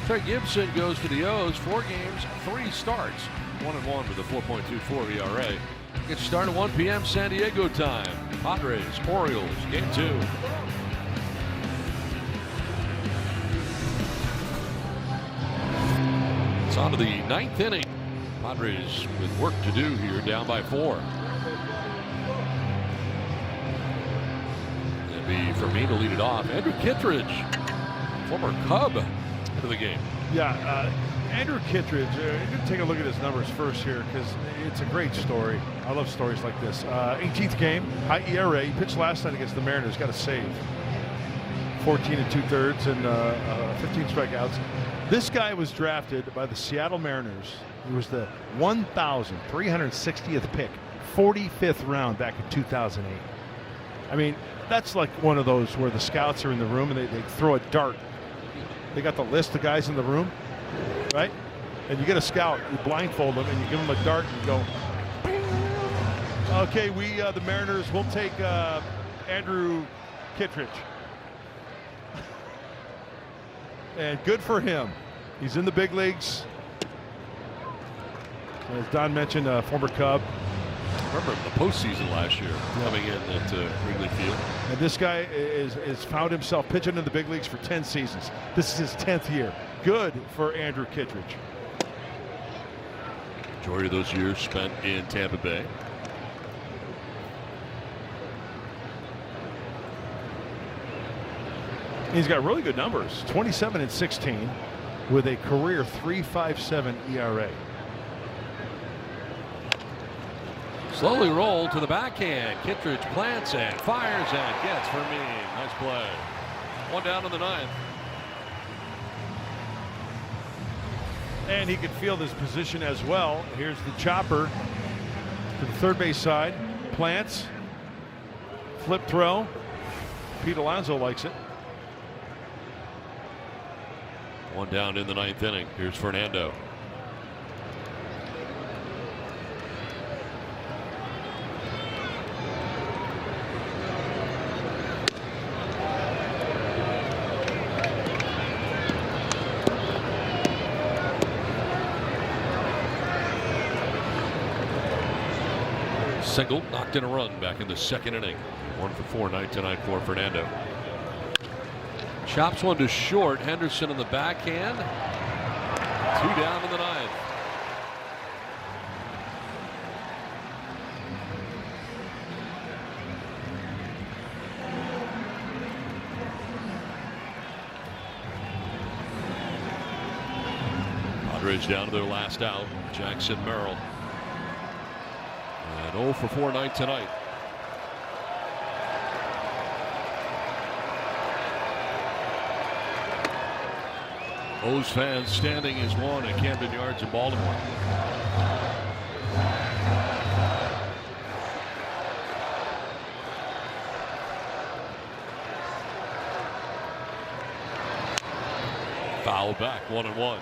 Trey Gibson goes to the O's. 4 games, 3 starts, 1-1 with a 4.24 ERA. gets started 1 p.m. San Diego time. Padres, Orioles, game 2. It's on to the 9th inning. Padres with work to do here, down by 4. It'll be for me to lead it off. Andrew Kittredge, former Cub, into the game. Yeah, Andrew Kittredge, you're going to take a look at his numbers first here because it's a great story. I love stories like this. 18th game, high ERA. He pitched last night against the Mariners, got a save. 14 2/3 and 15 strikeouts. This guy was drafted by the Seattle Mariners. He was the 1,360th pick, 45th round back in 2008. I mean, that's like one of those where the scouts are in the room and they throw a dart. They got the list of guys in the room, right? And you get a scout, you blindfold them, and you give them a dart, and you go, okay, the Mariners, will take Andrew Kittredge. And good for him. He's in the big leagues. As Don mentioned, former Cub. Remember the postseason last year, coming in at Wrigley Field. And this guy is found himself pitching in the big leagues for 10 seasons. This is his 10th year. Good for Andrew Kittredge. Majority of those years spent in Tampa Bay. He's got really good numbers, 27 and 16 with a career 3.57 ERA. Slowly rolled to the backhand. Kittredge plants and fires and gets for me. Nice play. 1 down in the 9th. And he could field his position as well. Here's the chopper to the third base side. Plants. Flip throw. Pete Alonso likes it. 1 down in the 9th inning. Here's Fernando. Single, knocked in a run back in the 2nd inning. 1 for 4 night tonight for Fernando. Chops one to short. Henderson in the backhand. 2 down in the 9th. Padres down to their last out. Jackson Merrill. And 0 for 4 night tonight. O's fans standing as one at Camden Yards in Baltimore. Foul back, 1-1.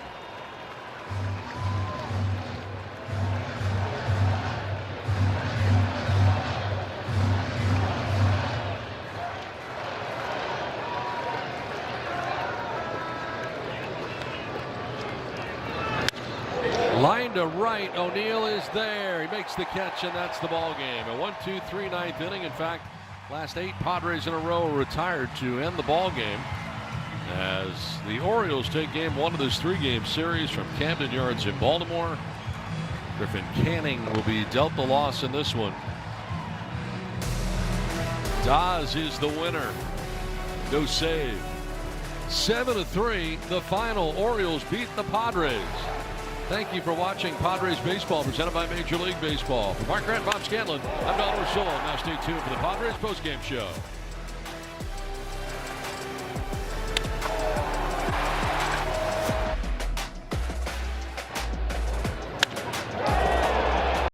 Line to right. O'Neill is there. He makes the catch, and that's the ball game. A 1-2-3 9th inning. In fact, last 8 Padres in a row retired to end the ball game as the Orioles take game 1 of this 3-game series from Camden Yards in Baltimore. Griffin Canning will be dealt the loss in this one. Daz is the winner. No save. 7-3 the final. Orioles beat the Padres. Thank you for watching Padres Baseball presented by Major League Baseball. For Mark Grant, Bob Scanlon, I'm Don Orsillo. Now stay tuned for the Padres postgame show.